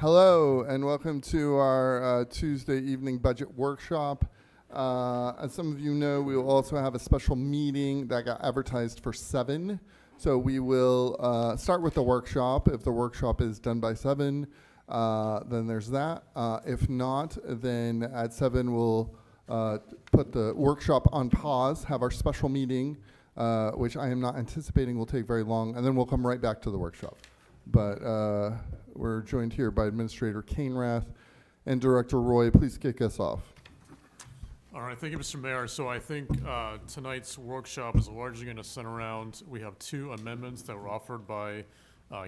Hello, and welcome to our Tuesday evening budget workshop. As some of you know, we will also have a special meeting that got advertised for 7. So we will start with the workshop. If the workshop is done by 7, then there's that. If not, then at 7 we'll put the workshop on pause, have our special meeting, which I am not anticipating will take very long, and then we'll come right back to the workshop. But we're joined here by Administrator Cainrath and Director Roy. Please kick us off. All right, thank you, Mr. Mayor. So I think tonight's workshop is largely going to center around, we have 2 amendments that were offered by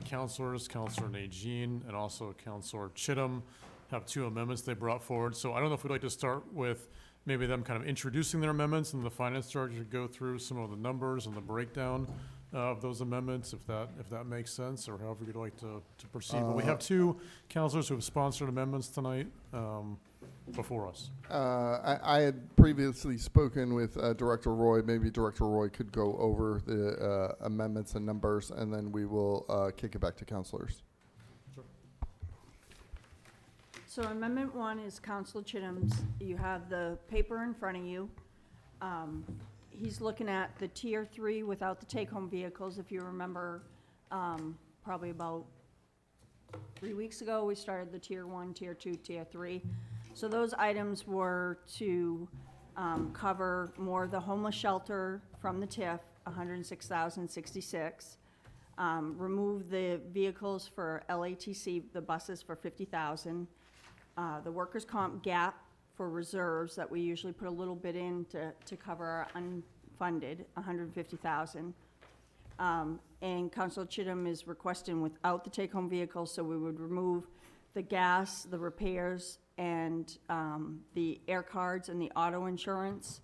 councilors, Councilor Najin and also Councilor Chittum have 2 amendments they brought forward. So I don't know if we'd like to start with maybe them kind of introducing their amendments and the finance director to go through some of the numbers and the breakdown of those amendments, if that makes sense, or however you'd like to proceed. But we have 2 councilors who have sponsored amendments tonight before us. I had previously spoken with Director Roy. Maybe Director Roy could go over the amendments and numbers, and then we will kick it back to councilors. Sure. So Amendment 1 is Councilor Chittum's. You have the paper in front of you. He's looking at the Tier 3 without the take-home vehicles. If you remember, probably about 3 weeks ago, we started the Tier 1, Tier 2, Tier 3. So those items were to cover more of the homeless shelter from the TIF, $106,066. Remove the vehicles for LATC, the buses for $50,000. The workers' comp gap for reserves that we usually put a little bit in to cover our unfunded, $150,000. And Councilor Chittum is requesting without the take-home vehicles, so we would remove the gas, the repairs, and the air cards and the auto insurance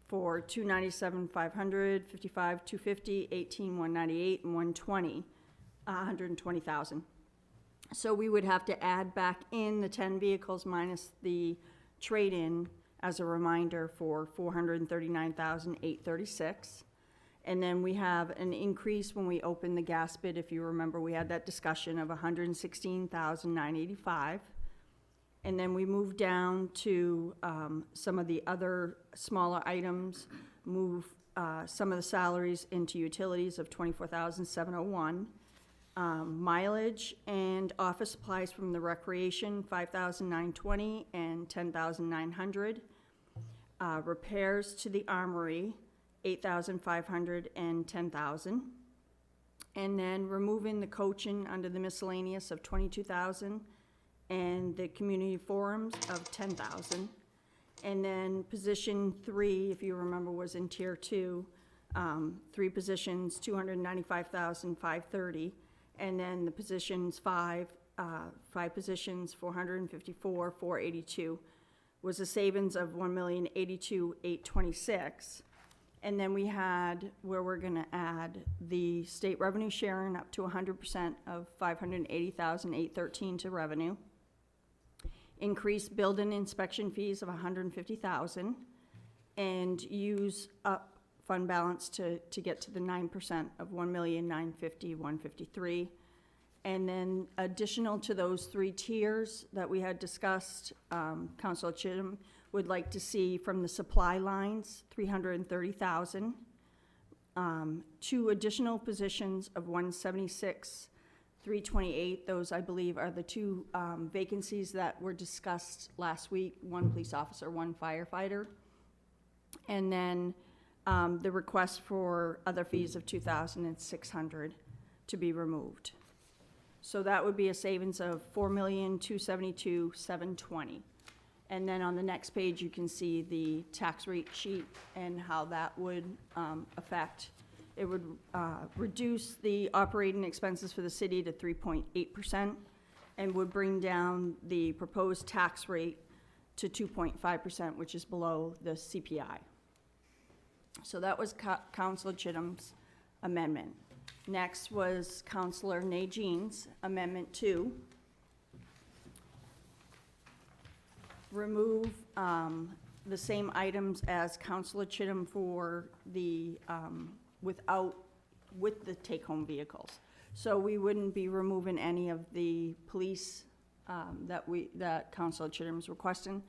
for $297,500, $55,250, $18,198, and $120, $120,000. So we would have to add back in the 10 vehicles minus the trade-in as a reminder for $439,836. And then we have an increase when we open the gas bid. If you remember, we had that discussion of $116,985. And then we move down to some of the other smaller items, move some of the salaries into utilities of $24,701. Mileage and office supplies from the recreation, $5,920 and $10,900. Repairs to the armory, $8,500 and $10,000. And then removing the coaching under the miscellaneous of $22,000 and the community forums of $10,000. And then position 3, if you remember, was in tier 2, 3 positions, $295,530. And then the positions 5 positions, $454,482, was a savings of $1,082,826. And then we had where we're going to add the state revenue sharing up to 100% of $580,813 to revenue. Increase building inspection fees of $150,000, and use up fund balance to get to the 9% of $1,950,153. And then additional to those 3 tiers that we had discussed, Councilor Chittum would like to see from the supply lines, $330,000. 2 additional positions of $176,328. Those, I believe, are the 2 vacancies that were discussed last week, 1 police officer, 1 firefighter. And then the request for other fees of $2,600 to be removed. So that would be a savings of $4,272,720. And then on the next page, you can see the tax rate sheet and how that would affect. It would reduce the operating expenses for the city to 3.8% and would bring down the proposed tax rate to 2.5%, which is below the CPI. So that was Councilor Chittum's amendment. Next was Councilor Najin's Amendment 2. Remove the same items as Councilor Chittum for the with the take-home vehicles. So we wouldn't be removing any of the police that Councilor Chittum is requesting.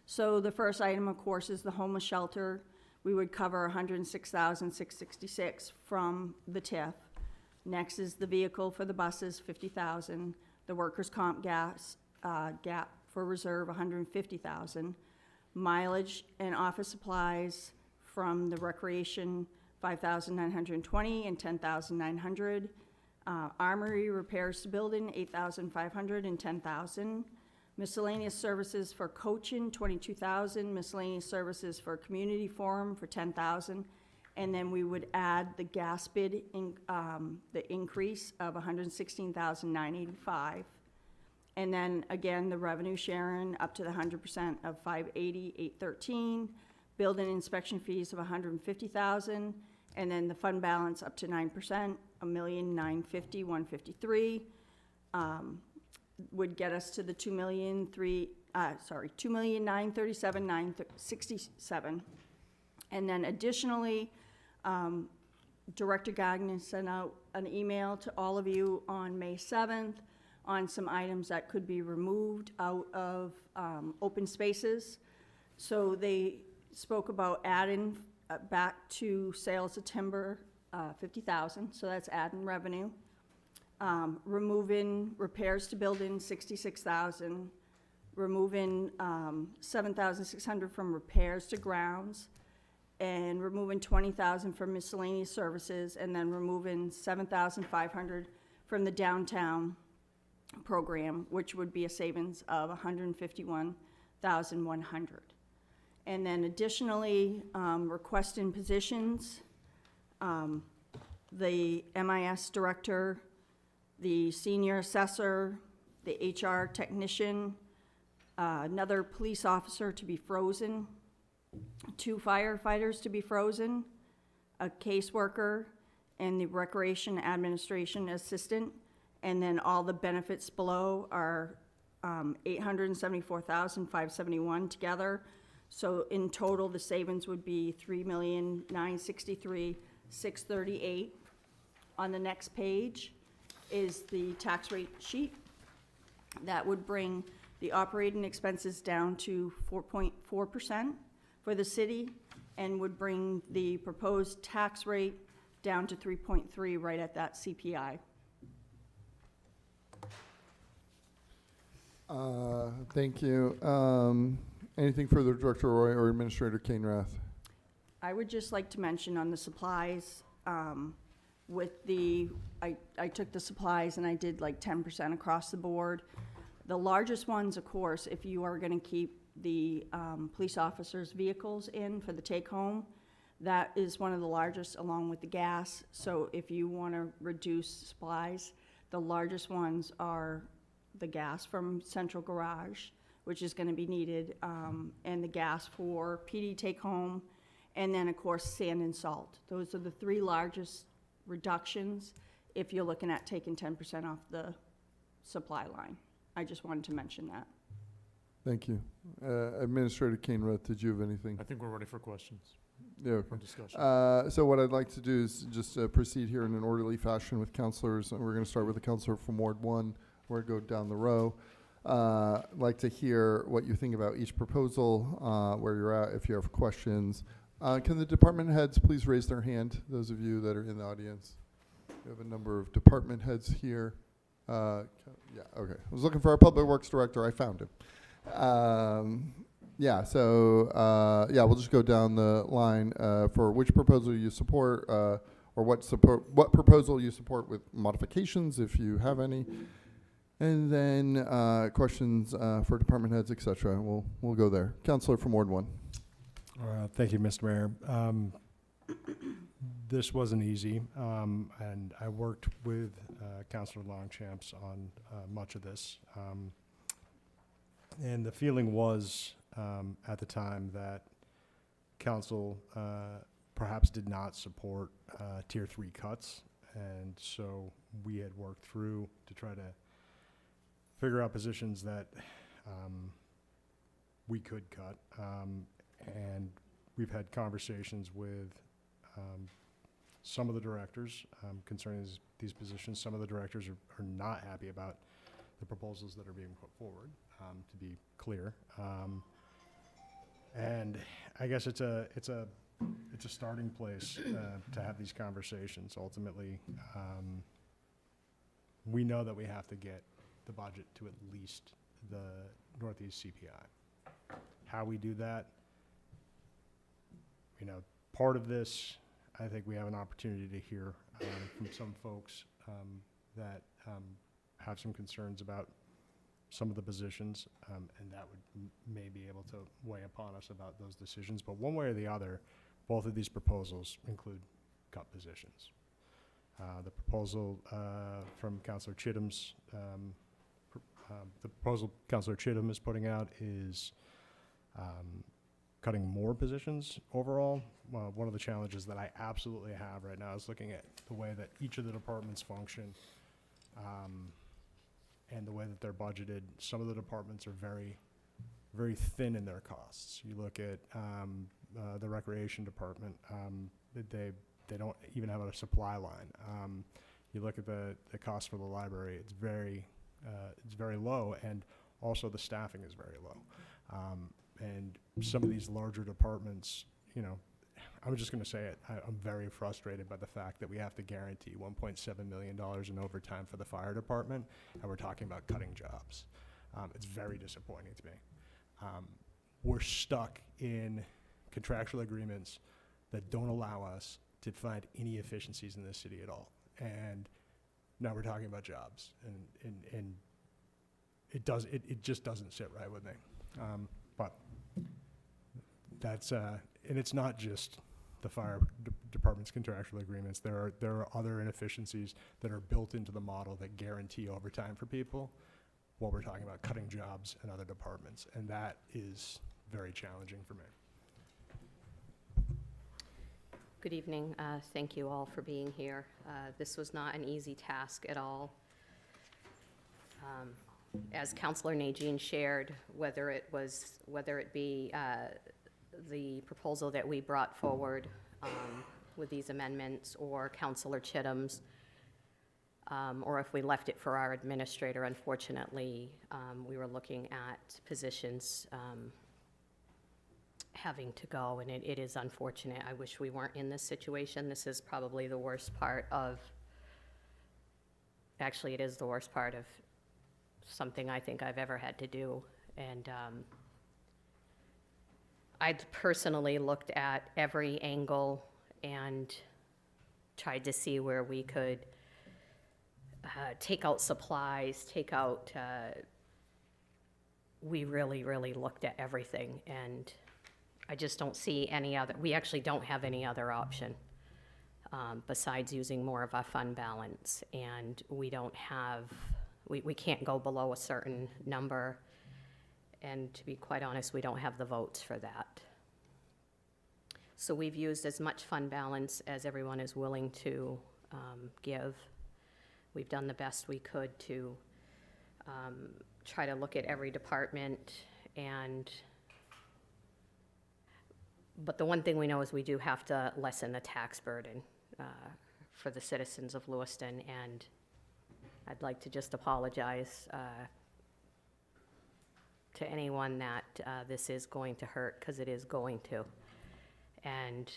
So the first item, of course, is the homeless shelter. We would cover $106,666 from the TIF. Next is the vehicle for the buses, $50,000. The workers' comp gap for reserve, $150,000. Mileage and office supplies from the recreation, $5,920 and $10,900. Armory repairs to building, $8,500 and $10,000. Miscellaneous services for coaching, $22,000. Miscellaneous services for community forum for $10,000. And then we would add the gas bid, the increase of $116,985. And then again, the revenue sharing up to the 100% of $580,813. Building inspection fees of $150,000. And then the fund balance up to 9%, $1,950,153. Would get us to the $2,937,967. And then additionally, Director Gagnon sent out an email to all of you on May 7th on some items that could be removed out of open spaces. So they spoke about adding back to sales of timber, $50,000, so that's adding revenue. Removing repairs to buildings, $66,000. Removing $7,600 from repairs to grounds, and removing $20,000 from miscellaneous services, and then removing $7,500 from the downtown program, which would be a savings of $151,100. And then additionally, requesting positions, the MIS director, the senior assessor, the HR technician, another police officer to be frozen, 2 firefighters to be frozen, a caseworker, and the recreation administration assistant. And then all the benefits below are $874,571 together. So in total, the savings would be $3,963,638. On the next page is the tax rate sheet. That would bring the operating expenses down to 4.4% for the city, and would bring the proposed tax rate down to 3.3, right at that CPI. Thank you. Anything further, Director Roy or Administrator Kainrath? I would just like to mention on the supplies, with the, I took the supplies and I did like 10% across the board. The largest ones, of course, if you are gonna keep the police officers' vehicles in for the take-home, that is one of the largest, along with the gas. So if you wanna reduce supplies, the largest ones are the gas from Central Garage, which is gonna be needed, and the gas for PD take-home, and then, of course, sand and salt. Those are the 3 largest reductions if you're looking at taking 10% off the supply line. I just wanted to mention that. Thank you. Administrator Kainrath, did you have anything? I think we're ready for questions Yeah, or okay. discussion. So what I'd like to do is just proceed here in an orderly fashion with councilors, and we're going to start with the councilor from Ward 1. We're going to go down the row. I'd like to hear what you think about each proposal, where you're at, if you have questions. Can the department heads please raise their hand, those of you that are in the audience? We have a number of department heads here. Yeah, okay. I was looking for our Public Works Director. I found him. Yeah, so, yeah, we'll just go down the line for which proposal you support, or what proposal you support with modifications, if you have any. And then questions for department heads, et cetera. We'll go there. Councilor from Ward 1. Thank you, Mr. Mayor. This wasn't easy, and I worked with Councilor Longchamps on much of this. And the feeling was at the time that council perhaps did not support Tier 3 cuts. And so we had worked through to try to figure out positions that we could cut. And we've had conversations with some of the directors concerning these positions. Some of the directors are not happy about the proposals that are being put forward, to be clear. And I guess it's a starting place to have these conversations. Ultimately, we know that we have to get the budget to at least the Northeast CPI. How we do that, part of this, I think we have an opportunity to hear from some folks that have some concerns about some of the positions, and that would may be able to weigh upon us about those decisions. But one way or the other, both of these proposals include cut positions. The proposal from Councilor Chittum's, the proposal Councilor Chittum is putting out is cutting more positions overall. One of the challenges that I absolutely have right now is looking at the way that each of the departments function and the way that they're budgeted. Some of the departments are very, very thin in their costs. You look at the recreation department, they don't even have a supply line. You look at the cost for the library, it's very low, and also the staffing is very low. And some of these larger departments, I'm just going to say it, I'm very frustrated by the fact that we have to guarantee $1.7 million in overtime for the fire department, and we're talking about cutting jobs. It's very disappointing to me. We're stuck in contractual agreements that don't allow us to find any efficiencies in this city at all. And now we're talking about jobs, and it just doesn't sit right with me. But that's and it's not just the fire department's contractual agreements. There are other inefficiencies that are built into the model that guarantee overtime for people while we're talking about cutting jobs in other departments, and that is very challenging for me. Good evening. Thank you all for being here. This was not an easy task at all. As Councilor Najin shared, whether it be the proposal that we brought forward with these amendments, or Councilor Chittum's, or if we left it for our administrator, unfortunately, we were looking at positions having to go, and it is unfortunate. I wish we weren't in this situation. This is probably the worst part of, actually, it is the worst part of something I think I've ever had to do. And I personally looked at every angle and tried to see where we could take out supplies, we really, really looked at everything, and I just don't see any other, we actually don't have any other option besides using more of our fund balance, and we don't have, we can't go below a certain number, and to be quite honest, we don't have the votes for that. So we've used as much fund balance as everyone is willing to give. We've done the best we could to try to look at every department, but the one thing we know is we do have to lessen the tax burden for the citizens of Lewiston, and I'd like to just apologize to anyone that this is going to hurt, because it is going to. And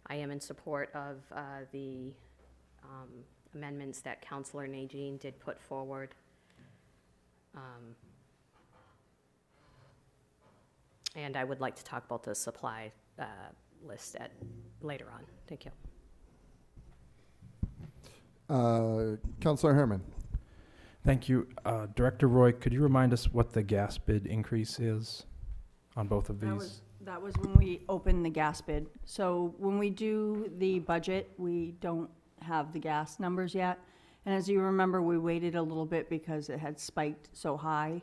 I am in support of the amendments that Councilor Najin did put forward. And I would like to talk about the supply list later on. Thank you. Councilor Herman. Thank you. Director Roy, could you remind us what the gas bid increase is on both of these? That was when we opened the gas bid. So when we do the budget, we don't have the gas numbers yet. And as you remember, we waited a little bit because it had spiked so high.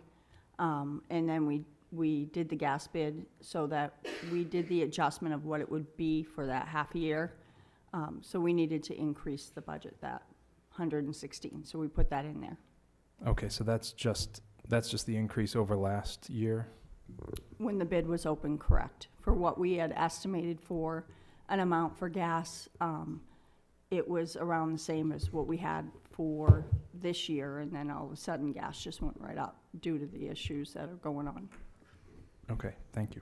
And then we did the gas bid so that we did the adjustment of what it would be for that half year. So we needed to increase the budget, that 116. So we put that in there. Okay, so that's just the increase over last year? When the bid was open, correct, for what we had estimated for an amount for gas it was around the same as what we had for this year, and then all of a sudden, gas just went right up due to the issues that are going on. Okay, thank you.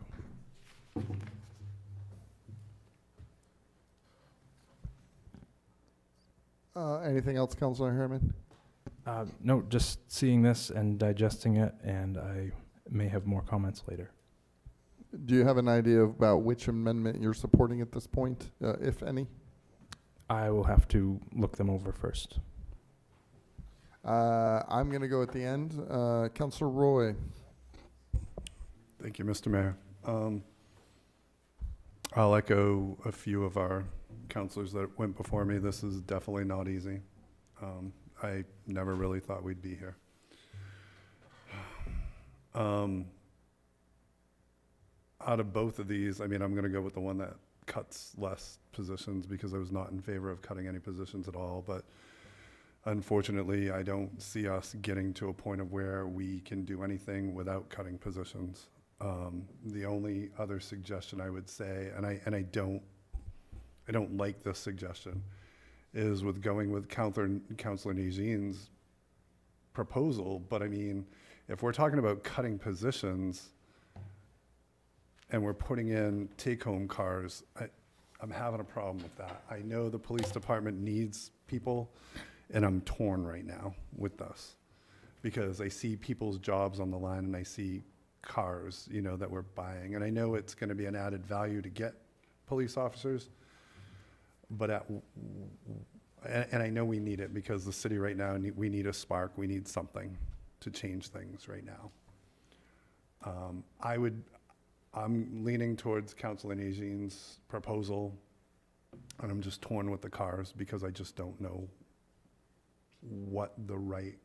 Anything else, Councilor Harriman? No, just seeing this and digesting it, and I may have more comments later. Do you have an idea about which amendment you're supporting at this point, if any? I will have to look them over first. I'm going to go at the end. Councilor Roy. Thank you, Mr. Mayor. I'll echo a few of our councilors that went before me. This is definitely not easy. I never really thought we'd be here. Out of both of these, I mean, I'm going to go with the one that cuts less positions because I was not in favor of cutting any positions at all. But unfortunately, I don't see us getting to a point of where we can do anything without cutting positions. The only other suggestion I would say, and I don't like this suggestion, is with going with Councilor Najean's proposal. But I mean, if we're talking about cutting positions and we're putting in take-home cars, I'm having a problem with that. I know the police department needs people, and I'm torn right now with this because I see people's jobs on the line and I see cars, you know, that we're buying. And I know it's going to be an added value to get police officers, but and I know we need it because the city right now, we need a spark. We need something to change things right now. I'm leaning towards Councilor Najean's proposal, and I'm just torn with the cars because I just don't know what the right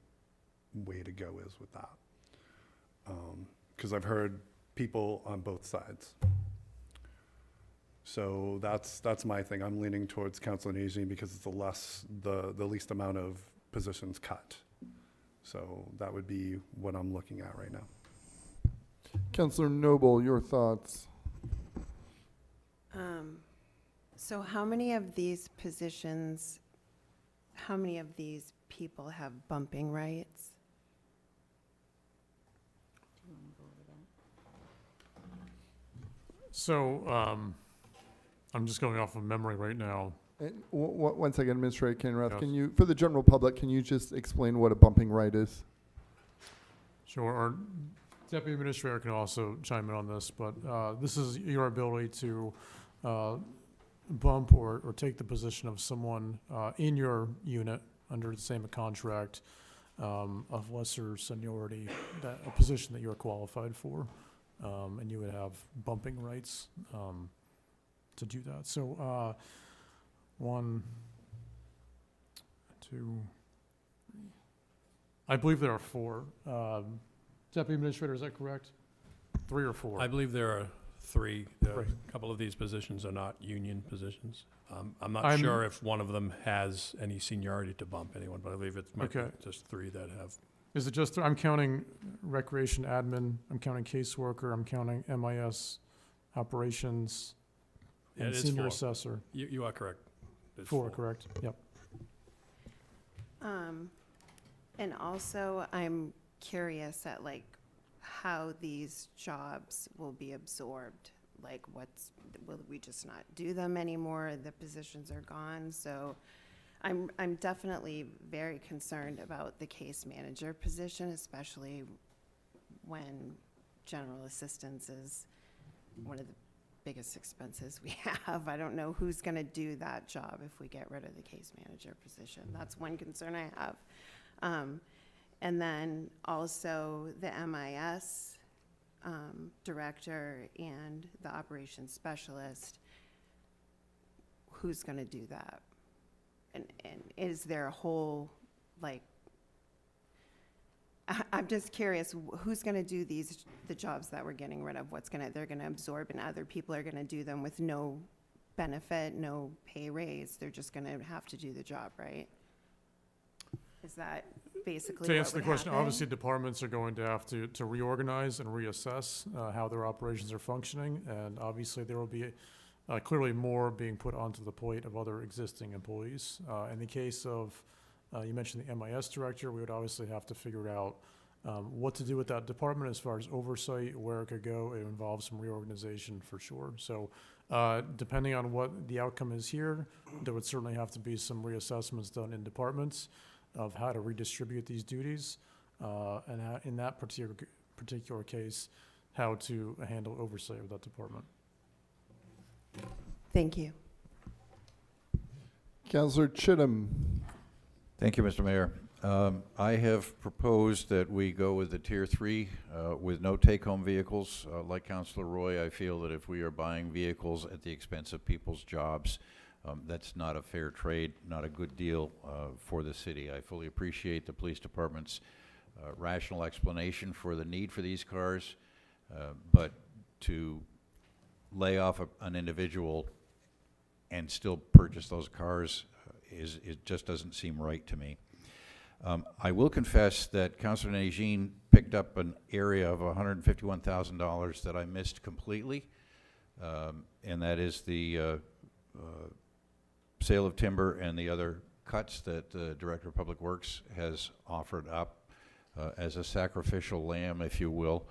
way to go is with that. Because I've heard people on both sides. So that's my thing. I'm leaning towards Councilor Najean because it's the least amount of positions cut. So that would be what I'm looking at right now. Councilor Noble, your thoughts? So how many of these positions, how many of these people have bumping rights? So, I'm just going off of memory right now. One second, Administrator Kenrath. Yes. Can you, for the general public, can you just explain what a bumping right is? Sure, our deputy administrator can also chime in on this, but this is your ability to bump or take the position of someone in your unit under the same contract of lesser seniority, a position that you're qualified for, and you would have bumping rights to do that. So 1, 2, I believe there are 4. Deputy Administrator, is that correct? 3 or 4? I believe there are 3. Right. A couple of these positions are not union positions. I'm not sure if one of them has any seniority to bump anyone, but I believe it might be Okay. just 3 that have. Is it just, I'm counting recreation admin, I'm counting caseworker, I'm counting MIS operations, Yeah, and it is senior 4. assessor. You are correct. It's 4, correct? Yep. And also, I'm curious at like how these jobs will be absorbed. Like will we just not do them anymore? The positions are gone. So I'm definitely very concerned about the case manager position, especially when general assistance is one of the biggest expenses we have. I don't know who's going to do that job if we get rid of the case manager position. That's one concern I have. And then also the MIS director and the operations specialist, who's going to do that? And is there a whole, like, I'm just curious, who's going to do the jobs that we're getting rid of? They're going to absorb, and other people are going to do them with no benefit, no pay raise. They're just going to have to do the job, right? Is that basically To what answer the would question, happen? obviously departments are going to have to reorganize and reassess how their operations are functioning, and obviously there will be clearly more being put onto the plate of other existing employees. In the case of, you mentioned the MIS director, we would obviously have to figure out what to do with that department as far as oversight, where it could go. It involves some reorganization for sure. So depending on what the outcome is here, there would certainly have to be some reassessments done in departments of how to redistribute these duties, and how, in that particular case, how to handle oversight of that department. Thank you. Councillor Chittum. Thank you, Mr. Mayor. I have proposed that we go with the Tier 3 with no take-home vehicles. Like Councillor Roy, I feel that if we are buying vehicles at the expense of people's jobs, that's not a fair trade, not a good deal for the city. I fully appreciate the police department's rational explanation for the need for these cars, but to lay off an individual and still purchase those cars it just doesn't seem right to me. I will confess that Councilor Najin picked up an area of $151,000 that I missed completely, and that is the sale of timber and the other cuts that the Director of Public Works has offered up as a sacrificial lamb, if you will.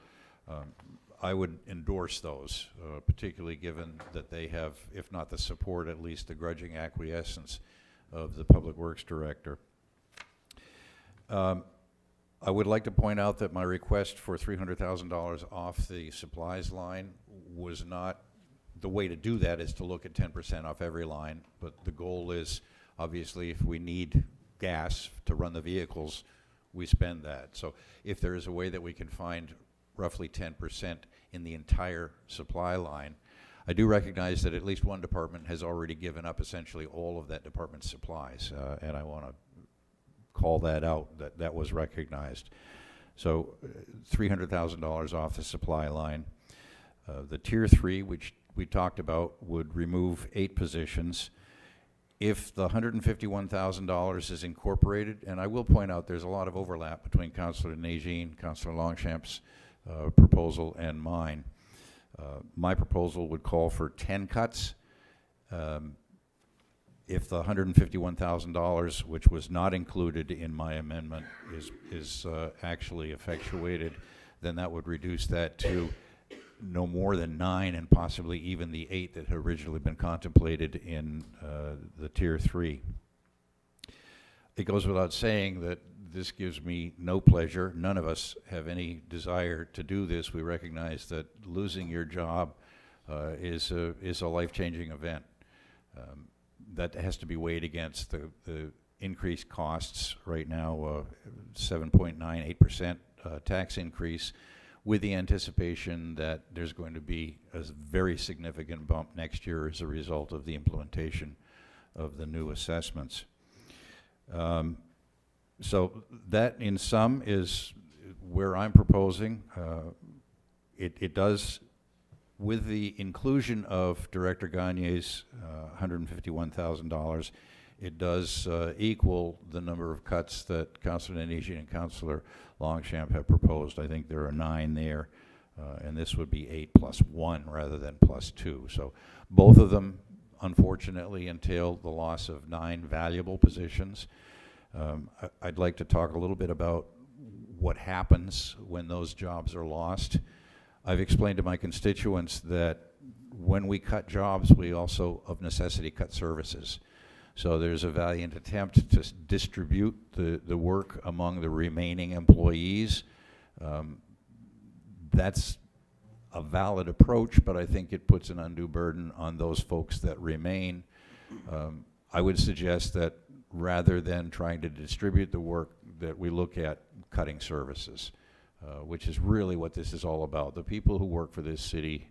I would endorse those, particularly given that they have, if not the support, at least the grudging acquiescence of the Public Works Director. I would like to point out that my request for $300,000 off the supplies line was not, the way to do that is to look at 10% off every line, but the goal is, obviously, if we need gas to run the vehicles, we spend that. So if there is a way that we can find roughly 10% in the entire supply line, I do recognize that at least one department has already given up essentially all of that department's supplies, and I want to call that out, that that was recognized. So $300,000 off the supply line. The Tier 3, which we talked about, would remove 8 positions. If the $151,000 is incorporated, and I will point out there's a lot of overlap between Councillor Najin, Councillor Longshamp's proposal and mine. My proposal would call for 10 cuts. If the $151,000, which was not included in my amendment, is actually effectuated, then that would reduce that to no more than 9 and possibly even the 8 that had originally been contemplated in the Tier 3. It goes without saying that this gives me no pleasure. None of us have any desire to do this. We recognize that losing your job is a life-changing event. That has to be weighed against the increased costs right now, 7.98% tax increase, with the anticipation that there's going to be a very significant bump next year as a result of the implementation of the new assessments. So that, in sum, is where I'm proposing. It does, with the inclusion of Director Gagne's $151,000, it does equal the number of cuts that Councillor Najin and Councillor Longshamp have proposed. I think there are 9 there, and this would be 8 plus 1 rather than plus 2. So both of them, unfortunately, entail the loss of 9 valuable positions. I'd like to talk a little bit about what happens when those jobs are lost. I've explained to my constituents that when we cut jobs, we also, of necessity, cut services. So there's a valiant attempt to distribute the work among the remaining employees. That's a valid approach, but I think it puts an undue burden on those folks that remain. I would suggest that rather than trying to distribute the work, that we look at cutting services, which is really what this is all about. The people who work for this city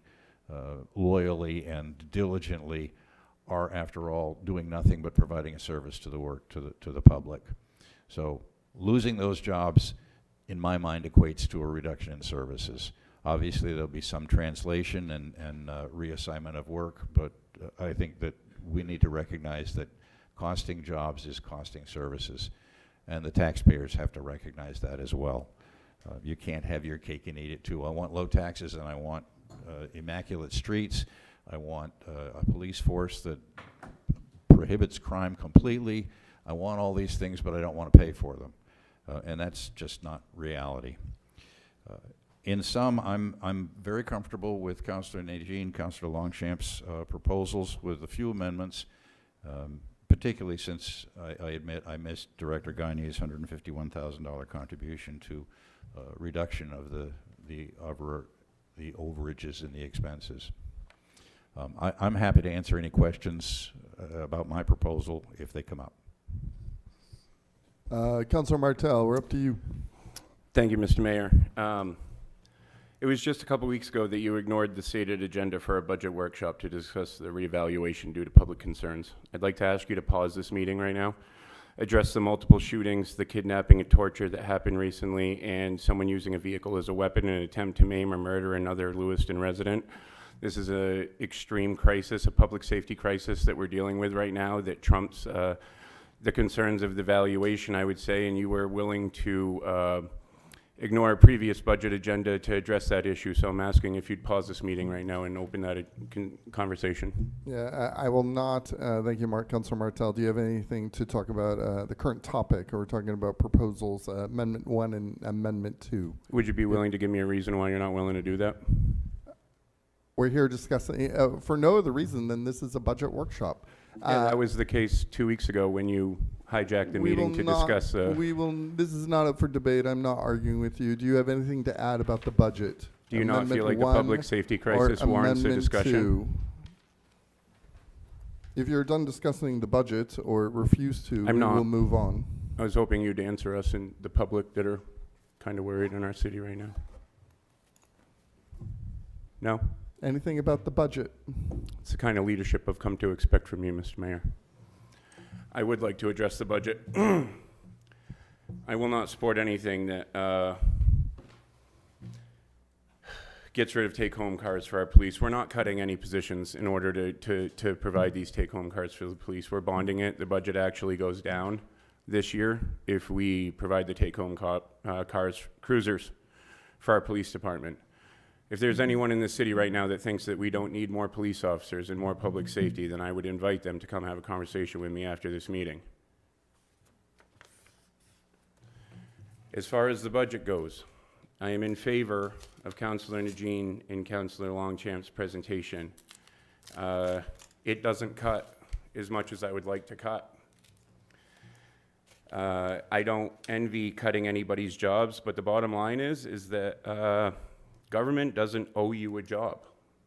loyally and diligently are, after all, doing nothing but providing a service to the work to the public. So losing those jobs, in my mind, equates to a reduction in services. Obviously, there'll be some translation and reassignment of work, but I think that we need to recognize that costing jobs is costing services, and the taxpayers have to recognize that as well. You can't have your cake and eat it too. I want low taxes and I want immaculate streets, I want a police force that prohibits crime completely. I want all these things, but I don't want to pay for them. And that's just not reality. In sum, I'm very comfortable with Councilor Najin, Councilor Longchamp's proposals with a few amendments, particularly since I admit I missed Director Gagne's $151,000 contribution to reduction of the overages and the expenses. I'm happy to answer any questions about my proposal if they come up. Councilor Martel, we're up to you. Thank you, Mr. Mayor. It was just a couple weeks ago that you ignored the stated agenda for a budget workshop to discuss the reevaluation due to public concerns. I'd like to ask you to pause this meeting right now, address the multiple shootings, the kidnapping and torture that happened recently, and someone using a vehicle as a weapon in an attempt to maim or murder another Lewiston resident. This is an extreme crisis, a public safety crisis that we're dealing with right now that trumps the concerns of the valuation, I would say, and you were willing to ignore a previous budget agenda to address that issue. So I'm asking if you'd pause this meeting right now and open that conversation. Yeah, I will not. Thank you, Councilor Martel. Do you have anything to talk about the current topic? Or we're talking about proposals, Amendment 1 and Amendment 2. Would you be willing to give me a reason why you're not willing to do that? We're here discussing, for no other reason than this is a budget workshop. And that was the case 2 weeks ago when you hijacked the meeting to discuss this is not up for debate. I'm not arguing with you. Do you have anything to add about the budget? Do you not feel like the 1 public safety crisis or warrants a Amendment discussion? 2? If you're done discussing the budget or refuse to, I'm not. we'll move on. I was hoping you'd answer us and the public that are kind of worried in our city right now. No? Anything about the budget? It's the kind of leadership I've come to expect from you, Mr. Mayor. I would like to address the budget. I will not support anything that gets rid of take-home cars for our police. We're not cutting any positions in order to provide these take-home cars for the police. We're bonding it. The budget actually goes down this year if we provide the take-home cruisers for our police department. If there's anyone in the city right now that thinks that we don't need more police officers and more public safety, then I would invite them to come have a conversation with me after this meeting. As far as the budget goes, I am in favor of Councilor Najin and Councilor Longchamp's presentation. It doesn't cut as much as I would like to cut. I don't envy cutting anybody's jobs, but the bottom line is that government doesn't owe you a job.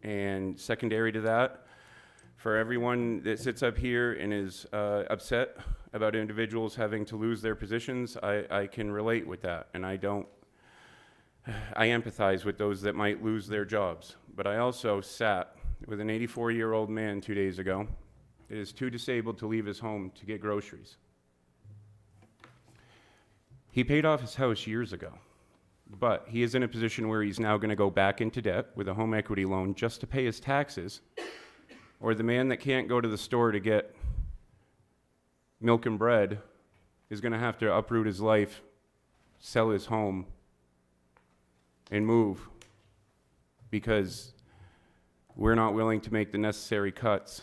And secondary to that, for everyone that sits up here and is upset about individuals having to lose their positions, I can relate with that. And I empathize with those that might lose their jobs. But I also sat with an 84-year-old man 2 days ago that is too disabled to leave his home to get groceries. He paid off his house years ago. But he is in a position where he's now going to go back into debt with a home equity loan just to pay his taxes. Or the man that can't go to the store to get milk and bread is going to have to uproot his life, sell his home, and move because we're not willing to make the necessary cuts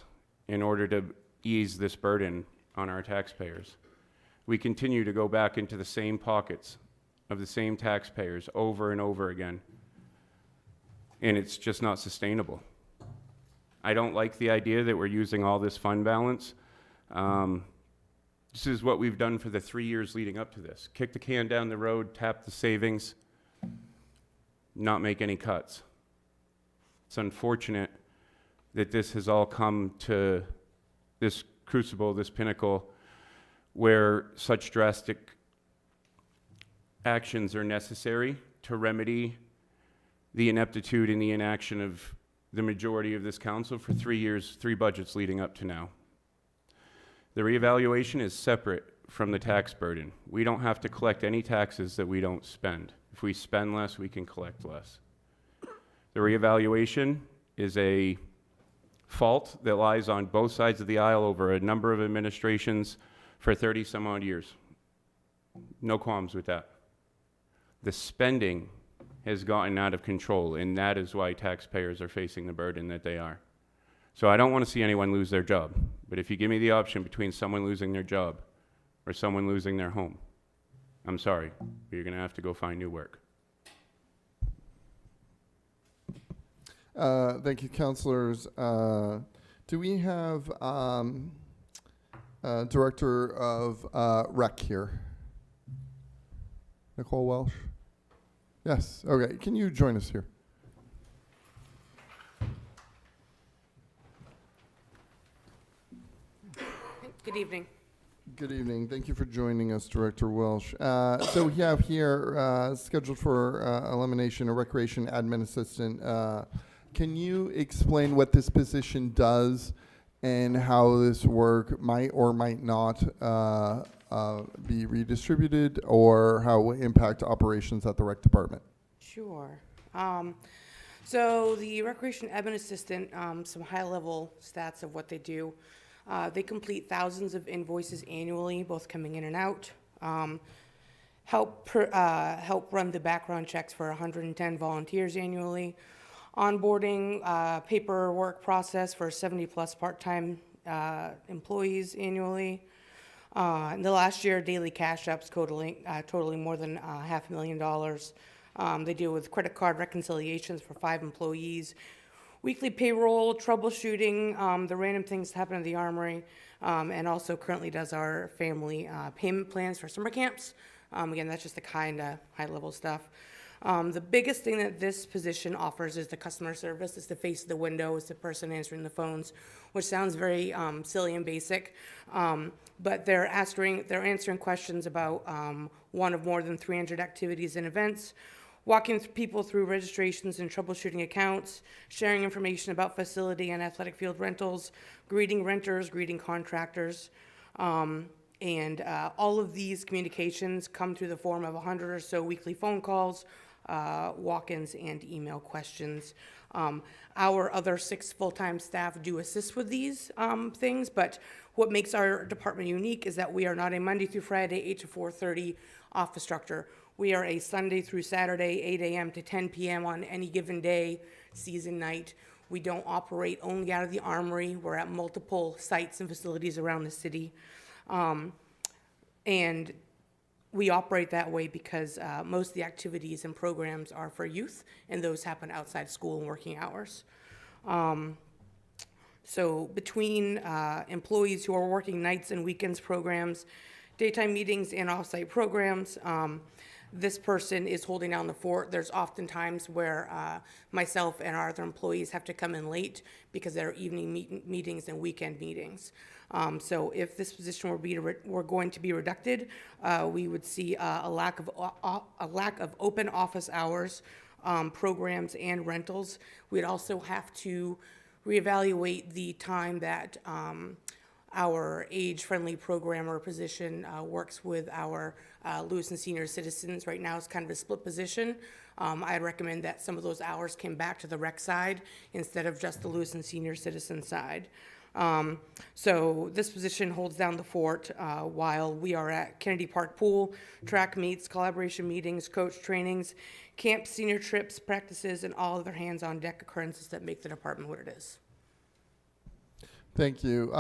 in order to ease this burden on our taxpayers. We continue to go back into the same pockets of the same taxpayers over and over again. And it's just not sustainable. I don't like the idea that we're using all this fund balance. This is what we've done for the 3 years leading up to this. Kick the can down the road, tap the savings, not make any cuts. It's unfortunate that this has all come to this crucible, this pinnacle, where such drastic actions are necessary to remedy the ineptitude and the inaction of the majority of this council for 3 years, 3 budgets leading up to now. The reevaluation is separate from the tax burden. We don't have to collect any taxes that we don't spend. If we spend less, we can collect less. The reevaluation is a fault that lies on both sides of the aisle over a number of administrations for 30 some odd years. No qualms with that. The spending has gotten out of control, and that is why taxpayers are facing the burden that they are. So I don't want to see anyone lose their job. But if you give me the option between someone losing their job or someone losing their home, I'm sorry, but you're going to have to go find new work. Thank you, councilors. Do we have Director of Rec here? Nicole Welsh? Yes, okay. Can you join us here? Good evening. Good evening. Thank you for joining us, Director Welsh. So we have here scheduled for elimination a recreation admin assistant. Can you explain what this position does and how this work might or might not be redistributed, or how it will impact operations at the rec department? Sure. So the recreation admin assistant, some high-level stats of what they do. They complete thousands of invoices annually, both coming in and out. Help run the background checks for 110 volunteers annually. Onboarding paperwork process for 70-plus part-time employees annually. In the last year, daily cash ups totaling more than $500,000. They deal with credit card reconciliations for 5 employees. Weekly payroll, troubleshooting, the random things that happen at the Armory, and also currently does our family payment plans for summer camps. Again, that's just the kind of high-level stuff. The biggest thing that this position offers is the customer service. It's the face of the window. It's the person answering the phones, which sounds very silly and basic. But they're answering questions about one of more than 300 activities and events, walking people through registrations and troubleshooting accounts, sharing information about facility and athletic field rentals, greeting renters, greeting contractors. And all of these communications come through the form of 100 or so weekly phone calls, walk-ins, and email questions. Our other 6 full-time staff do assist with these things, but what makes our department unique is that we are not a Monday through Friday, 8 to 4:30 office structure. We are a Sunday through Saturday, 8 a.m. to 10 p.m. on any given day, season night. We don't operate only out of the Armory. We're at multiple sites and facilities around the city. And we operate that way because most of the activities and programs are for youth, and those happen outside school and working hours. So between employees who are working nights and weekends programs, daytime meetings, and off-site programs, this person is holding down the fort. There's often times where myself and our other employees have to come in late because there are evening meetings and weekend meetings. So if this position were going to be reducted, we would see a lack of open office hours, programs, and rentals. We'd also have to reevaluate the time that our age-friendly programmer position works with our Lewiston senior citizens. Right now, it's kind of a split position. I'd recommend that some of those hours came back to the rec side instead of just the Lewiston senior citizen side. So this position holds down the fort while we are at Kennedy Park Pool, track meets, collaboration meetings, coach trainings, camp, senior trips, practices, and all other hands-on-deck occurrences that make the department what it is. Thank you.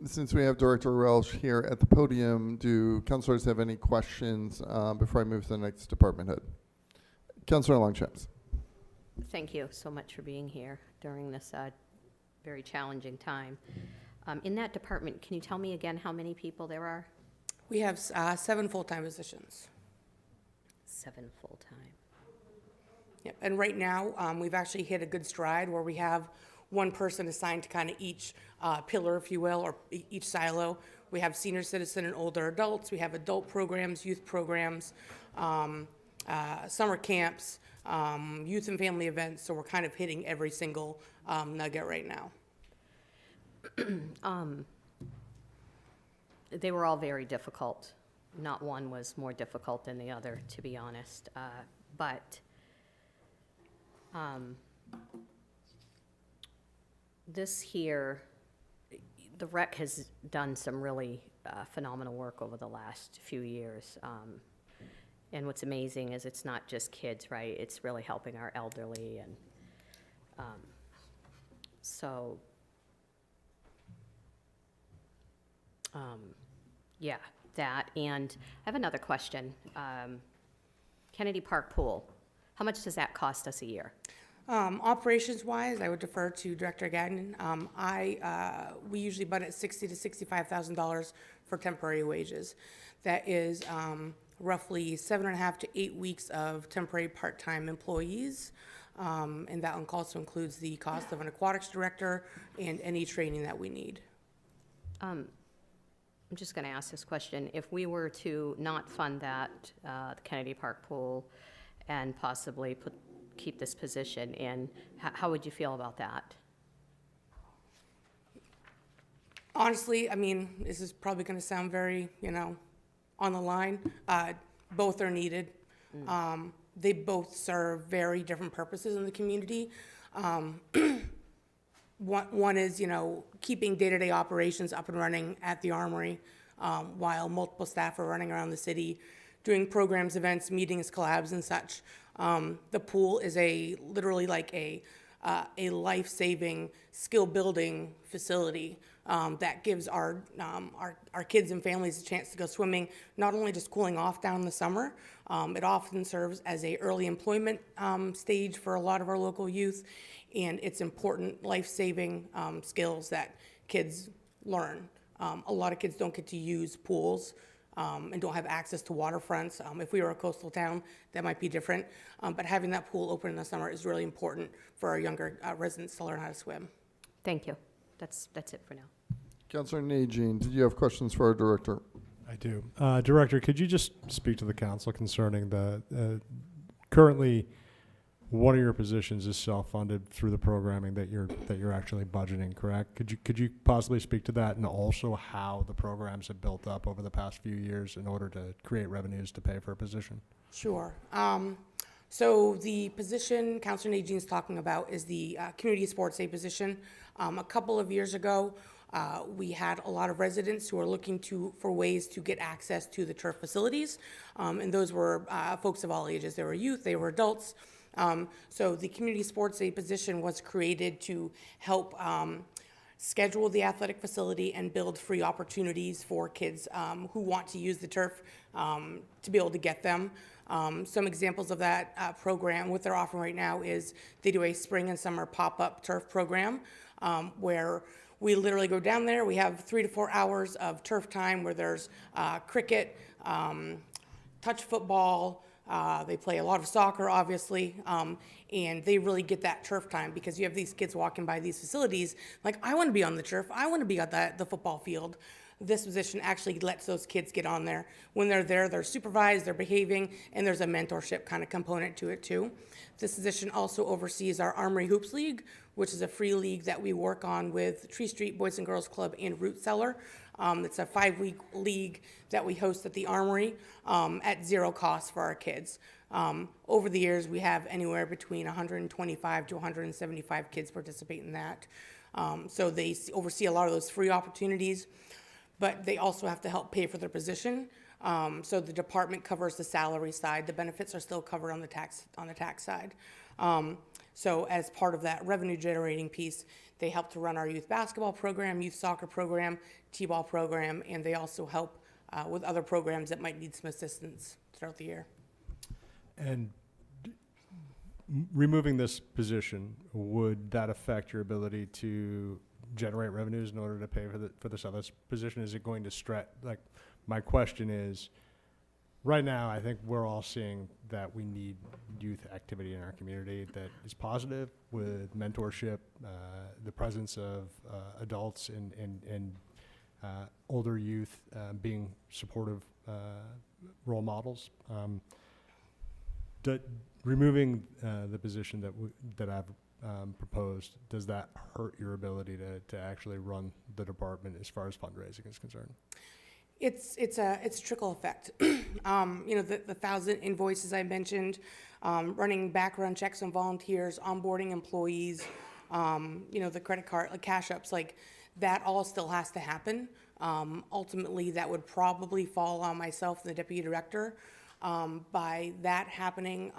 Since we have Director Welsh here at the podium, do councilors have any questions before I move to the next department head? Councilor Longchamps. Thank you so much for being here during this very challenging time. In that department, can you tell me again how many people there are? We have 7 full-time positions. 7 full-time. Yep. And right now, we've actually hit a good stride where we have one person assigned to kind of each pillar, if you will, or each silo. We have senior citizen and older adults. We have adult programs, youth programs, summer camps, youth and family events. So we're kind of hitting every single nugget right now. They were all very difficult. Not one was more difficult than the other, to be honest. But this here, the rec has done some really phenomenal work over the last few years. And what's amazing is it's not just kids, right? It's really helping our elderly. And so Yeah, that, and I have another question. Kennedy Park Pool, how much does that cost us a year? Operations-wise, I would defer to Director Gagnon. We usually budget $60,000 to $65,000 for temporary wages. That is roughly 7.5 to 8 weeks of temporary part-time employees, and that also includes the cost of an aquatics director and any training that we need. I'm just going to ask this question. If we were to not fund that, the Kennedy Park Pool, and possibly keep this position in, how would you feel about that? Honestly, I mean, this is probably going to sound very, on the line. Both are needed. They both serve very different purposes in the community. One is, keeping day-to-day operations up and running at the Armory, while multiple staff are running around the city, doing programs, events, meetings, collabs, and such. The pool is literally like a life-saving, skill-building facility that gives our kids and families a chance to go swimming, not only just cooling off down in the summer. It often serves as a early employment stage for a lot of our local youth, and it's important life-saving skills that kids learn. A lot of kids don't get to use pools and don't have access to waterfronts. If we were a coastal town, that might be different. But having that pool open in the summer is really important for our younger residents to learn how to swim. Thank you. That's it for now. Councilor Najin, did you have questions for our director? I do. Director, could you just speak to the council concerning currently one of your positions is self-funded through the programming that you're actually budgeting, correct? Could you possibly speak to that, and also how the programs have built up over the past few years in order to create revenues to pay for a position? Sure. So the position Councilor Najin's talking about is the community sports day position. A couple of years ago, we had a lot of residents who were looking for ways to get access to the turf facilities, and those were folks of all ages. They were youth, they were adults. So the community sports day position was created to help schedule the athletic facility and build free opportunities for kids who want to use the turf to be able to get them. Some examples of that program, what they're offering right now is they do a spring and summer pop-up turf program where we literally go down there. We have 3 to 4 hours of turf time where there's cricket, touch football. They play a lot of soccer, obviously, and they really get that turf time because you have these kids walking by these facilities like, I want to be on the turf. I want to be at the football field. This position actually lets those kids get on there. When they're there, they're supervised, they're behaving, and there's a mentorship kind of component to it, too. This position also oversees our Armory Hoops League, which is a free league that we work on with Tree Street Boys and Girls Club and Root Cellar. It's a 5-week league that we host at the Armory at zero cost for our kids. Over the years, we have anywhere between 125 to 175 kids participate in that. So they oversee a lot of those free opportunities, but they also have to help pay for their position. So the department covers the salary side. The benefits are still covered on the tax side. So as part of that revenue generating piece, they help to run our youth basketball program, youth soccer program, t-ball program, and they also help with other programs that might need some assistance throughout the year. And removing this position, would that affect your ability to generate revenues in order to pay for this other position? Is it going to stretch? Like, my question is, right now, I think we're all seeing that we need youth activity in our community that is positive, with mentorship, the presence of adults and older youth being supportive role models. Removing the position that I've proposed, does that hurt your ability to actually run the department as far as fundraising is concerned? It's a trickle effect. The 1,000 invoices I mentioned, running background checks on volunteers, onboarding employees, the credit card, like cash ups, like that all still has to happen. Ultimately, that would probably fall on myself and the deputy director. By that happening,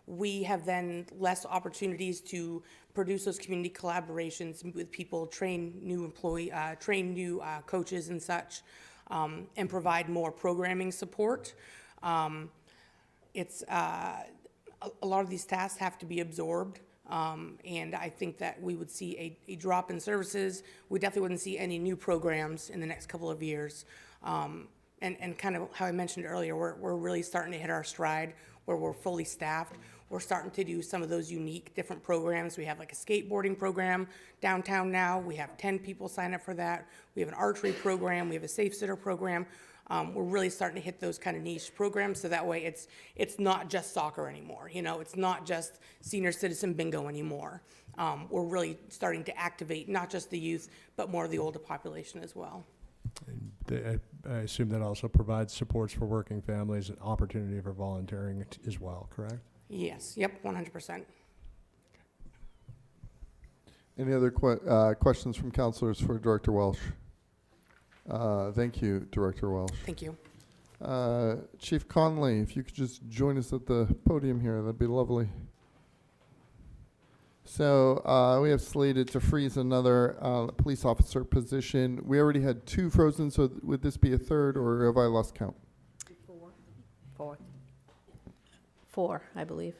we have then less opportunities to produce those community collaborations, meet with people, train new coaches and such, and provide more programming support. It's a lot of these tasks have to be absorbed, and I think that we would see a drop in services. We definitely wouldn't see any new programs in the next couple of years. And kind of how I mentioned earlier, we're really starting to hit our stride where we're fully staffed. We're starting to do some of those unique different programs. We have like a skateboarding program downtown now. We have 10 people sign up for that. We have an archery program. We have a safe sitter program. We're really starting to hit those kind of niche programs, so that way it's not just soccer anymore. You know, it's not just senior citizen bingo anymore. We're really starting to activate not just the youth, but more of the older population as well. I assume that also provides supports for working families and opportunity for volunteering as well, correct? Yes, yep, 100%. Any other questions from councilors for Director Welsh? Thank you, Director Welsh. Thank you. Chief Conley, if you could just join us at the podium here, that'd be lovely. So we have slated to freeze another police officer position. We already had 2 frozen, so would this be a third, or have I lost count? 4, I believe.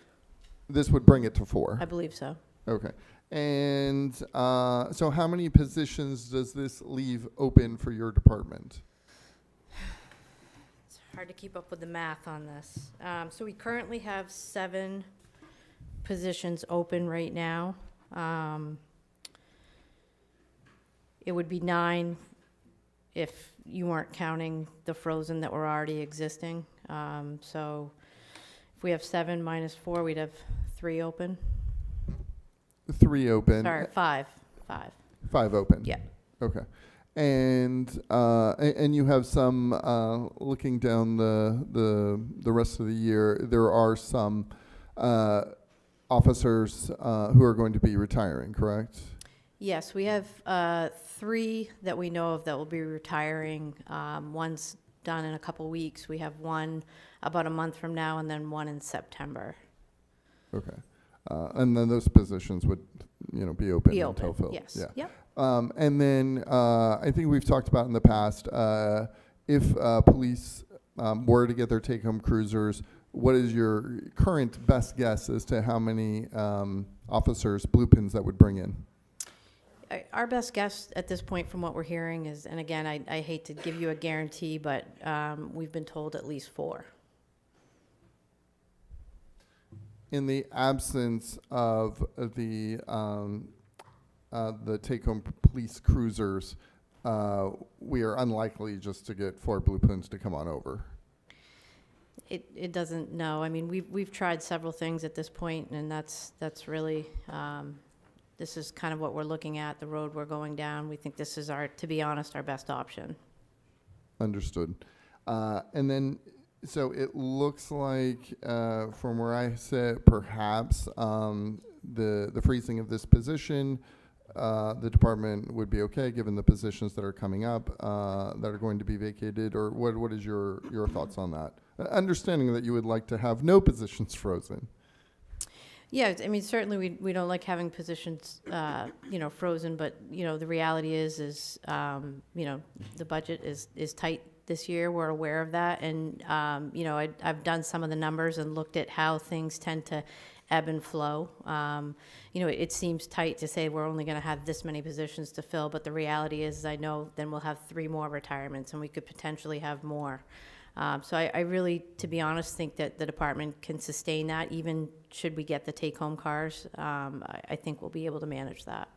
This would bring it to 4. I believe so. Okay. And so how many positions does this leave open for your department? It's hard to keep up with the math on this. So we currently have 7 positions open right now. It would be 9 if you weren't counting the frozen that were already existing. So if we have 7 minus 4, we'd have 3 open. 3 open. Sorry, 5. 5 open. Yeah. Okay. And you have some looking down the rest of the year. There are some officers who are going to be retiring, correct? Yes, we have 3 that we know of that will be retiring. One's done in a couple weeks. We have 1 about a month from now, and then 1 in September. Okay. And then those positions would, be open Be until open, filled. yes. Yeah. Yep. And then I think we've talked about in the past, if police were to get their take-home cruisers, what is your current best guess as to how many officers, blue pins, that would bring in? Our best guess at this point from what we're hearing is, and again, I hate to give you a guarantee, but we've been told at least 4. In the absence of the take-home police cruisers, we are unlikely just to get 4 blue pins to come on over. It doesn't, no. I mean, we've tried several things at this point, and that's really, this is kind of what we're looking at, the road we're going down. We think this is to be honest, our best option. Understood. And then, so it looks like, from where I sit, perhaps the freezing of this position, the department would be okay, given the positions that are coming up that are going to be vacated, or what is your thoughts on that? Understanding that you would like to have no positions frozen. Yeah, I mean, certainly we don't like having positions, frozen, but, the reality is, the budget is tight this year. We're aware of that. And, I've done some of the numbers and looked at how things tend to ebb and flow. It seems tight to say we're only going to have this many positions to fill, but the reality is, I know then we'll have 3 more retirements, and we could potentially have more. So I really, to be honest, think that the department can sustain that, even should we get the take-home cars. I think we'll be able to manage that.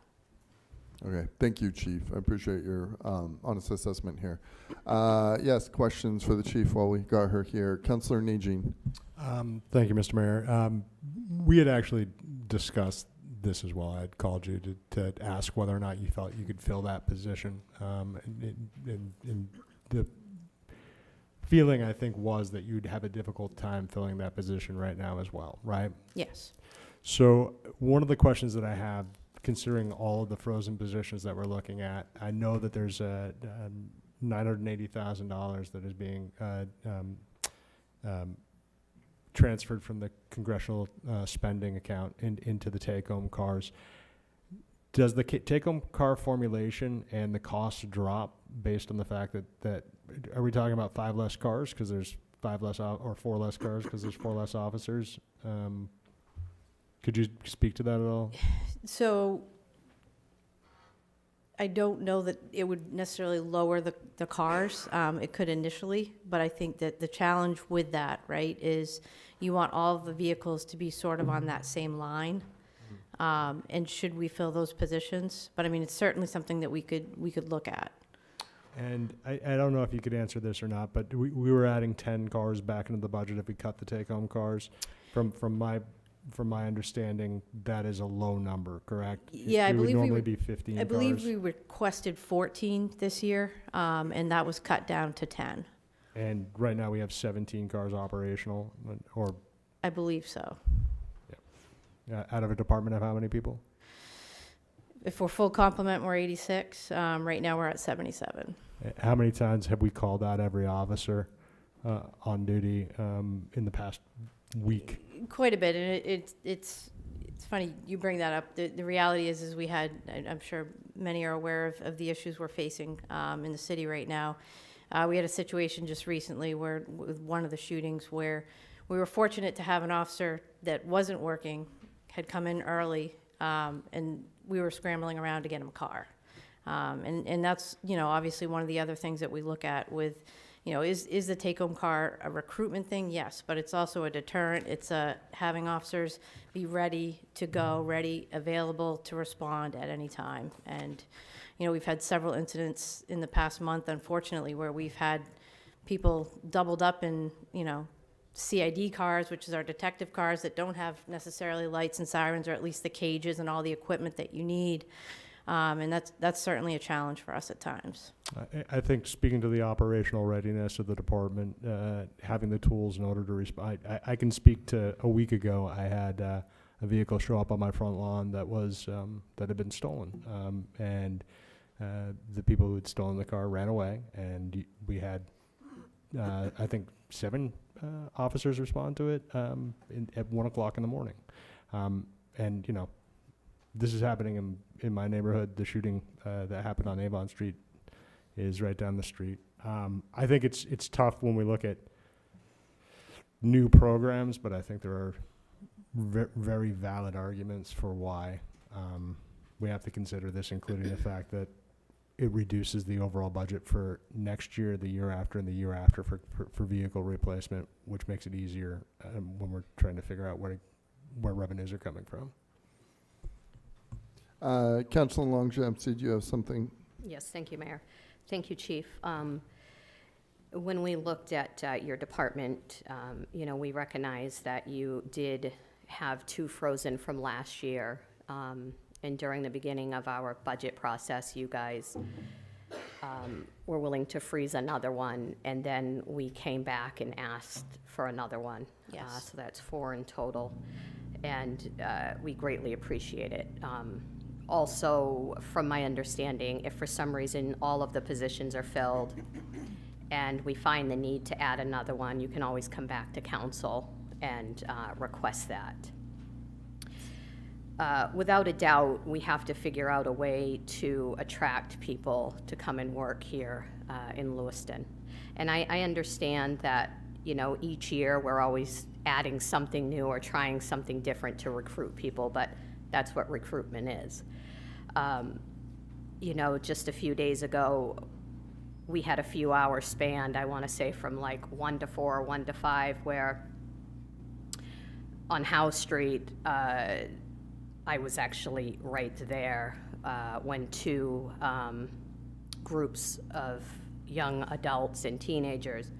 Okay, thank you, Chief. I appreciate your honest assessment here. Yes, questions for the Chief while we got her here. Councilor Najin. Thank you, Mr. Mayor. We had actually discussed this as well. I had called you to ask whether or not you felt you could fill that position. And the feeling, I think, was that you'd have a difficult time filling that position right now as well, right? Yes. So one of the questions that I have, considering all of the frozen positions that we're looking at, I know that there's a $980,000 that is being transferred from the congressional spending account into the take-home cars. Does the take-home car formulation and the cost drop based on the fact that are we talking about 5 less cars because there's 5 less or 4 less cars because there's 4 less officers? Could you speak to that at all? So I don't know that it would necessarily lower the cars. It could initially, but I think that the challenge with that, right, is you want all of the vehicles to be sort of on that same line. And should we fill those positions? But I mean, it's certainly something that we could look at. And I don't know if you could answer this or not, but we were adding 10 cars back into the budget if we cut the take-home cars. From my understanding, that is a low number, correct? Yeah, I It would believe normally be 15 I believe cars. we requested 14 this year, and that was cut down to 10. And right now we have 17 cars operational, or I believe so. out of a department of how many people? If we're full complement, we're 86. Right now, we're at 77. How many times have we called out every officer on duty in the past week? Quite a bit, and it's funny you bring that up. The reality is we had, I'm sure many are aware of the issues we're facing in the city right now. We had a situation just recently where with one of the shootings where we were fortunate to have an officer that wasn't working, had come in early, and we were scrambling around to get him a car. And that's, obviously one of the other things that we look at with, is the take-home car a recruitment thing? Yes, but it's also a deterrent. It's having officers be ready to go, ready, available to respond at any time. And, we've had several incidents in the past month, unfortunately, where we've had people doubled up in, CID cars, which is our detective cars that don't have necessarily lights and sirens, or at least the cages and all the equipment that you need. And that's certainly a challenge for us at times. I think speaking to the operational readiness of the department, having the tools in order to respond. I can speak to a week ago, I had a vehicle show up on my front lawn that was that had been stolen. And the people who had stolen the car ran away, and we had, I think, 7 officers respond to it at 1 o'clock in the morning. And, this is happening in my neighborhood. The shooting that happened on Avon Street is right down the street. I think it's tough when we look at new programs, but I think there are very valid arguments for why we have to consider this, including the fact that it reduces the overall budget for next year, the year after, and the year after for vehicle replacement, which makes it easier when we're trying to figure out where revenues are coming from. Councilor Longchamp, did you have something? Yes, thank you, Mayor. Thank you, Chief. When we looked at your department, we recognize that you did have 2 frozen from last year. And during the beginning of our budget process, you guys were willing to freeze another one, and then we came back and asked for another one. Yes. So that's 4 in total, and we greatly appreciate it. Also, from my understanding, if for some reason all of the positions are filled and we find the need to add another one, you can always come back to council and request that. Without a doubt, we have to figure out a way to attract people to come and work here in Lewiston. And I understand that, each year we're always adding something new or trying something different to recruit people, but that's what recruitment is. Just a few days ago, we had a few hours spanned, I want to say from like 1 to 4 or 1 to 5, where on Howe Street, I was actually right there when 2 groups of young adults and teenagers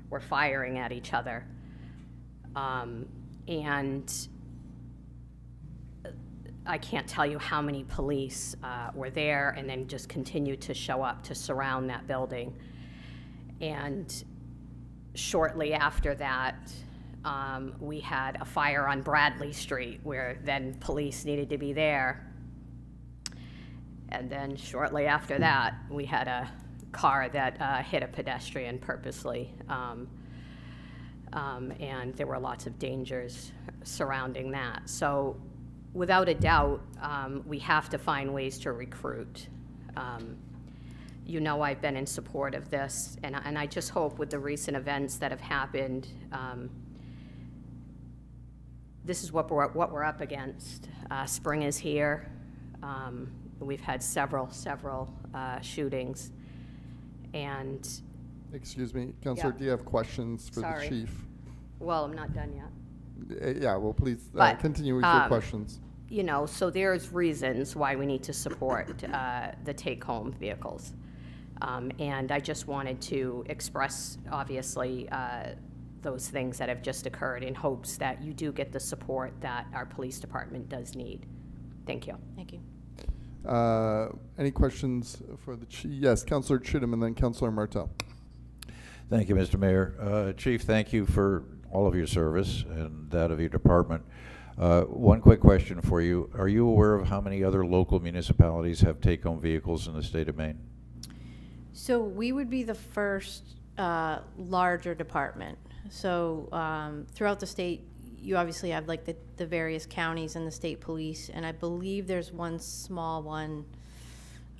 were firing at each other. And I can't tell you how many police were there and then just continued to show up to surround that building. And shortly after that, we had a fire on Bradley Street where then police needed to be there. And then shortly after that, we had a car that hit a pedestrian purposely. And there were lots of dangers surrounding that. So without a doubt, we have to find ways to recruit. You know, I've been in support of this, and I just hope with the recent events that have happened, this is what we're up against. Spring is here. We've had several shootings, and Excuse me, Counselor, Yeah. do you have questions for Sorry. the chief? well, I'm not done yet. Yeah, well, please But, continue with your questions. You know, so there's reasons why we need to support the take-home vehicles. And I just wanted to express, obviously, those things that have just occurred in hopes that you do get the support that our police department does need. Thank you. Thank you. Any questions for the chief? Yes, Counselor Chittum and then Counselor Martell. Thank you, Mr. Mayor. Chief, thank you for all of your service and that of your department. One quick question for you. Are you aware of how many other local municipalities have take-home vehicles in the state of Maine? So we would be the first larger department. So throughout the state, you obviously have like the various counties and the state police, and I believe there's one small one,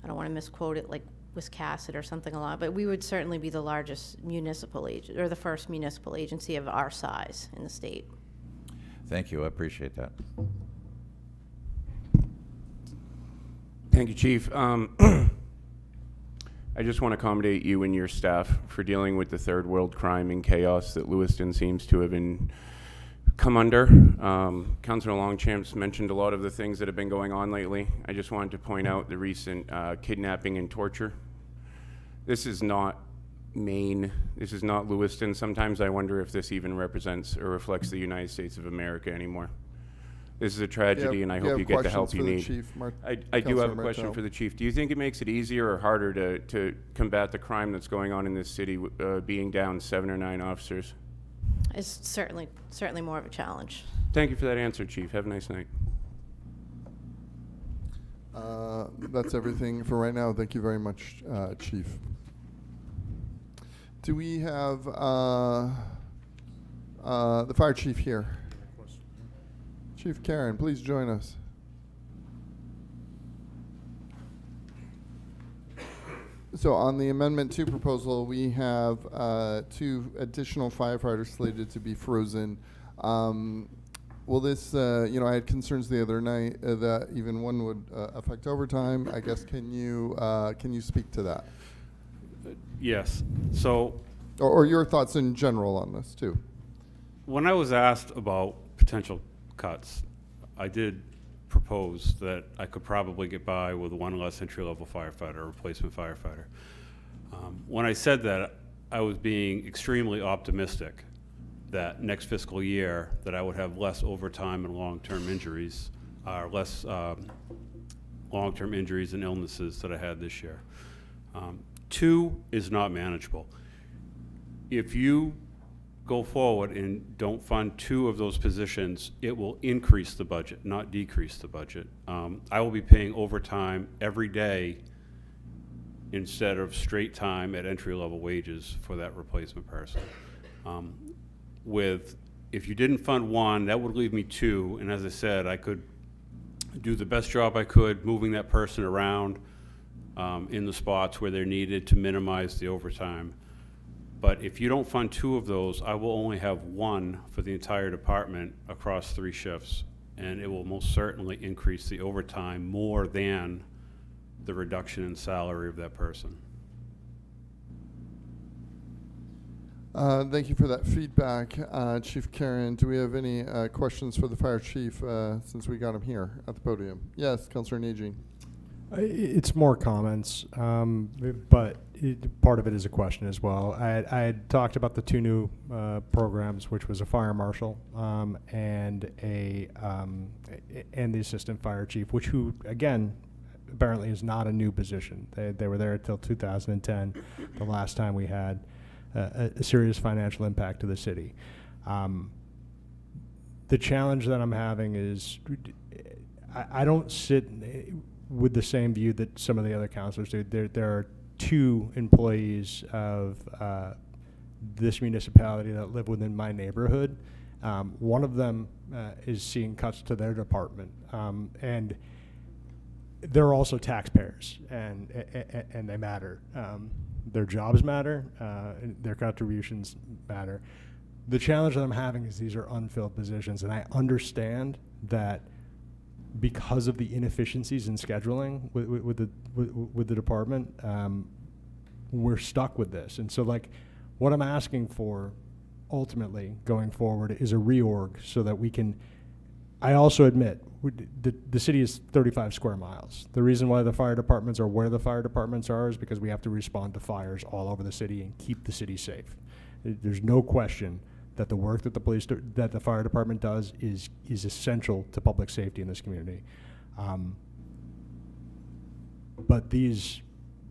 I don't want to misquote it, like Wiscasset or something along, but we would certainly be the largest municipal agent, or the first municipal agency of our size in the state. Thank you, I appreciate that. Thank you, Chief. I just want to accommodate you and your staff for dealing with the third world crime and chaos that Lewiston seems to have come under. Councilor Longchamp's mentioned a lot of the things that have been going on lately. I just wanted to point out the recent kidnapping and torture. This is not Maine. This is not Lewiston. Sometimes I wonder if this even represents or reflects the United States of America anymore. This is a tragedy, and I hope you get the help you need. I do have a question for the chief. Do you think it makes it easier or harder to combat the crime that's going on in this city, being down 7 or 9 officers? It's certainly more of a challenge. Thank you for that answer, Chief. Have a nice night. That's everything for right now. Thank you very much, Chief. Do we have the fire chief here? Chief Karen, please join us. So on the Amendment 2 proposal, we have 2 additional firefighters slated to be frozen. Will this, I had concerns the other night that even one would affect overtime. I guess, can you speak to that? Yes. So, or your thoughts in general on this, too? when I was asked about potential cuts, I did propose that I could probably get by with one less entry-level firefighter, a replacement firefighter. When I said that, I was being extremely optimistic that next fiscal year that I would have less overtime and long-term injuries, less long-term injuries and illnesses that I had this year. 2 is not manageable. If you go forward and don't fund 2 of those positions, it will increase the budget, not decrease the budget. I will be paying overtime every day instead of straight time at entry-level wages for that replacement person. If you didn't fund 1, that would leave me 2, and as I said, I could do the best job I could moving that person around in the spots where they're needed to minimize the overtime. But if you don't fund 2 of those, I will only have 1 for the entire department across 3 shifts, and it will most certainly increase the overtime more than the reduction in salary of that person. Thank you for that feedback, Chief Karen. Do we have any questions for the fire chief since we got him here at the podium? Yes, Councilor Najin. It's more comments, but part of it is a question as well. I had talked about the 2 new programs, which was a fire marshal and the assistant fire chief, who again apparently is not a new position. They were there until 2010, the last time we had a serious financial impact to the city. The challenge that I'm having is I don't sit with the same view that some of the other councilors do. There are 2 employees of this municipality that live within my neighborhood. One of them is seeing cuts to their department, and they're also taxpayers, and they matter. Their jobs matter, and their contributions matter. The challenge that I'm having is these are unfilled positions, and I understand that because of the inefficiencies in scheduling with the department, we're stuck with this. And so, like, what I'm asking for ultimately going forward is a reorg so that we can. I also admit the city is 35 square miles. The reason why the fire departments are where the fire departments are is because we have to respond to fires all over the city and keep the city safe. There's no question that the work that that the fire department does is essential to public safety in this community. But these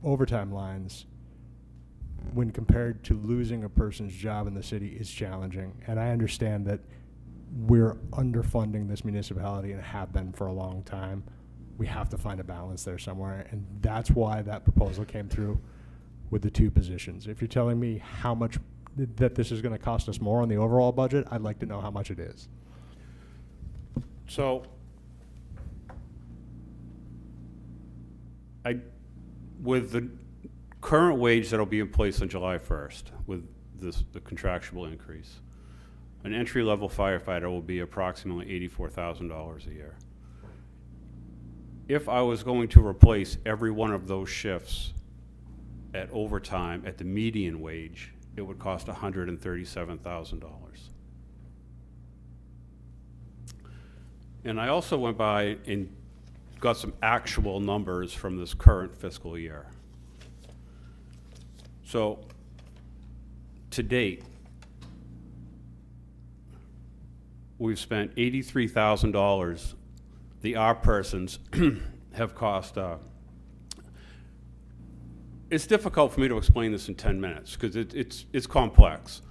overtime lines, when compared to losing a person's job in the city, is challenging. And I understand that we're underfunding this municipality and have been for a long time. We have to find a balance there somewhere, and that's why that proposal came through with the 2 positions. If you're telling me how much that this is going to cost us more on the overall budget, I'd like to know how much it is. So, with the current wage that'll be in place on July 1st, with the contractual increase, an entry-level firefighter will be approximately $84,000 a year. If I was going to replace every one of those shifts at overtime at the median wage, it would cost $137,000. And I also went by and got some actual numbers from this current fiscal year. So, to date, we've spent $83,000. The R persons have cost, it's difficult for me to explain this in 10 minutes because it's complex.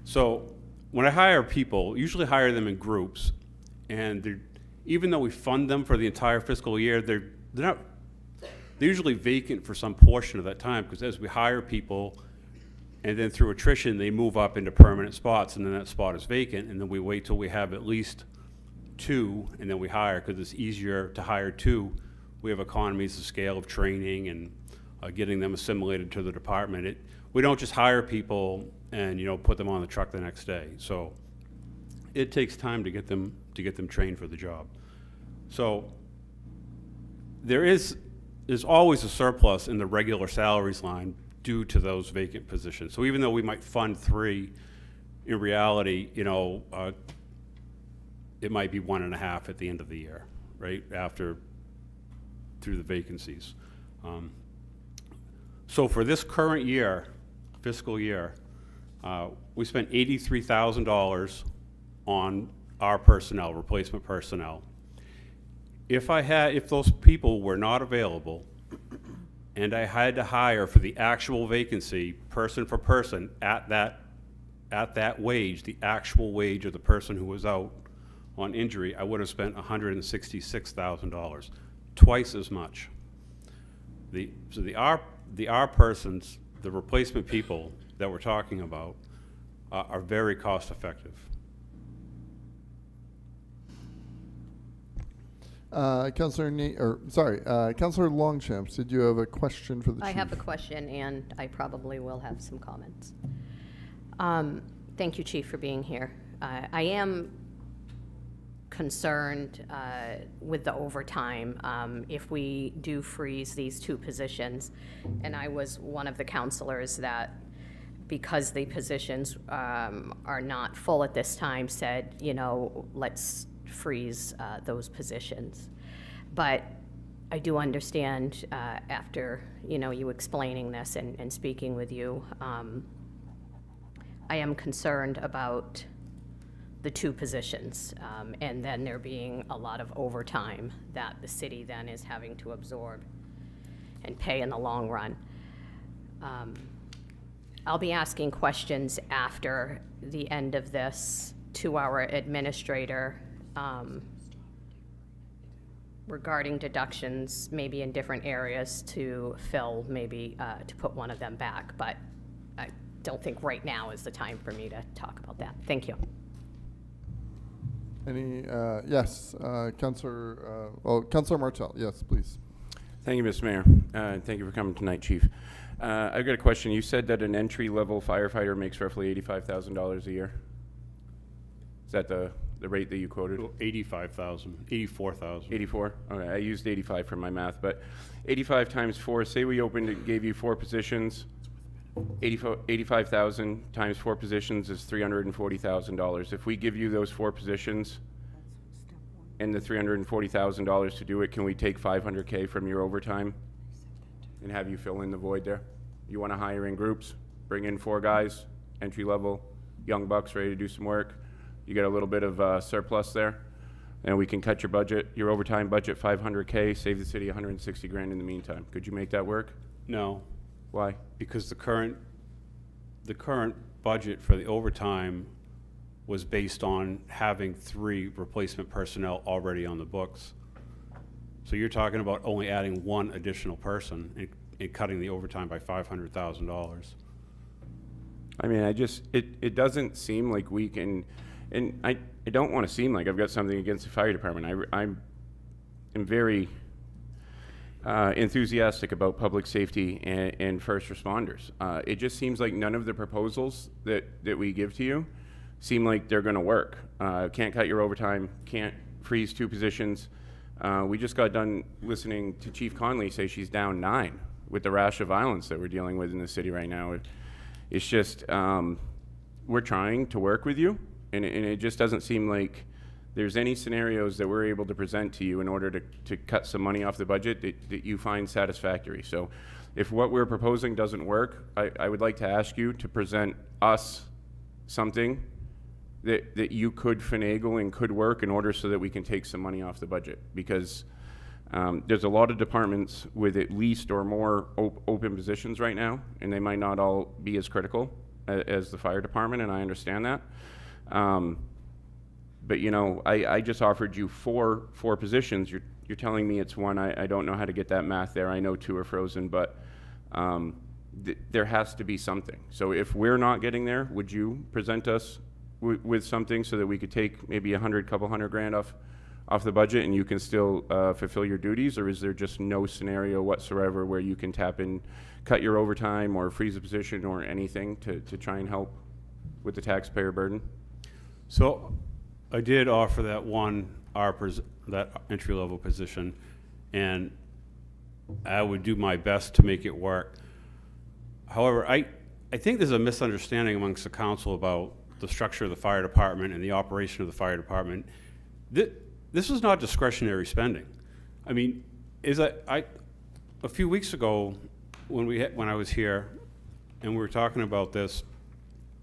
So when I hire people, usually hire them in groups, and even though we fund them for the entire fiscal year, they're usually vacant for some portion of that time, because as we hire people, and then through attrition, they move up into permanent spots, and then that spot is vacant, and then we wait till we have at least 2, and then we hire, because it's easier to hire 2. We have economies of scale of training and getting them assimilated to the department. We don't just hire people and put them on the truck the next day. So it takes time to get them trained for the job. So there's always a surplus in the regular salaries line due to those vacant positions. So even though we might fund 3, in reality, it might be 1.5 at the end of the year, right? Through the vacancies. So for this current year, fiscal year, we spent $83,000 on our personnel, replacement personnel. If those people were not available, and I had to hire for the actual vacancy, person for person, at that wage, the actual wage of the person who was out on injury, I would have spent $166,000, twice as much. The R persons, the replacement people that we're talking about, are very cost effective. Councilor Councilor Longchamp, did you have a question for the chief? I have a question, and I probably will have some comments. Thank you, Chief, for being here. I am concerned with the overtime if we do freeze these 2 positions. And I was one of the counselors that, because the positions are not full at this time, said, let's freeze those positions. But I do understand after, you explaining this and speaking with you, I am concerned about the 2 positions, and then there being a lot of overtime that the city then is having to absorb and pay in the long run. I'll be asking questions after the end of this to our administrator regarding deductions, maybe in different areas to fill, maybe to put one of them back. But don't think right now is the time for me to talk about that. Thank you. Any, yes, Councilor Martell, yes, please. Thank you, Mr. Mayor. Thank you for coming tonight, Chief. I've got a question. You said that an entry-level firefighter makes roughly $85,000 a year. Is that the rate that you quoted? 85,000, 84,000. 84? Okay, I used 85 for my math, but 85 times 4, say we opened and gave you 4 positions, 85,000 times 4 positions is $340,000. If we give you those 4 positions and the $340,000 to do it, can we take $500K from your overtime and have you fill in the void there? You want to hire in groups, bring in 4 guys, entry level, young bucks ready to do some work. You get a little bit of surplus there, and we can cut your budget, your overtime budget, $500K, save the city 160 grand in the meantime. Could you make that work? No, Why? because the current budget for the overtime was based on having 3 replacement personnel already on the books. So you're talking about only adding 1 additional person and cutting the overtime by $500,000. I mean, it doesn't seem like we can, and I don't want to seem like I've got something against the fire department. I'm very enthusiastic about public safety and first responders. It just seems like none of the proposals that we give to you seem like they're going to work. Can't cut your overtime, can't freeze 2 positions. We just got done listening to Chief Conley say she's down 9 with the rash of violence that we're dealing with in the city right now. It's just, we're trying to work with you, and it just doesn't seem like there's any scenarios that we're able to present to you in order to cut some money off the budget that you find satisfactory. So if what we're proposing doesn't work, I would like to ask you to present us something that you could finagle and could work in order so that we can take some money off the budget. Because there's a lot of departments with at least or more open positions right now, and they might not all be as critical as the fire department, and I understand that. But you know, I just offered you four positions. You're telling me it's 1. I don't know how to get that math there. I know 2 are frozen, but there has to be something. So if we're not getting there, would you present us with something so that we could take maybe couple hundred grand off the budget and you can still fulfill your duties? Or is there just no scenario whatsoever where you can tap in, cut your overtime or freeze a position or anything to try and help with the taxpayer burden? So I did offer that that entry-level position, and I would do my best to make it work. However, I think there's a misunderstanding amongst the council about the structure of the fire department and the operation of the fire department. This is not discretionary spending. I mean, a few weeks ago when I was here and we were talking about this,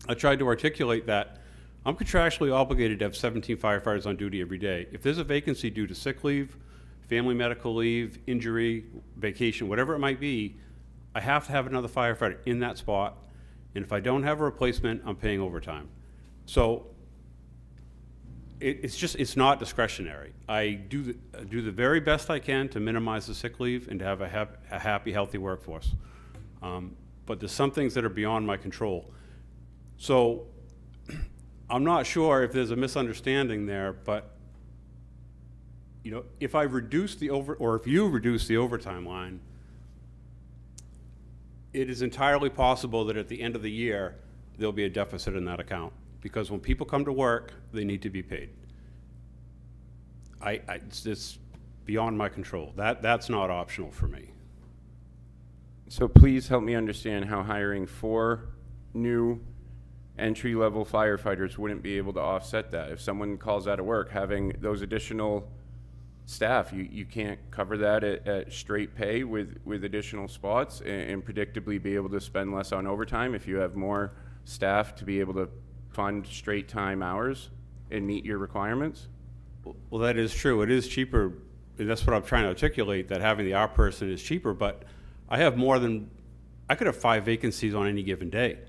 I tried to articulate that I'm contractually obligated to have 17 firefighters on duty every day. If there's a vacancy due to sick leave, family medical leave, injury, vacation, whatever it might be, I have to have another firefighter in that spot. And if I don't have a replacement, I'm paying overtime. So it's not discretionary. I do the very best I can to minimize the sick leave and to have a happy, healthy workforce. But there's some things that are beyond my control. So I'm not sure if there's a misunderstanding there, but you know, if I reduce if you reduce the overtime line, it is entirely possible that at the end of the year there'll be a deficit in that account, because when people come to work, they need to be paid. It's beyond my control. That's not optional for me. So please help me understand how hiring 4 new entry-level firefighters wouldn't be able to offset that. If someone calls out of work, having those additional staff, you can't cover that at straight pay with additional spots and predictably be able to spend less on overtime if you have more staff to be able to fund straight time hours and meet your requirements? Well, that is true. It is cheaper, and that's what I'm trying to articulate, that having the op person is cheaper, but I could have 5 vacancies on any given day.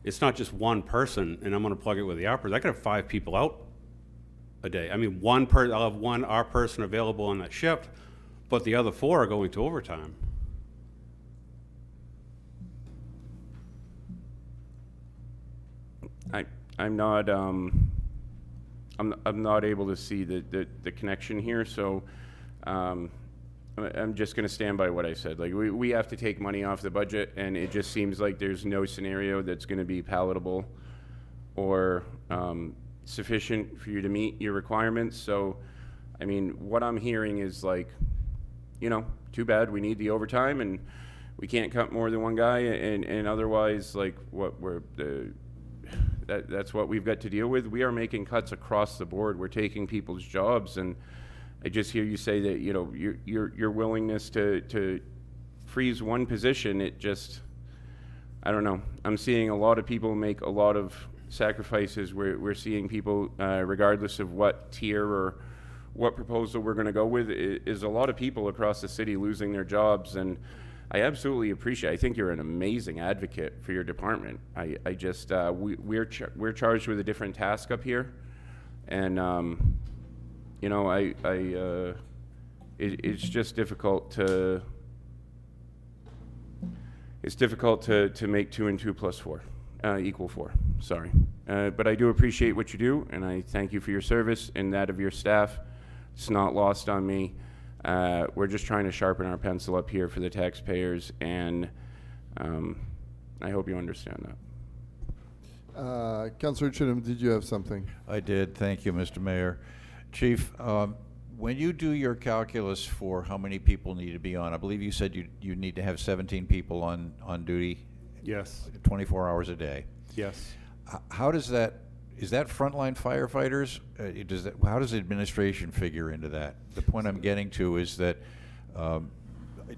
It's not just 1 person and I'm going to plug it with the operators. I could have 5 people out a day. I mean, I'll have 1 op person available on that shift, but the other 4 are going to overtime. I'm not, I'm not able to see the connection here, so, I'm just gonna stand by what I said. Like, we have to take money off the budget, and it just seems like there's no scenario that's gonna be palatable or, sufficient for you to meet your requirements. So, I mean, what I'm hearing is like, you know, too bad, we need the overtime, and we can't cut more than one guy, and otherwise, like, that's what we've got to deal with. We are making cuts across the board. We're taking people's jobs, and I just hear you say that, you know, your willingness to freeze one position, it just, I don't know. I'm seeing a lot of people make a lot of sacrifices. We're seeing people, regardless of what tier or what proposal we're gonna go with, is a lot of people across the city losing their jobs, and I absolutely appreciate. I think you're an amazing advocate for your department. I just we're charged with a different task up here, and you know, it's just difficult to make 2 and 2 plus 4 equal 4. Sorry, but I do appreciate what you do, and I thank you for your service and that of your staff. It's not lost on me. We're just trying to sharpen our pencil up here for the taxpayers, and I hope you understand that. Councilor Chittum, did you have something? I did. Thank you, Mr. Mayor. Chief, when you do your calculus for how many people need to be on, I believe you said you need to have 17 people on duty. Yes. 24 hours a day. Yes. How does that, is that frontline firefighters? How does the administration figure into that? The point I'm getting to is that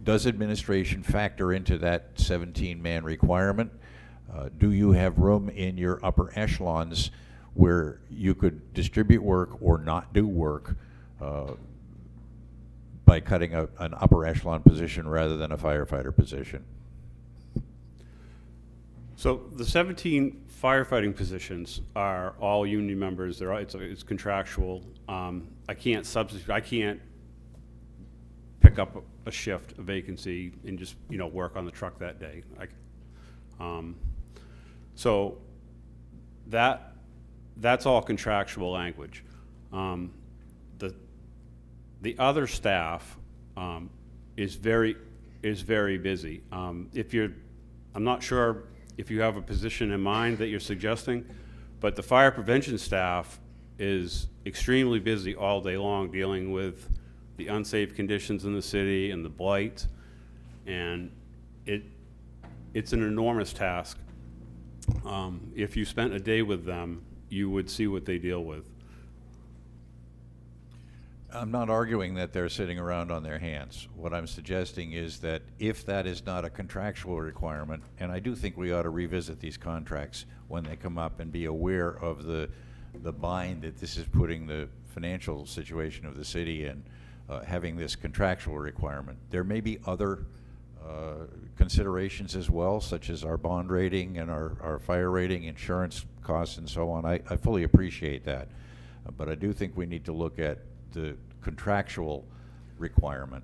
does administration factor into that 17-man requirement? Do you have room in your upper echelons where you could distribute work or not do work by cutting an upper echelon position rather than a firefighter position? So the 17 firefighting positions are all union members. It's contractual. I can't substitute. I can't pick up a shift, a vacancy, and just, you know, work on the truck that day. So that's all contractual language. The other staff is very busy. I'm not sure if you have a position in mind that you're suggesting, but the fire prevention staff is extremely busy all day long dealing with the unsafe conditions in the city and the blight, and it's an enormous task. If you spent a day with them, you would see what they deal with. I'm not arguing that they're sitting around on their hands. What I'm suggesting is that if that is not a contractual requirement, and I do think we ought to revisit these contracts when they come up and be aware of the bind that this is putting the financial situation of the city in, having this contractual requirement. There may be other considerations as well, such as our bond rating and our fire rating, insurance costs, and so on. I fully appreciate that. But I do think we need to look at the contractual requirement.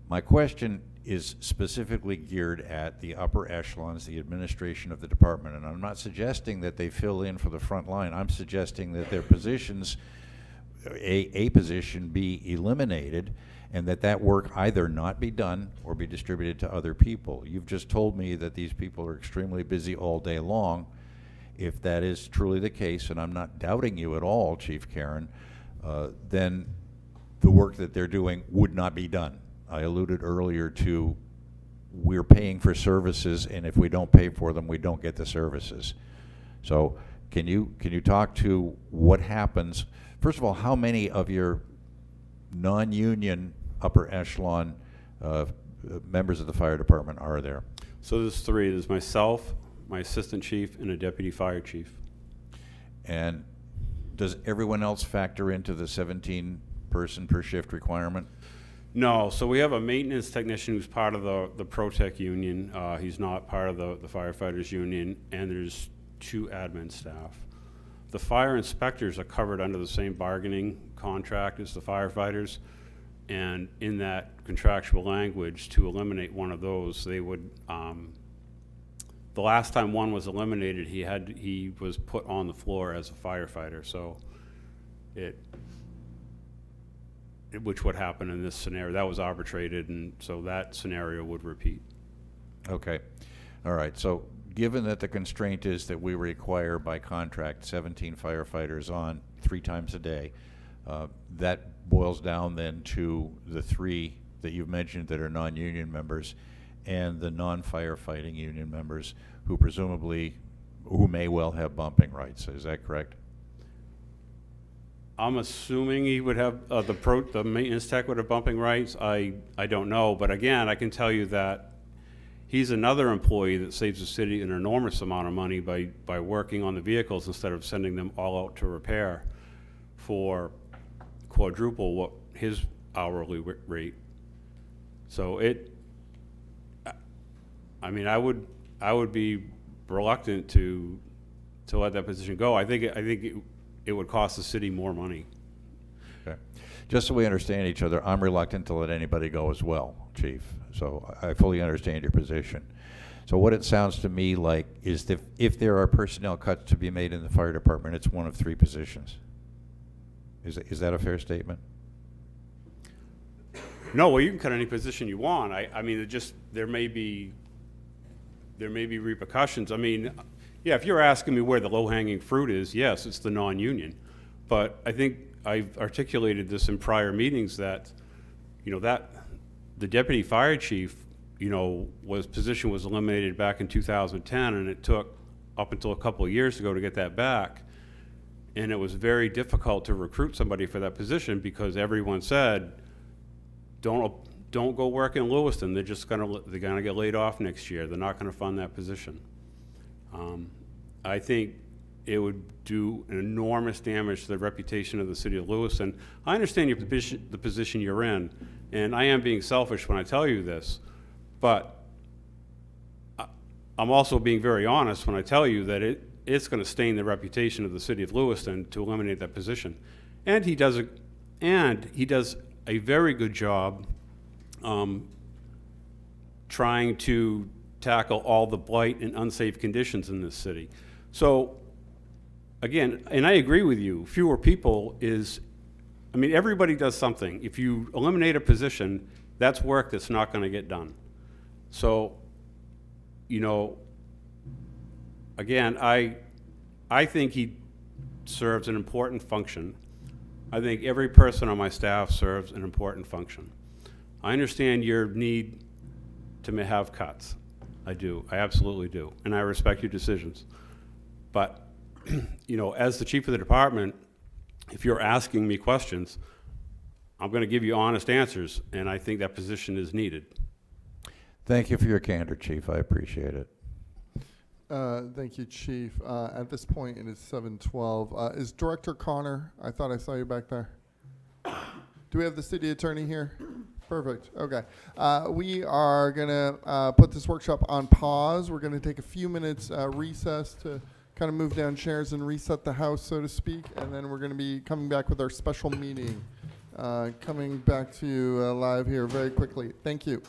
My question is specifically geared at the upper echelons, the administration of the department, and I'm not suggesting that they fill in for the front line. I'm suggesting that their positions, a position be eliminated, and that work either not be done or be distributed to other people. You've just told me that these people are extremely busy all day long. If that is truly the case, and I'm not doubting you at all, Chief Karen, then the work that they're doing would not be done. I alluded earlier to we're paying for services, and if we don't pay for them, we don't get the services. So can you talk to what happens? First of all, how many of your non-union upper echelon members of the fire department are there? So there's 3. There's myself, my assistant chief, and a deputy fire chief. And does everyone else factor into the 17-person per shift requirement? No. So we have a maintenance technician who's part of the ProTech union. He's not part of the firefighters union, and there's 2 admin staff. The fire inspectors are covered under the same bargaining contract as the firefighters, and in that contractual language, to eliminate one of those, they would the last time one was eliminated, he was put on the floor as a firefighter, so which would happen in this scenario. That was arbitrated, and so that scenario would repeat. Okay. All right. So given that the constraint is that we require by contract 17 firefighters on 3 times a day, that boils down then to the 3 that you've mentioned that are non-union members and the non-firefighting union members who may well have bumping rights. Is that correct? I'm assuming he would have, the maintenance tech would have bumping rights. I don't know, but again, I can tell you that he's another employee that saves the city an enormous amount of money by working on the vehicles instead of sending them all out to repair for quadruple what his hourly rate. So I mean, I would be reluctant to let that position go. I think it would cost the city more money. Okay. Just so we understand each other, I'm reluctant to let anybody go as well, Chief. So I fully understand your position. So what it sounds to me like is that if there are personnel cuts to be made in the fire department, it's one of 3 positions. Is that a fair statement? No, well, you can cut any position you want. I mean, there may be repercussions. I mean, yeah, if you're asking me where the low-hanging fruit is, yes, it's the non-union. But I think I've articulated this in prior meetings that, that the deputy fire chief, position was eliminated back in 2010, and it took up until a couple of years ago to get that back. And it was very difficult to recruit somebody for that position because everyone said, don't go work in Lewiston. They're gonna get laid off next year. They're not gonna fund that position. I think it would do an enormous damage to the reputation of the city of Lewiston. I understand the position you're in, and I am being selfish when I tell you this, but I'm also being very honest when I tell you that it's going to stain the reputation of the city of Lewiston to eliminate that position. And he does a very good job trying to tackle all the blight and unsafe conditions in this city. So again, and I agree with you, fewer people everybody does something. If you eliminate a position, that's work that's not going to get done. So, again, I think he serves an important function. I think every person on my staff serves an important function. I understand your need to have cuts. I do. I absolutely do. And I respect your decisions. But, as the chief of the department, if you're asking me questions, I'm going to give you honest answers, and I think that position is needed. Thank you for your candor, Chief. I appreciate it. Thank you, Chief. At this point, it is 7:12. Is Director Connor? I thought I saw you back there. Do we have the city attorney here? Perfect. Okay. We are going to put this workshop on pause. We're going to take a few minutes recess to kind of move down chairs and reset the house, so to speak, and then we're going to be coming back with our special meeting. Coming back to you live here very quickly. Thank you.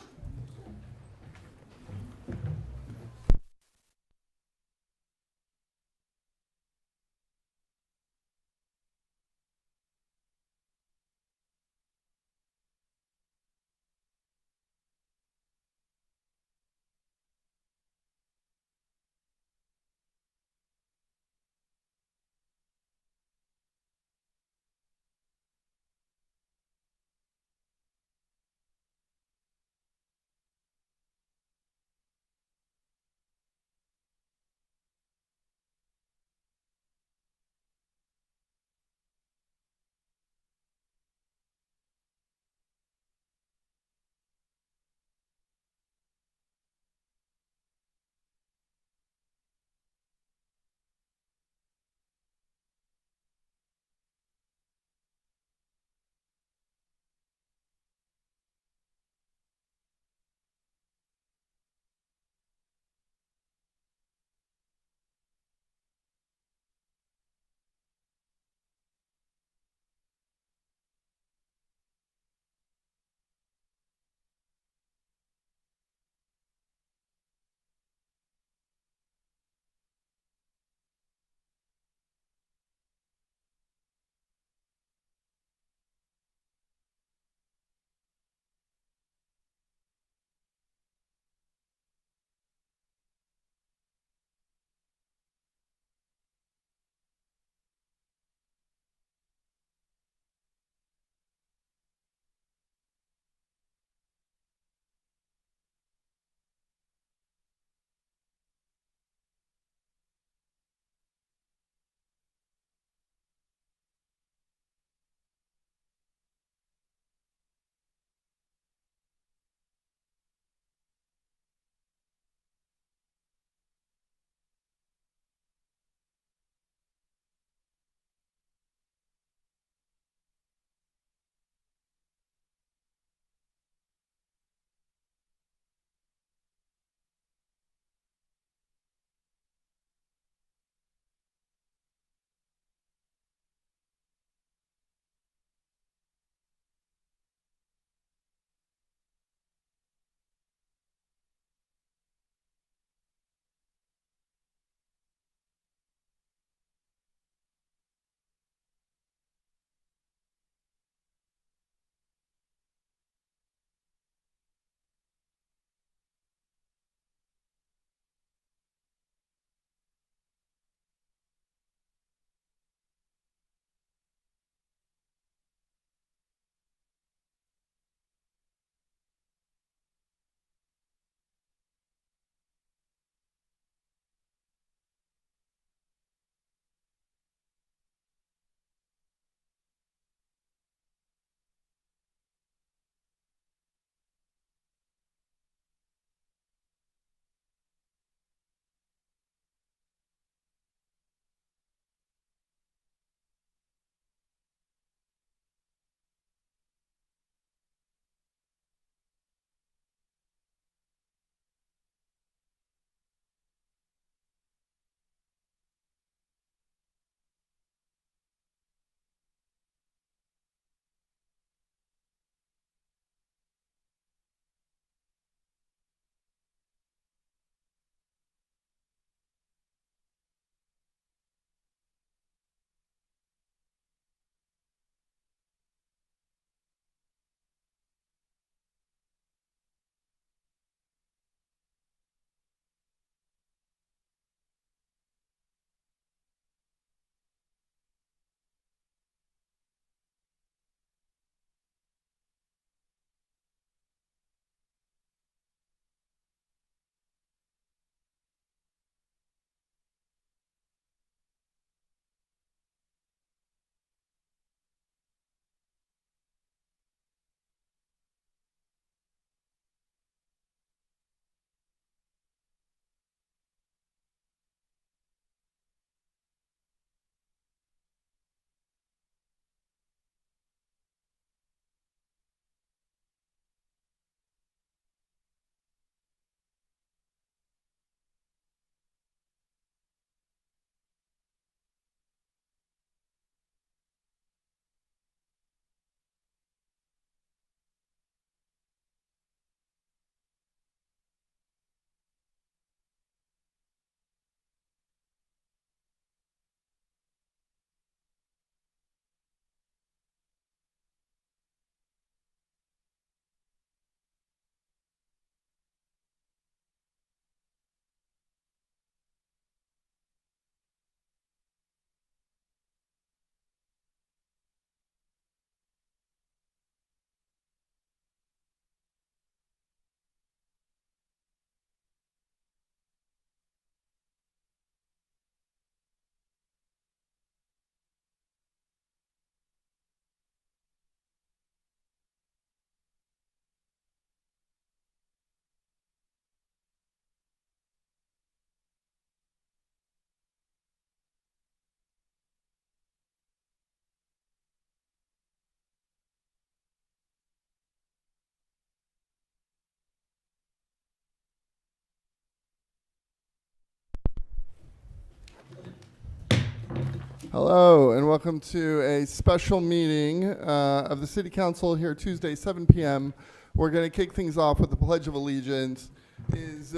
Hello, and welcome to a special meeting of the City Council here Tuesday, 7 p.m. We're going to kick things off with the Pledge of Allegiance. Is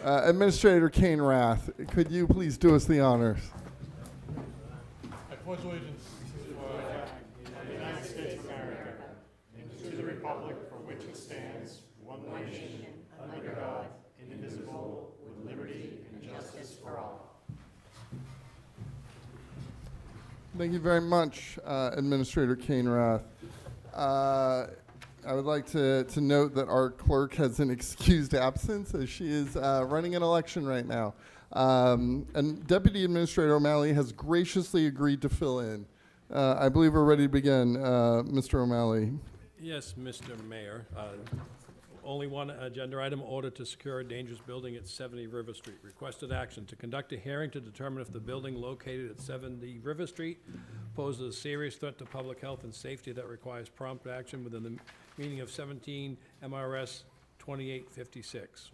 Administrator Kane Rath, could you please do us the honors? I pledge allegiance to the flag of the United States of America and to the republic for which it stands, one nation, under God, indivisible, with liberty and justice for all. Thank you very much, Administrator Kane Rath. I would like to note that our clerk has an excused absence as she is running an election right now. And Deputy Administrator O'Malley has graciously agreed to fill in. I believe we're ready to begin. Mr. O'Malley. Yes, Mr. Mayor. Only one agenda item, order to secure a dangerous building at 70 River Street. Requested action to conduct a hearing to determine if the building located at 70 River Street poses a serious threat to public health and safety that requires prompt action within the meaning of 17 MRS 2856.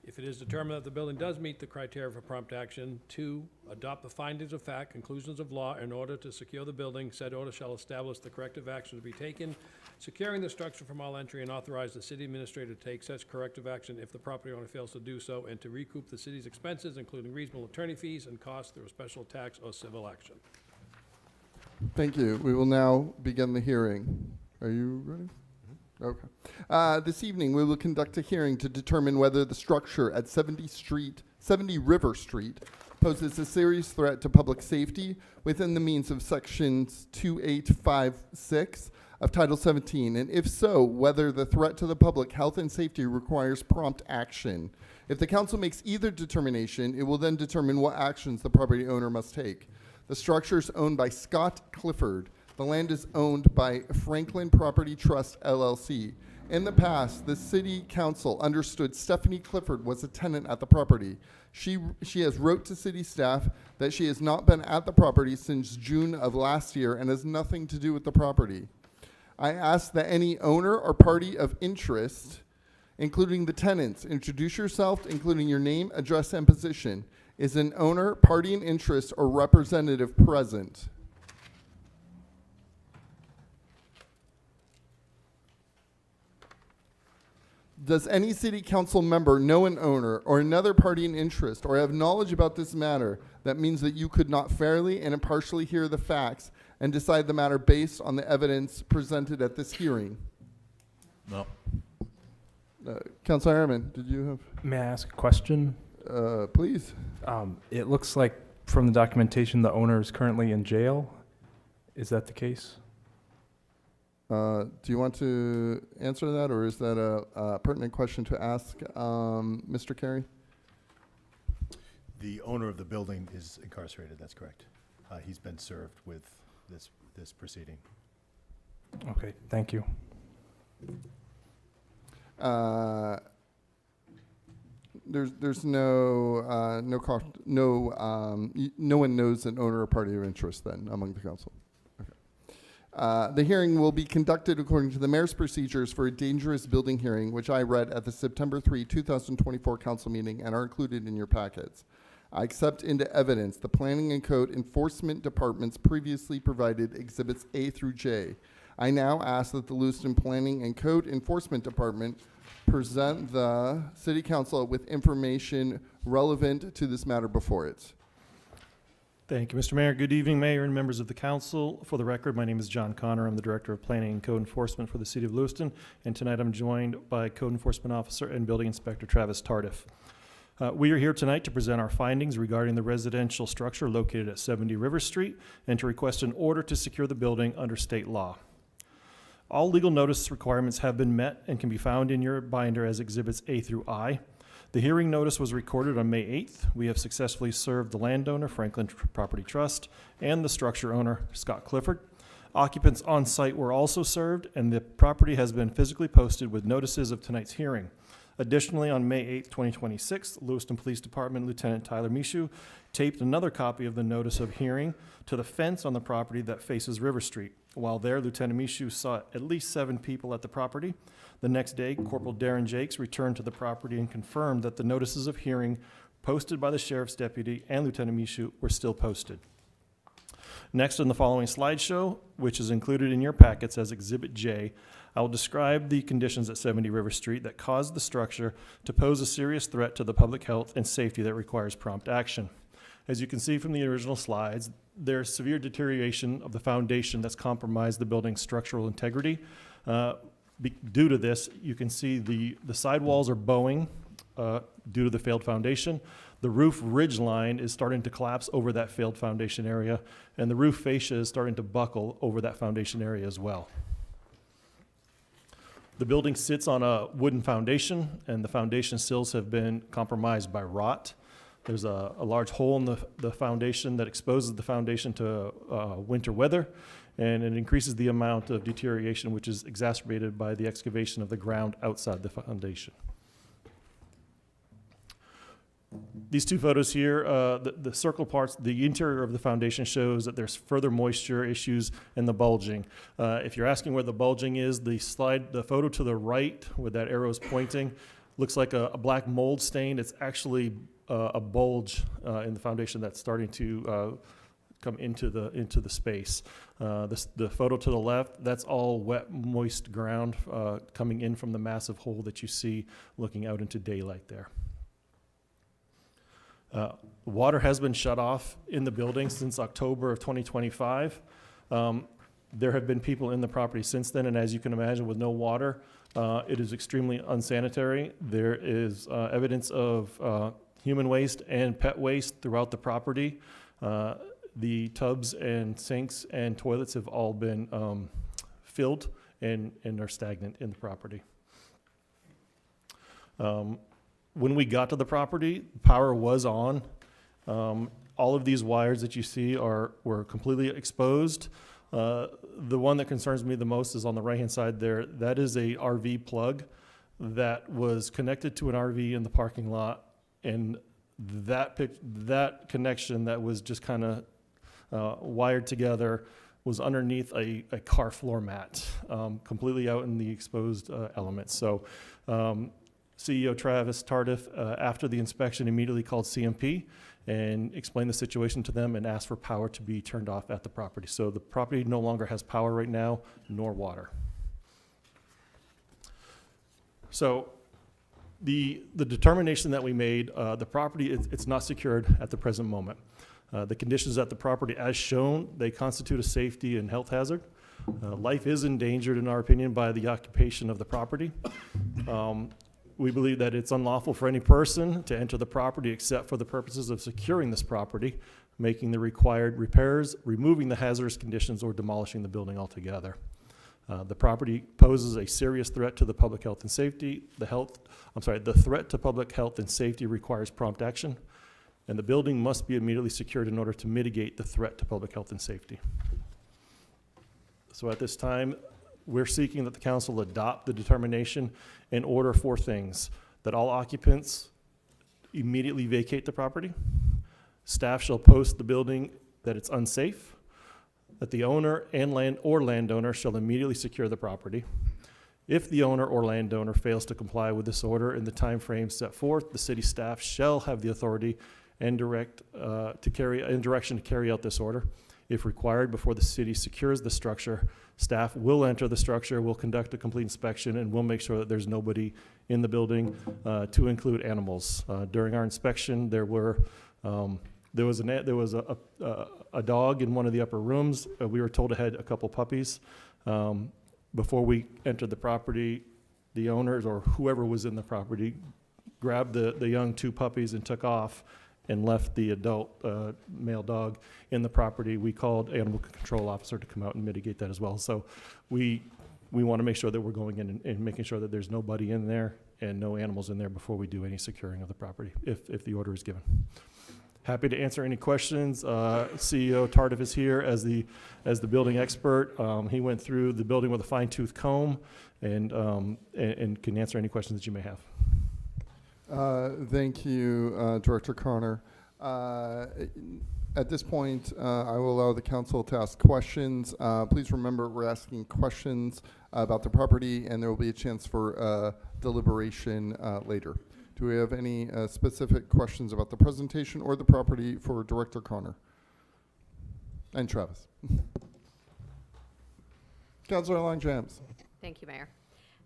If it is determined that the building does meet the criteria for prompt action, 2, adopt the findings of fact, conclusions of law in order to secure the building. Said order shall establish the corrective action to be taken, securing the structure from all entry, and authorize the city administrator to take such corrective action if the property owner fails to do so, and to recoup the city's expenses, including reasonable attorney fees and costs through a special tax or civil action. Thank you. We will now begin the hearing. Are you ready? Okay. This evening, we will conduct a hearing to determine whether the structure at 70 River Street poses a serious threat to public safety within the means of sections 2856 of Title 17, and if so, whether the threat to the public health and safety requires prompt action. If the council makes either determination, it will then determine what actions the property owner must take. The structure is owned by Scott Clifford. The land is owned by Franklin Property Trust, LLC. In the past, the city council understood Stephanie Clifford was a tenant at the property. She has wrote to city staff that she has not been at the property since June of last year and has nothing to do with the property. I ask that any owner or party of interest, including the tenants, introduce yourself, including your name, address, and position. Is an owner, party in interest, or representative present? Does any city council member know an owner or another party in interest or have knowledge about this matter that means that you could not fairly and impartially hear the facts and decide the matter based on the evidence presented at this hearing? No. Councilor Harriman, did you have? May I ask a question? Please. It looks like from the documentation, the owner is currently in jail. Is that the case? Do you want to answer that, or is that a pertinent question to ask Mr. Carey? The owner of the building is incarcerated, that's correct. He's been served with this proceeding. Okay, thank you. There's no one knows an owner or party of interest then among the council. Okay. The hearing will be conducted according to the mayor's procedures for a dangerous building hearing, which I read at the September 3, 2024 council meeting and are included in your packets. I accept into evidence the Planning and Code Enforcement Department's previously provided Exhibits A through J. I now ask that the Lewiston Planning and Code Enforcement Department present the City Council with information relevant to this matter before it. Thank you, Mr. Mayor. Good evening, Mayor and members of the council. For the record, my name is John Connor. I'm the Director of Planning and Code Enforcement for the City of Lewiston, and tonight I'm joined by Code Enforcement Officer and Building Inspector Travis Tardif. We are here tonight to present our findings regarding the residential structure located at 70 River Street and to request an order to secure the building under state law. All legal notice requirements have been met and can be found in your binder as Exhibits A through I. The hearing notice was recorded on May 8th. We have successfully served the landowner, Franklin Property Trust, and the structure owner, Scott Clifford. Occupants on site were also served, and the property has been physically posted with notices of tonight's hearing. Additionally, on May 8th, 2026, Lewiston Police Department Lieutenant Tyler Mishu taped another copy of the notice of hearing to the fence on the property that faces River Street. While there, Lieutenant Mishu saw at least 7 people at the property. The next day, Corporal Darren Jakes returned to the property and confirmed that the notices of hearing posted by the sheriff's deputy and Lieutenant Michoud were still posted. Next, in the following slideshow, which is included in your packets as Exhibit J, I will describe the conditions at 70 River Street that caused the structure to pose a serious threat to the public health and safety that requires prompt action. As you can see from the original slides, there's severe deterioration of the foundation that's compromised the building's structural integrity. Due to this, you can see the sidewalls are bowing due to the failed foundation. The roof ridge line is starting to collapse over that failed foundation area, and the roof fascia is starting to buckle over that foundation area as well. The building sits on a wooden foundation, and the foundation sills have been compromised by rot. There's a large hole in the foundation that exposes the foundation to winter weather, and it increases the amount of deterioration, which is exacerbated by the excavation of the ground outside the foundation. These two photos here, the circle parts, the interior of the foundation shows that there's further moisture issues and the bulging. If you're asking where the bulging is, the photo to the right where that arrow is pointing looks like a black mold stain. It's actually a bulge in the foundation that's starting to come into the space. The photo to the left, that's all wet, moist ground coming in from the massive hole that you see looking out into daylight there. Water has been shut off in the building since October of 2025. There have been people in the property since then, and as you can imagine, with no water, it is extremely unsanitary. There is evidence of human waste and pet waste throughout the property. The tubs and sinks and toilets have all been filled and are stagnant in the property. When we got to the property, power was on. All of these wires that you see were completely exposed. The one that concerns me the most is on the right-hand side there. That is a RV plug that was connected to an RV in the parking lot, and that connection that was just kind of wired together was underneath a car floor mat, completely out in the exposed elements. So CEO Travis Tardif, after the inspection, immediately called CMP and explained the situation to them and asked for power to be turned off at the property. So the property no longer has power right now, nor water. So the determination that we made, the property, it's not secured at the present moment. The conditions at the property, as shown, they constitute a safety and health hazard. Life is endangered, in our opinion, by the occupation of the property. We believe that it's unlawful for any person to enter the property except for the purposes of securing this property, making the required repairs, removing the hazardous conditions, or demolishing the building altogether. The property poses a serious threat to the public health and safety. The threat to public health and safety requires prompt action, and the building must be immediately secured in order to mitigate the threat to public health and safety. So at this time, we're seeking that the council adopt the determination and order 4 things: that all occupants immediately vacate the property, staff shall post the building that it's unsafe, that the owner and landowner shall immediately secure the property. If the owner or landowner fails to comply with this order in the time frame set forth, the city staff shall have the authority and direction to carry out this order. If required, before the city secures the structure, staff will enter the structure, will conduct a complete inspection, and will make sure that there's nobody in the building, to include animals. During our inspection, there was a dog in one of the upper rooms. We were told it had a couple puppies. Before we entered the property, the owners or whoever was in the property grabbed the young 2 puppies and took off and left the adult male dog in the property. We called animal control officer to come out and mitigate that as well. So we want to make sure that we're going in and making sure that there's nobody in there and no animals in there before we do any securing of the property, if the order is given. Happy to answer any questions. CEO Tardif is here as the building expert. He went through the building with a fine-tooth comb and can answer any questions that you may have. Thank you, Director Connor. At this point, I will allow the council to ask questions. Please remember, we're asking questions about the property, and there will be a chance for deliberation later. Do we have any specific questions about the presentation or the property for Director Connor? And Travis. Councilor Longjams. Thank you, Mayor.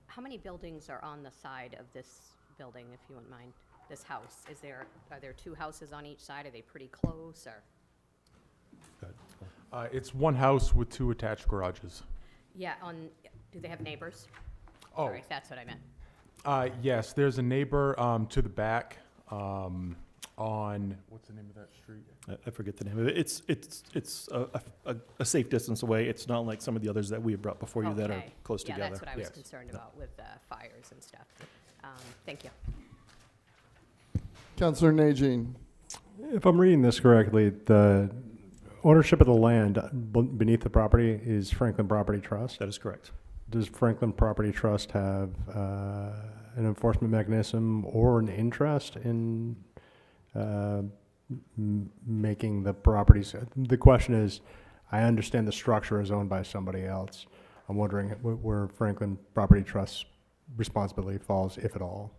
How many buildings are on the side of this building, if you wouldn't mind? This house, are there two houses on each side? Are they pretty close, or? It's one house with 2 attached garages. Yeah, do they have neighbors? Oh. Sorry, that's what I meant. Yes, there's a neighbor to the back on, what's the name of that street? I forget the name of it. It's a safe distance away. It's not like some of the others that we have brought before you that are Okay. close Yeah, together. that's what I was Yes. concerned about with fires and stuff. Thank you. Councilor Najin. If I'm reading this correctly, the ownership of the land beneath the property is Franklin Property Trust. That is correct. Does Franklin Property Trust have an enforcement mechanism or an interest in making the properties? The question is, I understand the structure is owned by somebody else. I'm wondering where Franklin Property Trust's responsibility falls, if at all.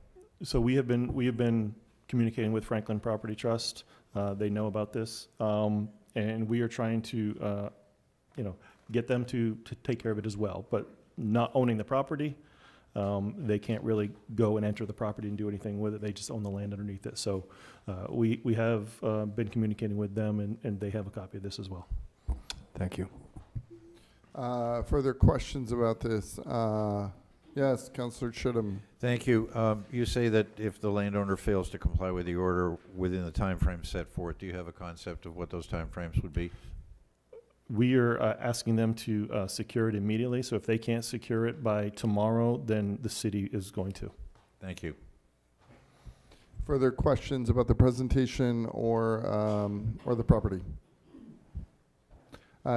So we have been communicating with Franklin Property Trust. They know about this, and we are trying to, get them to take care of it as well. But not owning the property, they can't really go and enter the property and do anything with it. They just own the land underneath it. So we have been communicating with them, and they have a copy of this as well. Thank you. Further questions about this? Yes, Councilor Chittum. Thank you. You say that if the landowner fails to comply with the order within the time frame set forth, do you have a concept of what those time frames would be? We are asking them to secure it immediately. So if they can't secure it by tomorrow, then the city is going to. Thank you. Further questions about the presentation or the property?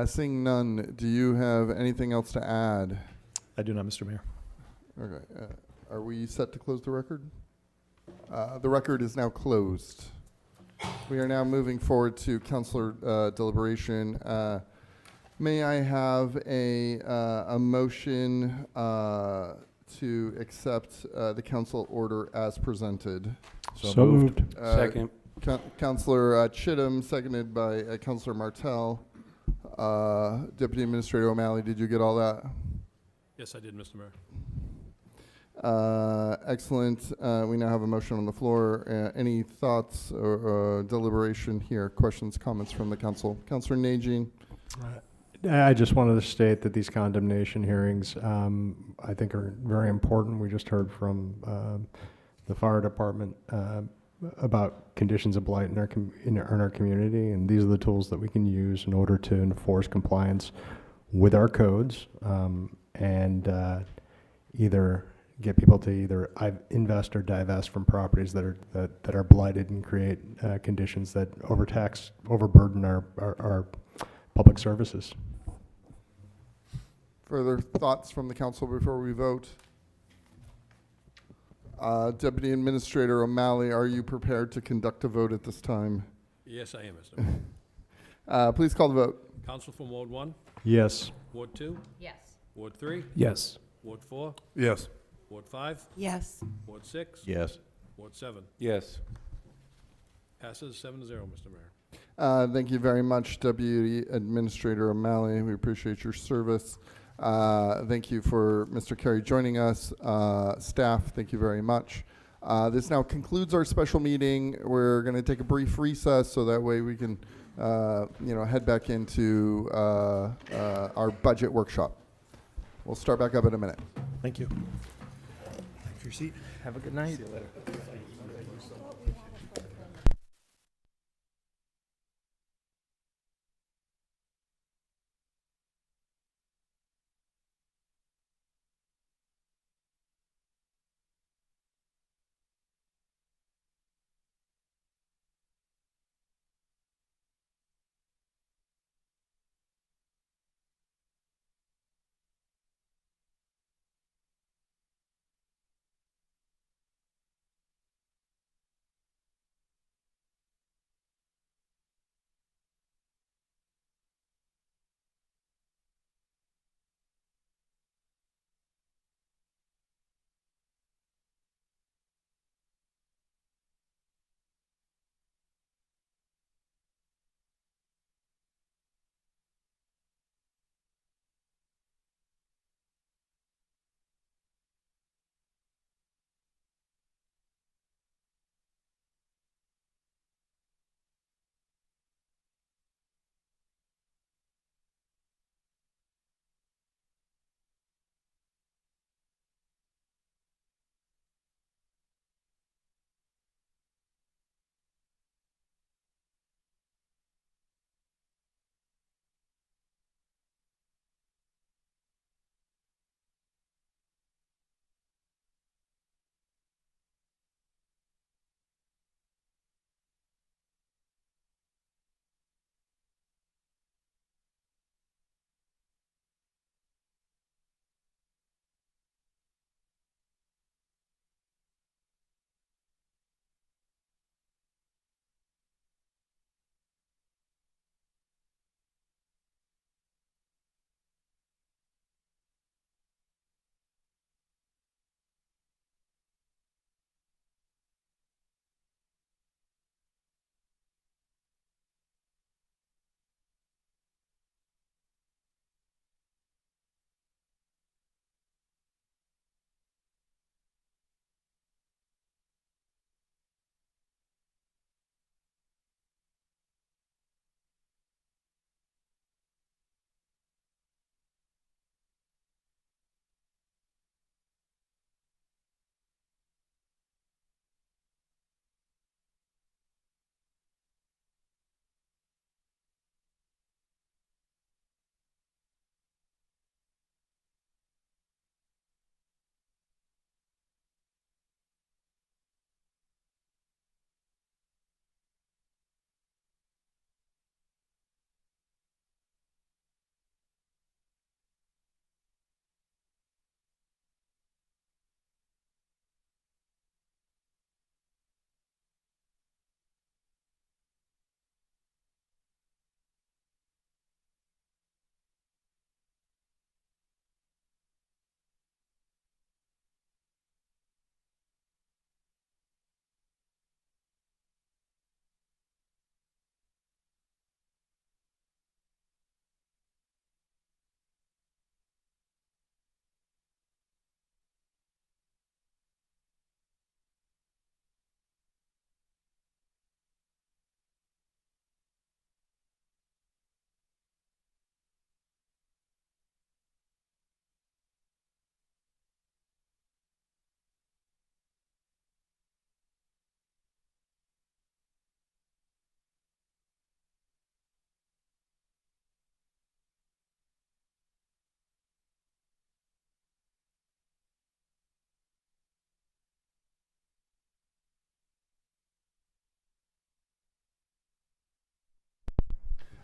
Seeing none, do you have anything else to add? I do not, Mr. Mayor. Okay. Are we set to close the record? The record is now closed. We are now moving forward to councilor deliberation. May I have a motion to accept the council order as presented? So moved. Second. Councilor Chittum, seconded by Councilor Martell. Deputy Administrator O'Malley, did you get all that? Yes, I did, Mr. Mayor. Excellent. We now have a motion on the floor. Any thoughts or deliberation here? Questions, comments from the council? Councilor Najin. I just wanted to state that these condemnation hearings, I think, are very important. We just heard from the fire department about conditions of blight in our community, and these are the tools that we can use in order to enforce compliance with our codes, and either get people to either invest or divest from properties that are blighted and create conditions that overburden our public services. Further thoughts from the council before we vote? Deputy Administrator O'Malley, are you prepared to conduct a vote at this time? Yes, I am, Mr. Mayor. Please call the vote. Council from Ward 1, Yes. Ward 2, Yes. Ward 3, Yes. Ward 4, Yes. Ward 5, Yes. Ward 6, Yes. Ward 7. Yes. Passes 7-0, Mr. Mayor. Thank you very much, Deputy Administrator O'Malley. We appreciate your service. Thank you for Mr. Carey joining us. Staff, thank you very much. This now concludes our special meeting. We're going to take a brief recess so that way we can, head back into our budget workshop. We'll start back up in a minute. Thank you. Thanks for your seat. Have a good night. See you later.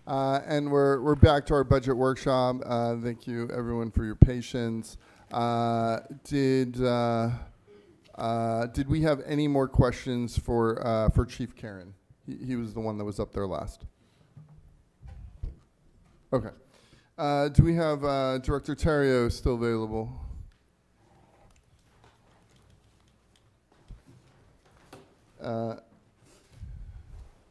And we're back to our budget workshop. Thank you, everyone, for your patience. Did we have any more questions for Chief Karen? He was the one that was up there last. Okay. Do we have Director Terrio still available?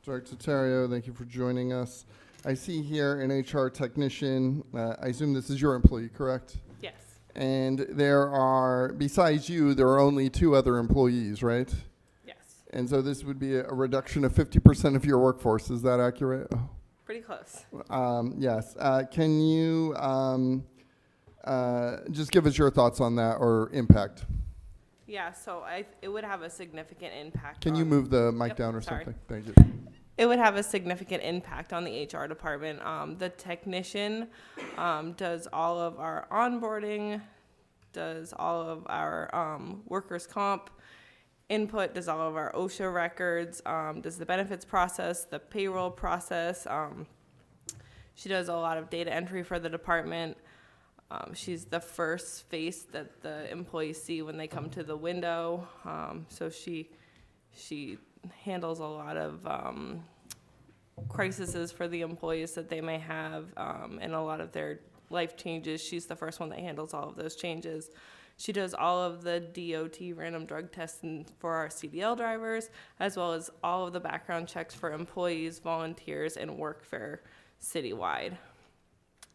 Director Terrio, thank you for joining us. I see here an HR technician. I assume this is your employee, correct? Yes. And there are, besides you, there are only 2 other employees, right? Yes. And so this would be a reduction of 50% of your workforce. Is that accurate? Pretty close. Yes. Can you just give us your thoughts on that or impact? Yeah, so it would have a significant impact. Can you move the mic Yep, down or sorry. something? Thank you. It would have a significant impact on the HR department. The technician does all of our onboarding, does all of our workers' comp input, does all of our OSHA records, does the benefits process, the payroll process. She does a lot of data entry for the department. She's the first face that the employees see when they come to the window. So she handles a lot of crises for the employees that they may have, and a lot of their life changes. She's the first one that handles all of those changes. She does all of the DOT random drug testing for our CDL drivers, as well as all of the background checks for employees, volunteers, and workfare citywide.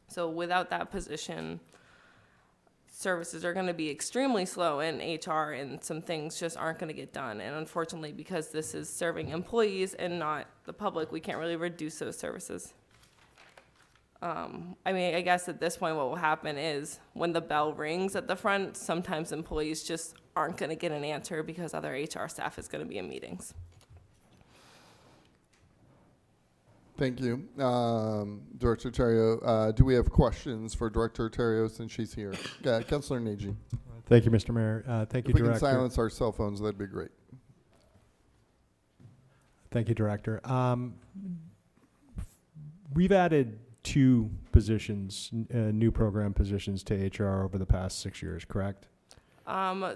So without that position, services are going to be extremely slow in HR, and some things just aren't going to get done. And unfortunately, because this is serving employees and not the public, we can't really reduce those services. I mean, I guess at this point what will happen is when the bell rings at the front, sometimes employees just aren't going to get an answer because other HR staff is going to be in meetings. Thank you. Director Terrio, do we have questions for Director Terrio since she's here? Councilor Nagy. Thank you, Mr. Mayor. Thank you, If we Director. can silence our cell phones, that'd be great. Thank you, Director. We've added 2 positions, new program positions to HR over the past 6 years, correct?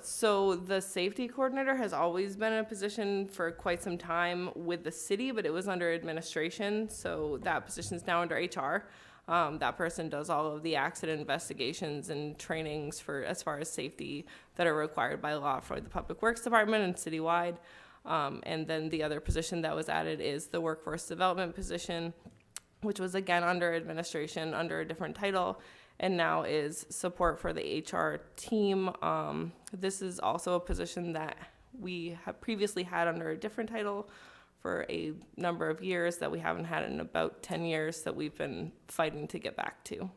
So the safety coordinator has always been in a position for quite some time with the city, but it was under administration. So that position is now under HR. That person does all of the accident investigations and trainings for as far as safety that are required by law for the Public Works Department and citywide. And then the other position that was added is the workforce development position, which was again under administration under a different title, and now is support for the HR team. This is also a position that we have previously had under a different title for a number of years that we haven't had in about 10 years that we've been fighting to get back to.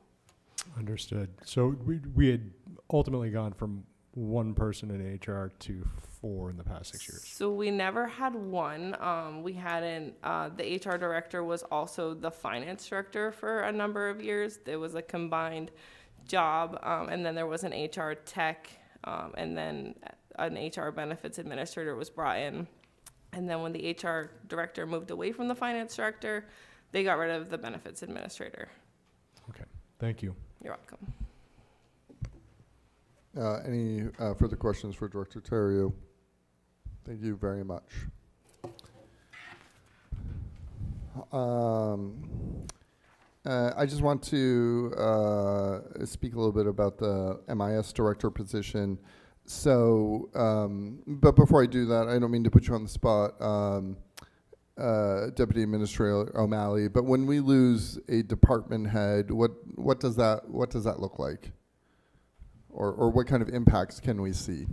Understood. So we had ultimately gone from 1 person in HR to 4 in the past 6 years. So we never had one. We hadn't, the HR director was also the finance director for a number of years. There was a combined job, and then there was an HR tech, and then an HR benefits administrator was brought in. And then when the HR director moved away from the finance director, they got rid of the benefits administrator. Okay, thank you. You're welcome. Any further questions for Director Terrio? Thank you very much. I just want to speak a little bit about the MIS director position. So, but before I do that, I don't mean to put you on the spot, Deputy Administrator O'Malley, but when we lose a department head, what does that look like? Or what kind of impacts can we see?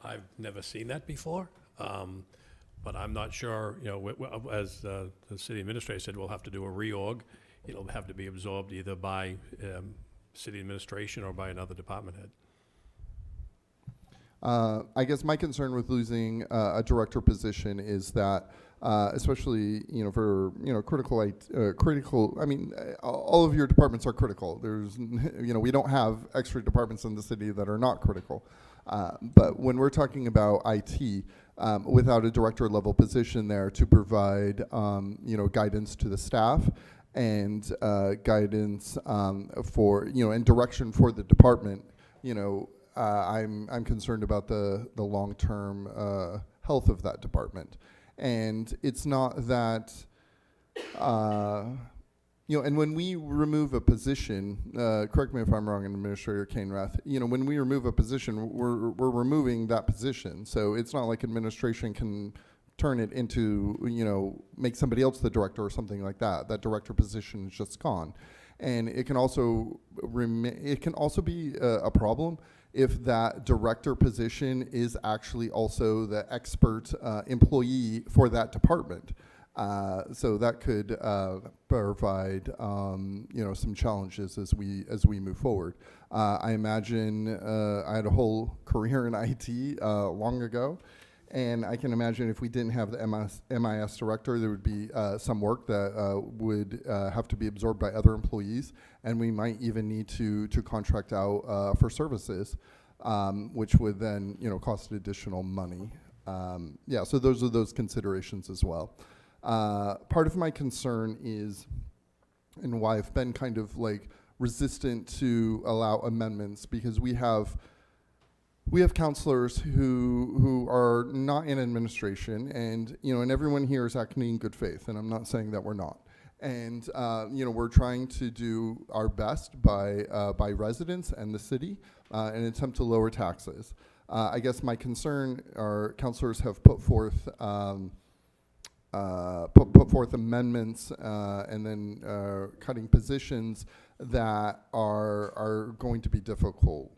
I've never seen that before, but I'm not sure, you know, as the city administrator said, we'll have to do a reorg. It'll have to be absorbed either by city administration or by another department head. I guess my concern with losing a director position is that, especially for critical, I mean, all of your departments are critical. There's we don't have extra departments in the city that are not critical. But when we're talking about IT, without a director level position there to provide guidance to the staff and guidance for, and direction for the department, I'm concerned about the long-term health of that department. And it's not that, and when we remove a position, correct me if I'm wrong, Administrator Cainrath, when we remove a position, we're removing that position. So it's not like administration can turn it into, make somebody else the director or something like that. That director position is just gone. And it can also be a problem if that director position is actually also the expert employee for that department. So that could provide, some challenges as we move forward. I imagine I had a whole career in IT long ago, and I can imagine if we didn't have the MIS director, there would be some work that would have to be absorbed by other employees, and we might even need to contract out for services, which would then cost additional money. So those are those considerations as well. Part of my concern is, and why I've been kind of like resistant to allow amendments, because we have counselors who are not in administration, and and everyone here is acting in good faith, and I'm not saying that we're not. And we're trying to do our best by residents and the city in an attempt to lower taxes. I guess my concern are counselors have put forth amendments and then cutting positions that are going to be difficult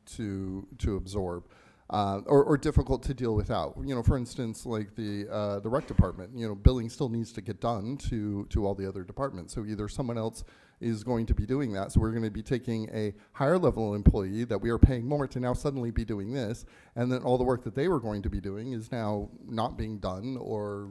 to absorb or difficult to deal without. For instance, like the rec department, billing still needs to get done to all the other departments. So either someone else is going to be doing that. So we're going to be taking a higher level employee that we are paying more to now suddenly be doing this, and then all the work that they were going to be doing is now not being done, or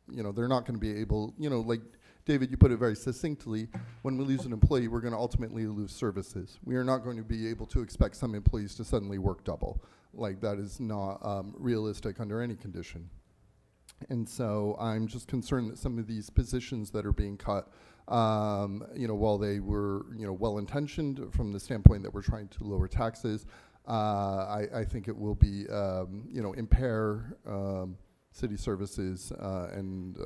they're not going to be able, like David, you put it very succinctly, when we lose an employee, we're going to ultimately lose services. We are not going to be able to expect some employees to suddenly work double. Like, that is not realistic under any condition. And so I'm just concerned that some of these positions that are being cut, while they were, well-intentioned from the standpoint that we're trying to lower taxes, I think it will be, impair city services and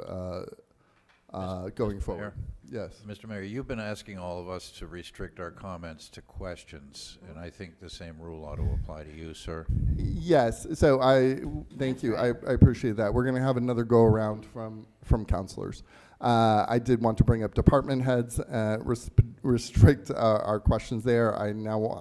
going forward. Yes. Mr. Mayor, you've been asking all of us to restrict our comments to questions, and I think the same rule ought to apply to you, sir. Yes. So thank you. I appreciate that. We're going to have another go around from counselors. I did want to bring up department heads, restrict our questions there. I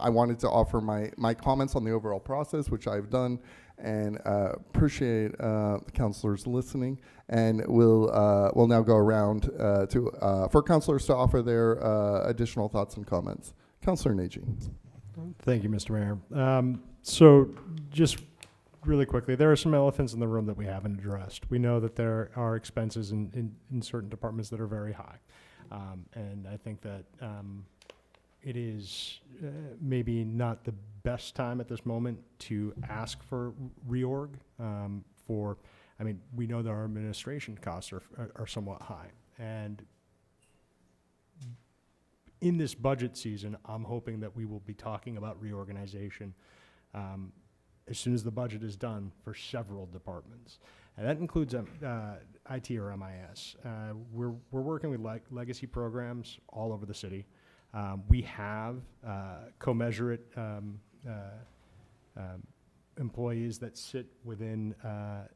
wanted to offer my comments on the overall process, which I've done, and appreciate the counselors listening. And we'll now go around for counselors to offer their additional thoughts and comments. Councilor Najin. Thank you, Mr. Mayor. So just really quickly, there are some elephants in the room that we haven't addressed. We know that there are expenses in certain departments that are very high. And I think that it is maybe not the best time at this moment to ask for reorg we know that our administration costs are somewhat high. And in this budget season, I'm hoping that we will be talking about reorganization as soon as the budget is done for several departments. And that includes IT or MIS. We're working with legacy programs all over the city. We have commensurate employees that sit within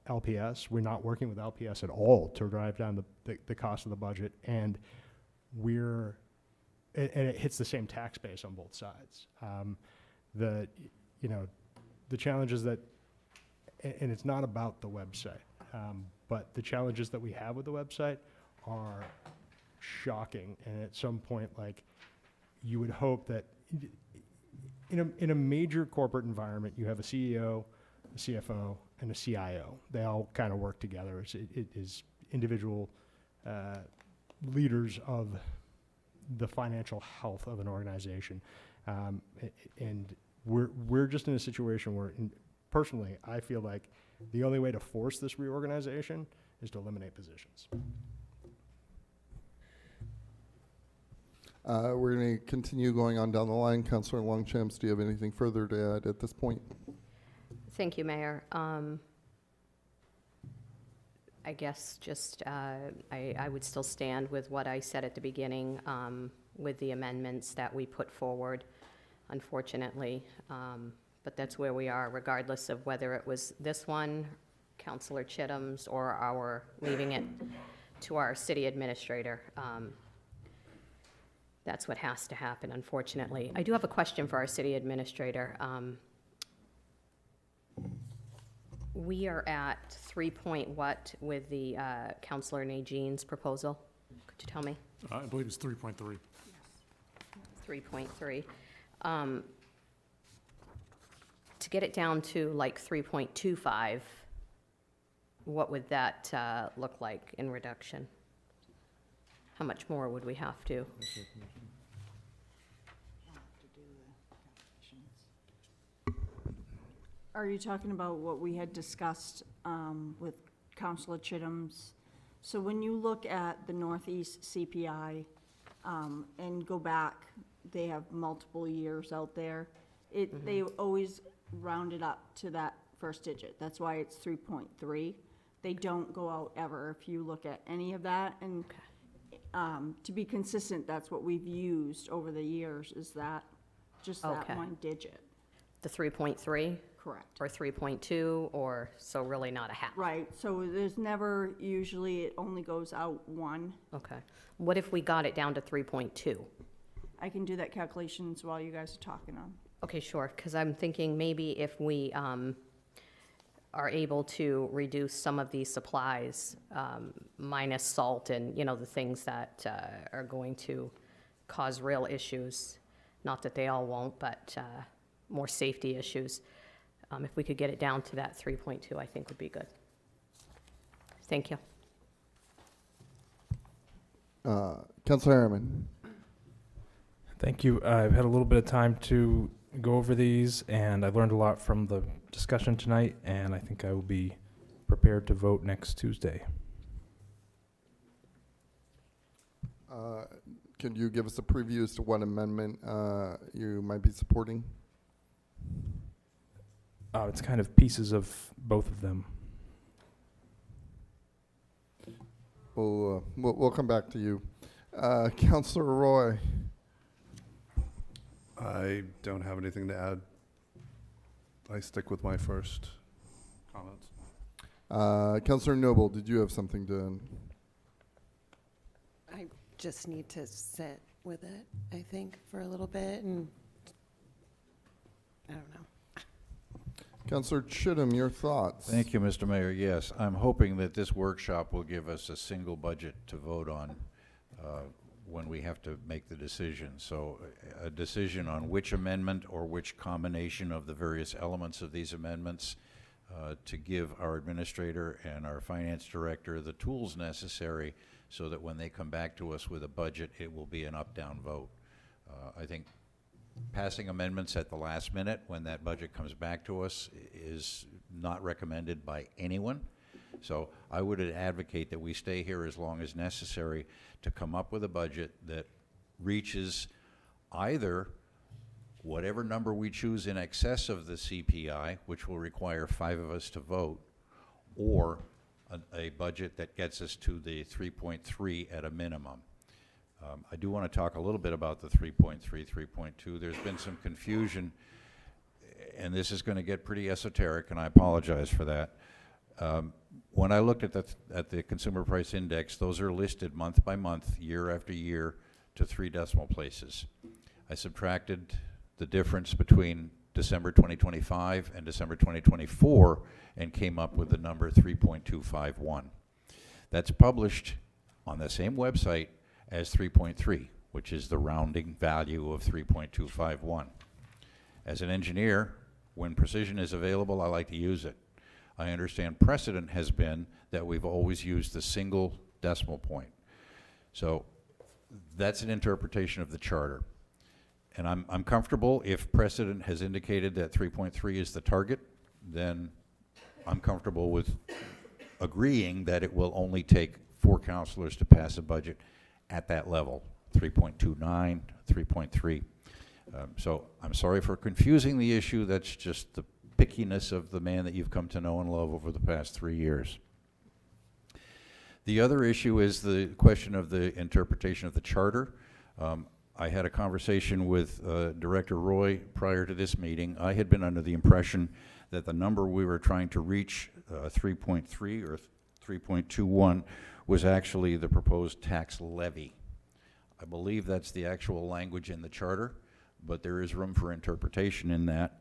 LPS. We're not working with LPS at all to drive down the cost of the budget, and it hits the same tax base on both sides. The challenges that, and it's not about the website, but the challenges that we have with the website are shocking. And at some point, like, you would hope that in a major corporate environment, you have a CEO, a CFO, and a CIO. They all kind of work together. It is individual leaders of the financial health of an organization. And we're just in a situation where, personally, I feel like the only way to force this reorganization is to eliminate positions. We're going to continue going on down the line. Councilor Longchamps, do you have anything further to add at this point? Thank you, Mayor. I guess just, I would still stand with what I said at the beginning, with the amendments that we put forward, unfortunately. But that's where we are, regardless of whether it was this one, Councilor Chittum's, or our leaving it to our city administrator. That's what has to happen, unfortunately. I do have a question for our city administrator. We are at 3 point what with the Councilor Najean's proposal? Could you tell me? I believe it's 3.3. 3.3. To get it down to like 3.25, what would that look like in reduction? How much more would we have to? Are you talking about what we had discussed with Councilor Chittum's? So when you look at the Northeast CPI and go back, they have multiple years out there. They always round it up to that first digit. That's why it's 3.3. They don't go out ever if you look at any of that. And to be consistent, that's what we've used over the years, is that just that one digit. The 3.3? Correct. Or 3.2, or, so really not a half? Right, so there's never, usually it only goes out one. Okay. What if we got it down to 3.2? I can do that calculations while you guys are talking on. Okay, sure, because I'm thinking maybe if we are able to reduce some of these supplies, minus salt and, you know, the things that are going to cause real issues, not that they all won't, but more safety issues. If we could get it down to that 3.2, I think would be good. Thank you. Councilor Harriman. Thank you. I've had a little bit of time to go over these, and I learned a lot from the discussion tonight, and I think I will be prepared to vote next Tuesday. Can you give us a preview as to what amendment you might be supporting? It's kind of pieces of both of them. We'll come back to you. Councilor Roy. I don't have anything to add. I stick with my first comments. Councilor Noble, did you have something to? I just need to sit with it, I think, for a little bit, and I don't know. Councilor Chittum, your thoughts? Thank you, Mr. Mayor. Yes, I'm hoping that this workshop will give us a single budget to vote on when we have to make the decision. So a decision on which amendment or which combination of the various elements of these amendments to give our administrator and our finance director the tools necessary so that when they come back to us with a budget, it will be an up-down vote. I think passing amendments at the last minute when that budget comes back to us is not recommended by anyone. So I would advocate that we stay here as long as necessary to come up with a budget that reaches either whatever number we choose in excess of the CPI, which will require 5 of us to vote, or a budget that gets us to the 3.3 at a minimum. I do want to talk a little bit about the 3.3, 3.2. There's been some confusion, and this is going to get pretty esoteric, and I apologize for that. When I looked at the Consumer Price Index, those are listed month by month, year after year, to 3 decimal places. I subtracted the difference between December 2025 and December 2024 and came up with the number 3.251. That's published on the same website as 3.3, which is the rounding value of 3.251. As an engineer, when precision is available, I like to use it. I understand precedent has been that we've always used the single decimal point. So that's an interpretation of the charter. And I'm comfortable if precedent has indicated that 3.3 is the target, then I'm comfortable with agreeing that it will only take 4 councilors to pass a budget at that level, 3.29, 3.3. So I'm sorry for confusing the issue. That's just the pickiness of the man that you've come to know and love over the past 3 years. The other issue is the question of the interpretation of the charter. I had a conversation with Director Roy prior to this meeting. I had been under the impression that the number we were trying to reach, 3.3 or 3.21, was actually the proposed tax levy. I believe that's the actual language in the charter, but there is room for interpretation in that.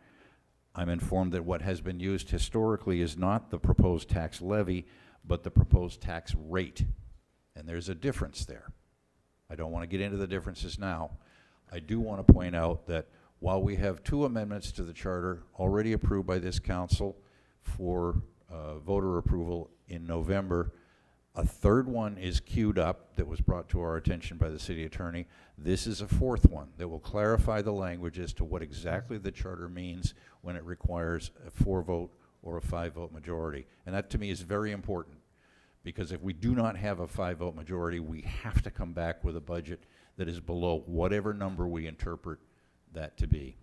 I'm informed that what has been used historically is not the proposed tax levy, but the proposed tax rate. And there's a difference there. I don't want to get into the differences now. I do want to point out that while we have 2 amendments to the charter already approved by this council for voter approval in November, a 3rd one is queued up that was brought to our attention by the city attorney. This is a 4th one that will clarify the language as to what exactly the charter means when it requires a 4-vote or a 5-vote majority. And that to me is very important, because if we do not have a 5-vote majority, we have to come back with a budget that is below whatever number we interpret that to be.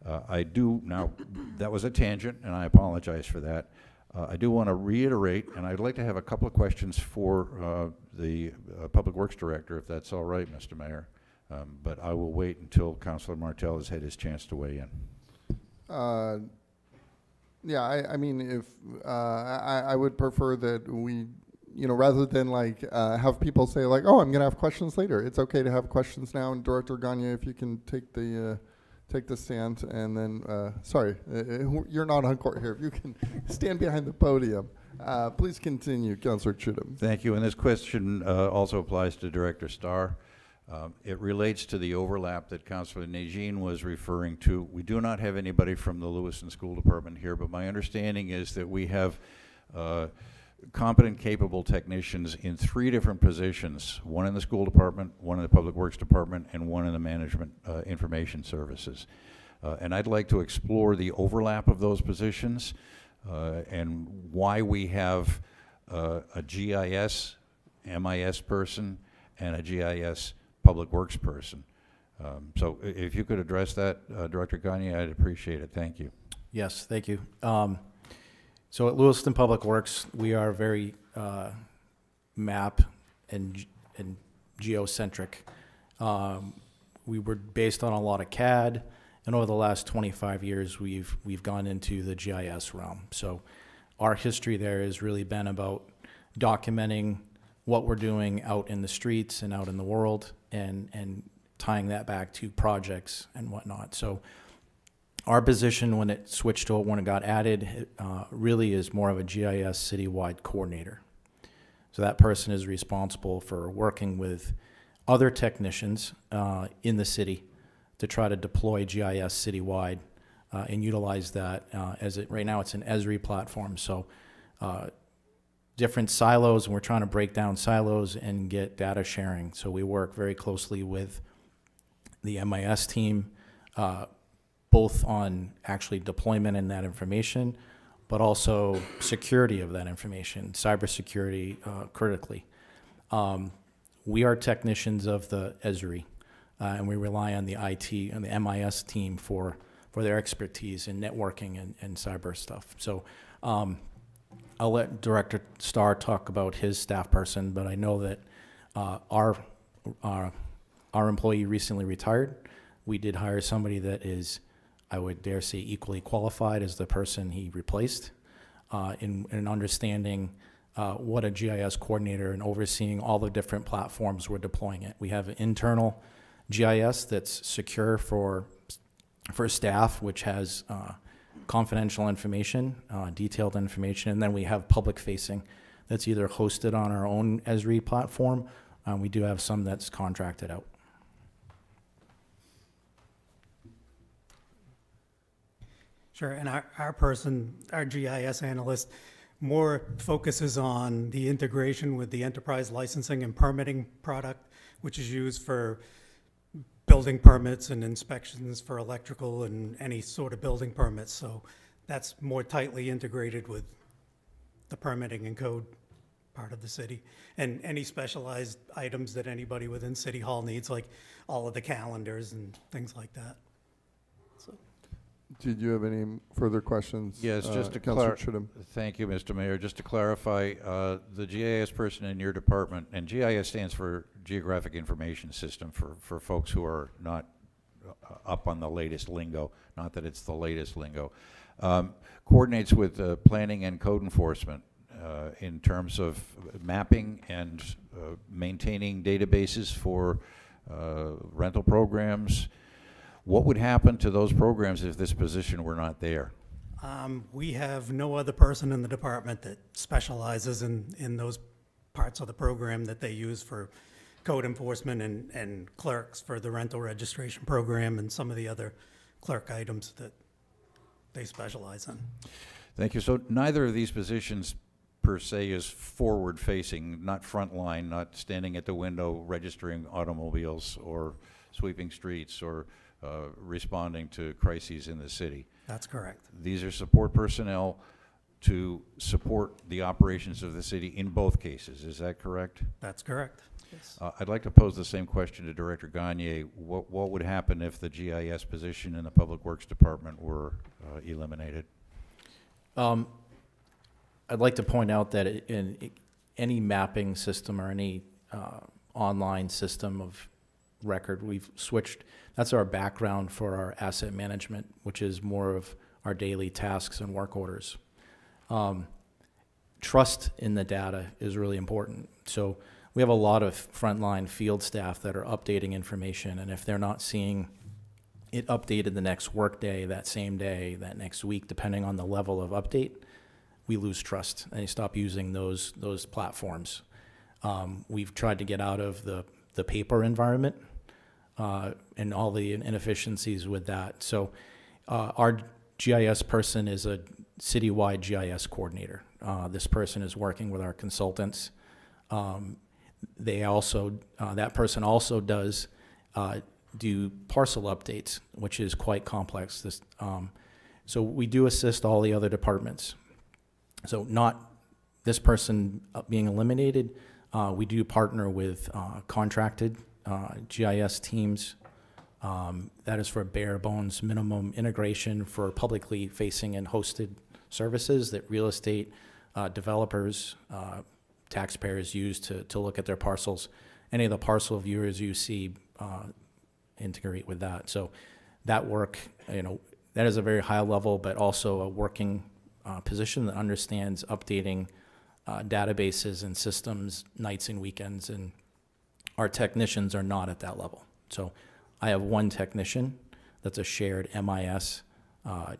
Now, that was a tangent, and I apologize for that. I do want to reiterate, and I'd like to have a couple of questions for the Public Works Director, if that's all right, Mr. Mayor. But I will wait until Councilor Martell has had his chance to weigh in. Yeah, I mean, if I would prefer that we, rather than like have people say like, oh, I'm going to have questions later. It's okay to have questions now. And Director Gagne, if you can take the stand, and then sorry, you're not on court here. If you can stand behind the podium, please continue, Councilor Chittum. Thank you. And this question also applies to Director Starr. It relates to the overlap that Councilor Najin was referring to. We do not have anybody from the Lewiston School Department here, but my understanding is that we have competent, capable technicians in 3 different positions, one in the school department, one in the Public Works Department, and one in the Management Information Services. And I'd like to explore the overlap of those positions and why we have a GIS, MIS person and a GIS Public Works person. So if you could address that, Director Gagne, I'd appreciate it. Thank you. Yes, thank you. So at Lewiston Public Works, we are very map and geocentric. We were based on a lot of CAD, and over the last 25 years, we've gone into the GIS realm. So our history there has really been about documenting what we're doing out in the streets and out in the world, and tying that back to projects and whatnot. So our position when it switched to when it got added really is more of a GIS citywide coordinator. So that person is responsible for working with other technicians in the city to try to deploy GIS citywide and utilize that right now it's an Esri platform. So different silos, and we're trying to break down silos and get data sharing. So we work very closely with the MIS team, both on actually deployment in that information, but also security of that information, cybersecurity critically. We are technicians of the Esri, and we rely on the IT and the MIS team for their expertise in networking and cyber stuff. So I'll let Director Starr talk about his staff person, but I know that our employee recently retired. We did hire somebody that is, I would dare say, equally qualified as the person he replaced in understanding what a GIS coordinator and overseeing all the different platforms we're deploying it. We have an internal GIS that's secure for staff, which has confidential information, detailed information, and then we have public facing that's either hosted on our own Esri platform. We do have some that's contracted out. Sure, and our GIS analyst, more focuses on the integration with the enterprise licensing and permitting product, which is used for building permits and inspections for electrical and any sort of building permits. So that's more tightly integrated with the permitting and code part of the city. And any specialized items that anybody within City Hall needs, like all of the calendars and things like that. Did you have any further questions? Yes, just to Councilor clarify. Chittum? Thank you, Mr. Mayor. Just to clarify, the GIS person in your department, and GIS stands for Geographic Information System for folks who are not up on the latest lingo, not that it's the latest lingo, coordinates with planning and code enforcement in terms of mapping and maintaining databases for rental programs. What would happen to those programs if this position were not there? We have no other person in the department that specializes in those parts of the program that they use for code enforcement and clerks for the rental registration program and some of the other clerk items that they specialize in. Thank you. So neither of these positions per se is forward-facing, not frontline, not standing at the window registering automobiles or sweeping streets or responding to crises in the city. That's correct. These are support personnel to support the operations of the city in both cases. Is that correct? That's correct. Yes. I'd like to pose the same question to Director Gagne. What would happen if the GIS position in the Public Works Department were eliminated? I'd like to point out that in any mapping system or any online system of record, we've switched. That's our background for our asset management, which is more of our daily tasks and work orders. Trust in the data is really important. So we have a lot of frontline field staff that are updating information, and if they're not seeing it updated the next workday, that same day, that next week, depending on the level of update, we lose trust and they stop using those platforms. We've tried to get out of the paper environment and all the inefficiencies with that. So our GIS person is a citywide GIS coordinator. This person is working with our consultants. They also, that person also does do parcel updates, which is quite complex. So we do assist all the other departments. So not this person being eliminated, we do partner with contracted GIS teams. That is for bare bones minimum integration for publicly facing and hosted services that real estate developers, taxpayers use to look at their parcels. Any of the parcel viewers you see integrate with that. So that work, that is a very high level, but also a working position that understands updating databases and systems nights and weekends, and our technicians are not at that level. So I have one technician that's a shared MIS, a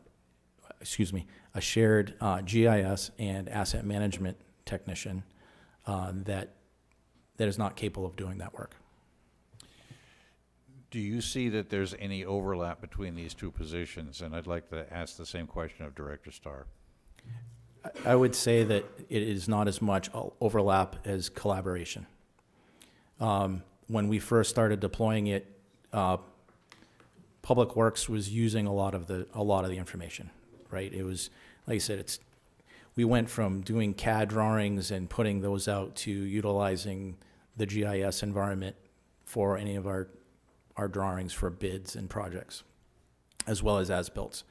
shared GIS and asset management technician that is not capable of doing that work. Do you see that there's any overlap between these two positions? And I'd like to ask the same question of Director Starr. I would say that it is not as much overlap as collaboration. When we first started deploying it, Public Works was using a lot of the information, right? It was, like I said, we went from doing CAD drawings and putting those out to utilizing the GIS environment for any of our drawings for bids and projects, as well as builts.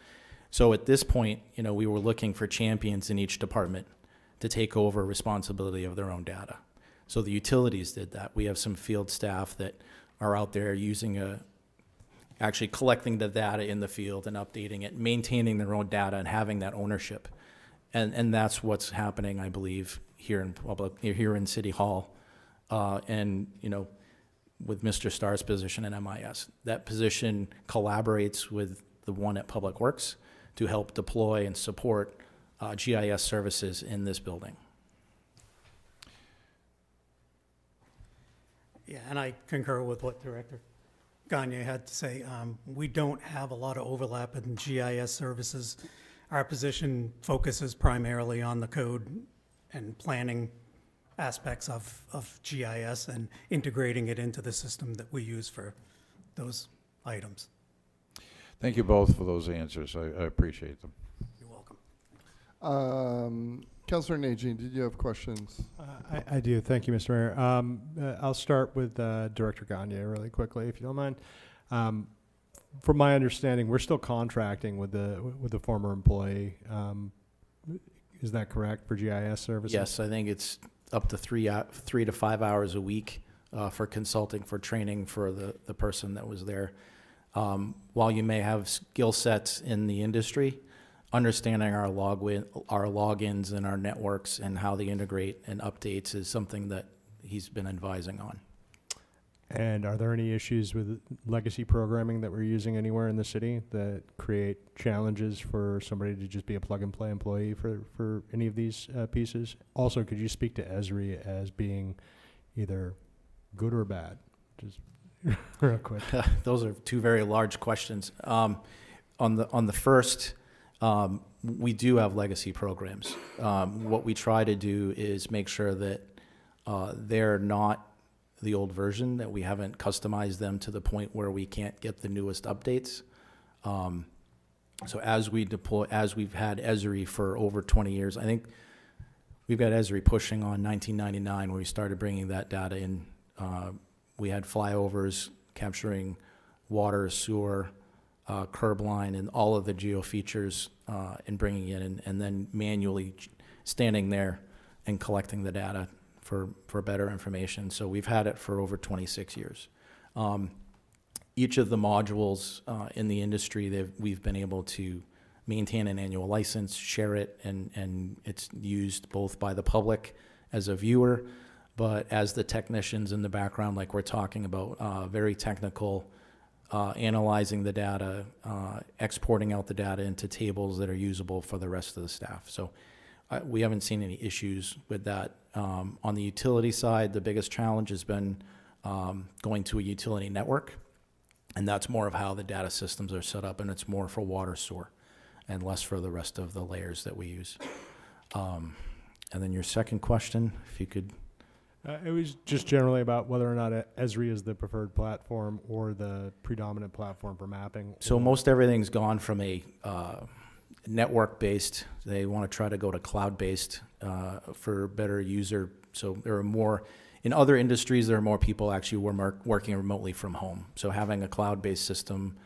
So at this point, we were looking for champions in each department to take over responsibility of their own data. So the utilities did that. We have some field staff that are out there actually collecting the data in the field and updating it, maintaining their own data and having that ownership. And that's what's happening, I believe, here in City Hall. With Mr. Starr's position in MIS. That position collaborates with the one at Public Works to help deploy and support GIS services in this building. Yeah, and I concur with what Director Gagne had to say. We don't have a lot of overlap in GIS services. Our position focuses primarily on the code and planning aspects of GIS and integrating it into the system that we use for those items. Thank you both for those answers. I appreciate them. You're welcome. Councilor Najin, did you have questions? I do. Thank you, Mr. Mayor. I'll start with Director Gagne really quickly, if you don't mind. From my understanding, we're still contracting with the former employee. Is that correct for GIS services? Yes, I think it's up to 3 to 5 hours a week for consulting, for training for the person that was there. While you may have skill sets in the industry, understanding our logins and our networks and how they integrate and updates is something that he's been advising on. And are there any issues with legacy programming that we're using anywhere in the city that create challenges for somebody to just be a plug-and-play employee for any of these pieces? Also, could you speak to Esri as being either good or bad? Just real quick. Those are two very large questions. On the first, we do have legacy programs. What we try to do is make sure that they're not the old version, that we haven't customized them to the point where we can't get the newest updates. So as we've had Esri for over 20 years, I think we've got Esri pushing on 1999 when we started bringing that data in. We had flyovers capturing water, sewer, curb line, and all of the geo features and bringing it in, and then manually standing there and collecting the data for better information. So we've had it for over 26 years. Each of the modules in the industry, we've been able to maintain an annual license, share it, and it's used both by the public as a viewer, but as the technicians in the background, like we're talking about, very technical, analyzing the data, exporting out the data into tables that are usable for the rest of the staff. So we haven't seen any issues with that. On the utility side, the biggest challenge has been going to a utility network, and that's more of how the data systems are set up, and it's more for water, sewer, and less for the rest of the layers that we use. And then your second question, if you could. It was just generally about whether or not Esri is the preferred platform or the predominant platform for mapping. So most everything's gone from a network-based. They want to try to go to cloud-based for better user. So there are more, in other industries, there are more people actually working remotely from home. So having a cloud-based system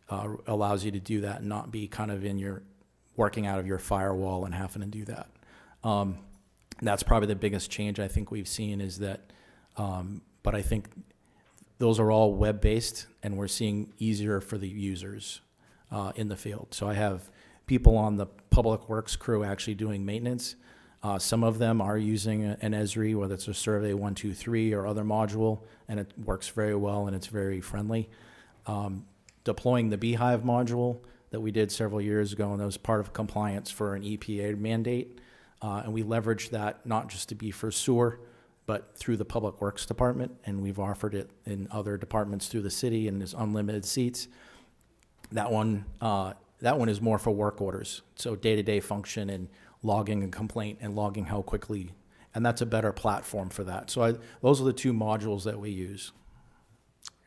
allows you to do that and not be kind of working out of your firewall and having to do that. That's probably the biggest change I think we've seen is that, but I think those are all web-based, and we're seeing easier for the users in the field. So I have people on the public works crew actually doing maintenance. Some of them are using an Esri, whether it's a Survey 123 or other module, and it works very well and it's very friendly. Deploying the Beehive module that we did several years ago, and that was part of compliance for an EPA mandate. And we leveraged that not just to be for sewer, but through the Public Works Department, and we've offered it in other departments through the city, and there's unlimited seats. That one is more for work orders, so day-to-day function and logging a complaint and logging how quickly, and that's a better platform for that. So those are the two modules that we use.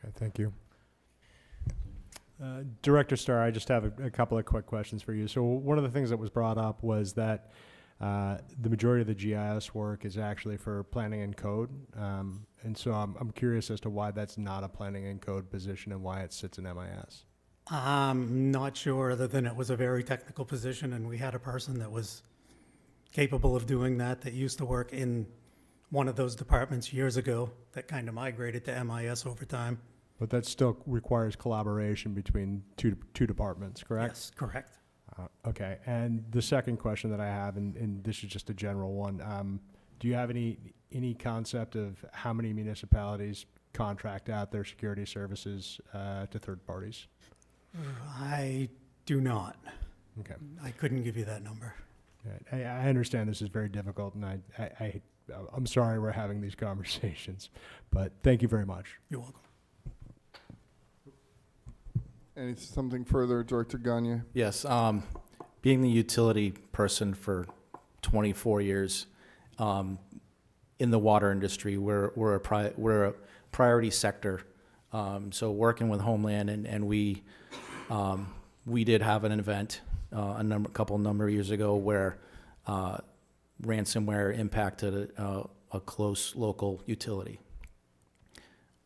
Okay, thank you. Director Starr, I just have a couple of quick questions for you. So one of the things that was brought up was that the majority of the GIS work is actually for planning and code. And so I'm curious as to why that's not a planning and code position and why it sits in MIS. I'm not sure, other than it was a very technical position, and we had a person that was capable of doing that used to work in one of those departments years ago that kind of migrated to MIS over time. But that still requires collaboration between two departments, correct? Yes, correct. Okay, and the second question that I have, and this is just a general one, do you have any concept of how many municipalities contract out their security services to third parties? I do not. Okay. I couldn't give you that number. I understand this is very difficult, and I'm sorry we're having these conversations, but thank you very much. You're welcome. Something further, Director Gagne? Yes, being the utility person for 24 years in the water industry, we're a priority sector. So working with Homeland, and we did have an event a couple number of years ago where ransomware impacted a close local utility.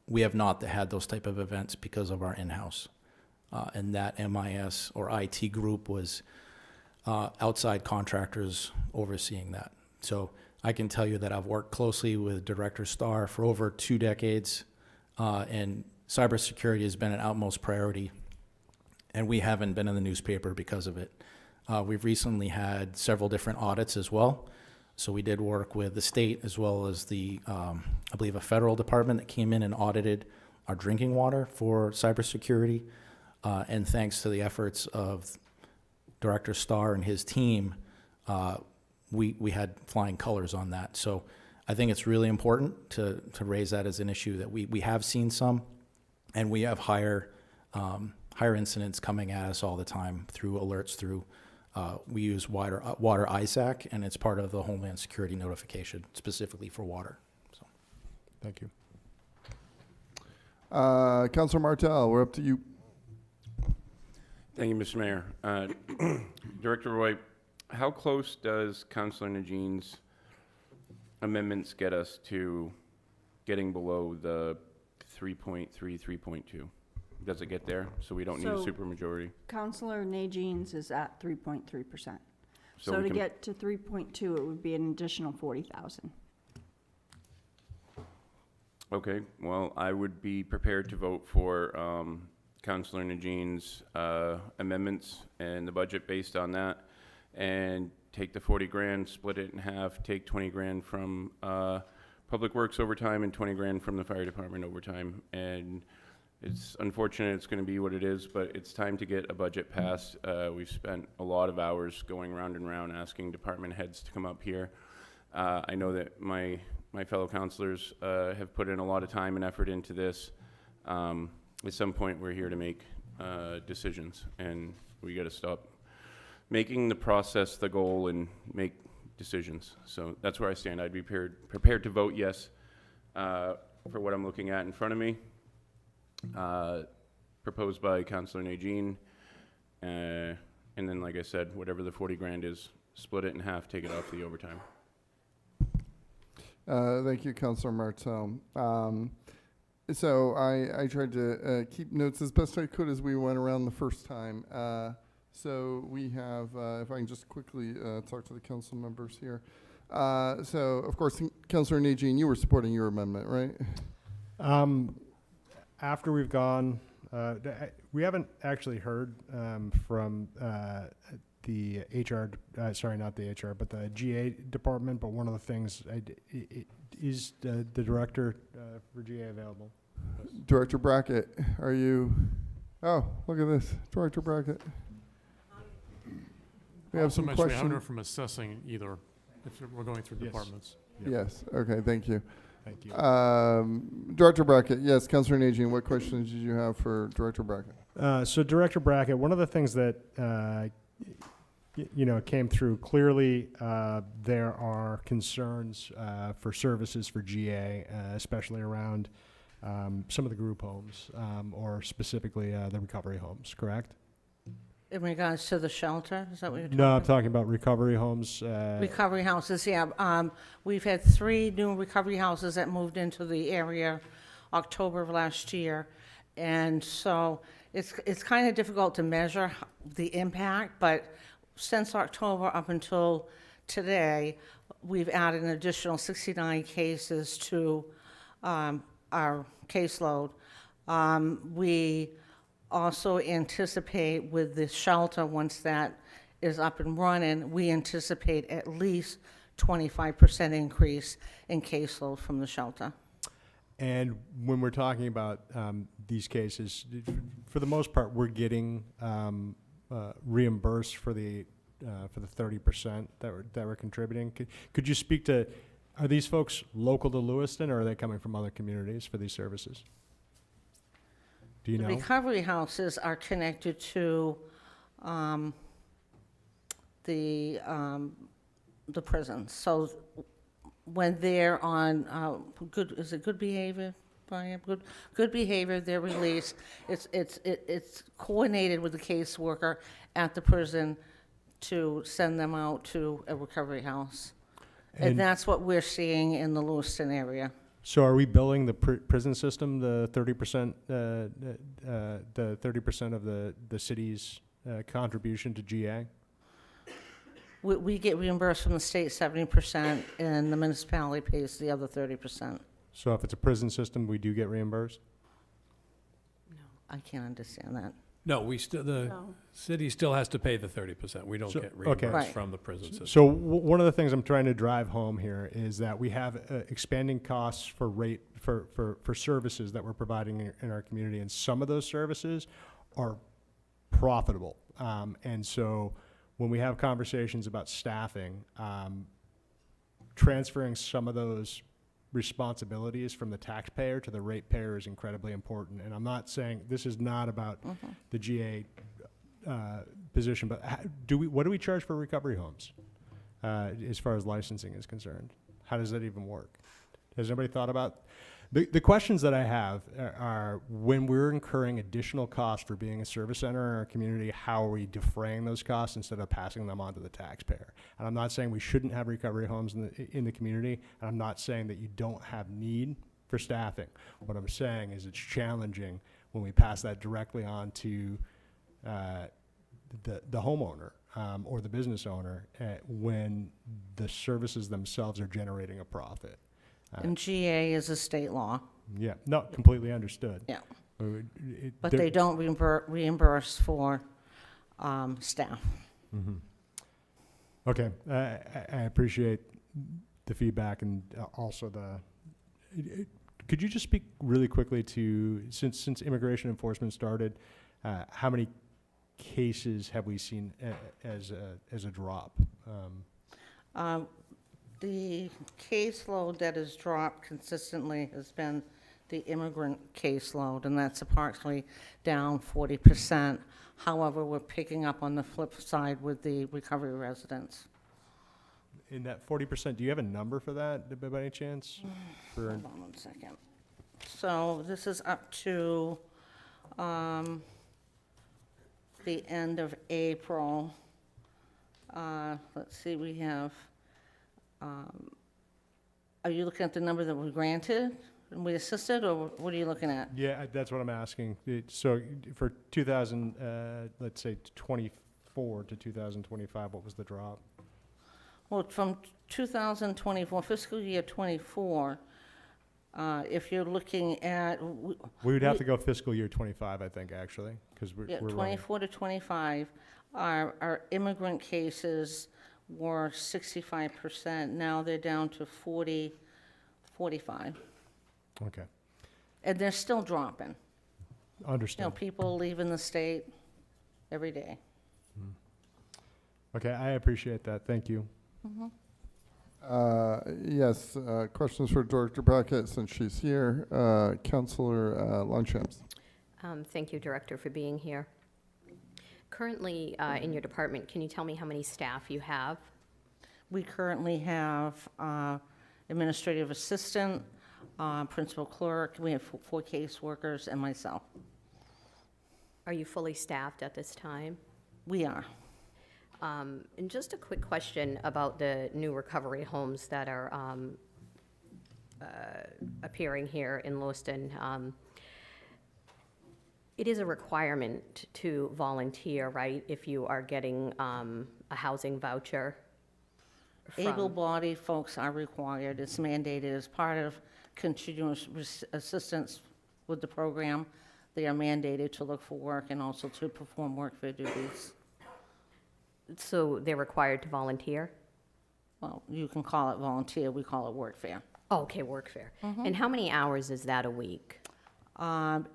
We have not had those type of events because of our in-house. And that MIS or IT group was outside contractors overseeing that. So I can tell you that I've worked closely with Director Starr for over 2 decades, and cybersecurity has been an utmost priority, and we haven't been in the newspaper because of it. We've recently had several different audits as well. So we did work with the state as well as the, I believe, a federal department that came in and audited our drinking water for cybersecurity. And thanks to the efforts of Director Starr and his team, we had flying colors on that. So I think it's really important to raise that as an issue that we have seen some, and we have higher incidents coming at us all the time through alerts through. We use Water ISAC, and it's part of the Homeland Security notification specifically for water. So, Thank you. Councilor Martell, we're up to you. Thank you, Mr. Mayor. Director Roy, how close does Councilor Najean's amendments get us to getting below the 3.3, 3.2? Does it get there, so we don't need a So- supermajority? Councilor Najean's is at 3.3%. So So we to can- get to 3.2, it would be an additional 40,000. Okay, well, I would be prepared to vote for Councilor Najean's amendments and the budget based on that, and take the 40 grand, split it in half, take 20 grand from Public Works overtime and 20 grand from the Fire Department overtime. And it's unfortunate it's going to be what it is, but it's time to get a budget passed. We've spent a lot of hours going round and round asking department heads to come up here. I know that my fellow councilors have put in a lot of time and effort into this. At some point, we're here to make decisions, and we got to stop making the process the goal and make decisions. So that's where I stand. I'd be prepared to vote yes for what I'm looking at in front of me. Proposed by Councilor Najin, and then, like I said, whatever the 40 grand is, split it in half, take it off the overtime. Thank you, Councilor Martell. So I tried to keep notes as best I could as we went around the first time. So we have, if I can just quickly talk to the council members here. So, of course, Councilor Najin, you were supporting your amendment, right? After we've gone, we haven't actually heard from the HR, sorry, not the HR, but the GA department, but one of the things, is the director for GA available? Director Brackett, are you? Oh, look at this, Director Brackett. We have some I haven't questions. heard from assessing either, if we're going through Yes. departments. Yes, okay, thank you. Thank you. Director Brackett, yes, Councilor Najin, what questions did you have for Director Brackett? So Director Brackett, one of the things that, came through clearly, there are concerns for services for GA, especially around some of the group homes, or specifically the recovery homes, correct? In regards to the shelter, is that what you're talking No, I'm about? talking about recovery homes. Recovery houses, yeah. We've had 3 new recovery houses that moved into the area October of last year. And so it's kind of difficult to measure the impact, but since October up until today, we've added an additional 69 cases to our caseload. We also anticipate with the shelter, once that is up and running, we anticipate at least 25% increase in caseload from the shelter. And when we're talking about these cases, for the most part, we're getting reimbursed for the 30% that we're contributing. Could you speak to, are these folks local to Lewiston, or are they coming from other communities for these services? Do you know? The recovery houses are connected to the prisons. So when they're on good behavior, Brian? Good behavior, they're released. It's coordinated with the caseworker at the prison to send them out to a recovery house. And that's what we're seeing in the Lewiston area. So are we billing the prison system the 30%, the 30% of the city's contribution to GA? We get reimbursed from the state 70%, and the municipality pays the other 30%. So if it's a prison system, we do get reimbursed? I can't understand that. No, the city still has to pay the 30%. We don't So- get okay. reimbursed Right. from the prison system. So one of the things I'm trying to drive home here is that we have expanding costs for for services that we're providing in our community, and some of those services are profitable. And so when we have conversations about staffing, transferring some of those responsibilities from the taxpayer to the ratepayer is incredibly important. And I'm not saying, this is not about the GA position, but what do we charge for recovery homes as far as licensing is concerned? How does that even work? Has anybody thought about? The questions that I have are when we're incurring additional costs for being a service center in our community, how are we defraying those costs instead of passing them on to the taxpayer? And I'm not saying we shouldn't have recovery homes in the community, and I'm not saying that you don't have need for staffing. What I'm saying is it's challenging when we pass that directly on to the homeowner or the business owner when the services themselves are generating a profit. And GA is a state law. Yeah, no, completely understood. Yeah. It- But there- they don't reimburse for staff. Mhm. Okay, I appreciate the feedback and also could you just speak really quickly to, since immigration enforcement started, how many cases have we seen as a drop? The caseload that has dropped consistently has been the immigrant caseload, and that's approximately down 40%. However, we're picking up on the flip side with the recovery residents. In that 40%, do you have a number for that by any chance? Hold on 1 second. So this is up to the end of April. Let's see, we have, are you looking at the number that we granted and we assisted, or what are you looking at? Yeah, that's what I'm asking. So for 2000, let's say 24 to 2025, what was the drop? Well, from 2024, fiscal year 24, if you're looking at. We would have to go fiscal year 25, I think, actually, because we're Yeah, running. 24 to 25, our immigrant cases were 65%. Now they're down to 40, 45. Okay, And they're still dropping. understood. People leaving the state every day. Okay, I appreciate that. Thank you. Yes, questions for Director Brackett since she's here. Councilor Longchamps. Thank you, Director, for being here. Currently, in your department, can you tell me how many staff you have? We currently have administrative assistant, principal clerk, we have 4 caseworkers, and myself. Are you fully staffed at this time? We are. And just a quick question about the new recovery homes that are appearing here in Lewiston. It is a requirement to volunteer, right, if you are getting a housing voucher? Able-bodied folks are required. It's mandated as part of continuous assistance with the program. They are mandated to look for work and also to perform workfare duties. So they're required to volunteer? Well, you can call it volunteer, we call it workfare. Oh, okay, workfare. And how many hours is that a week?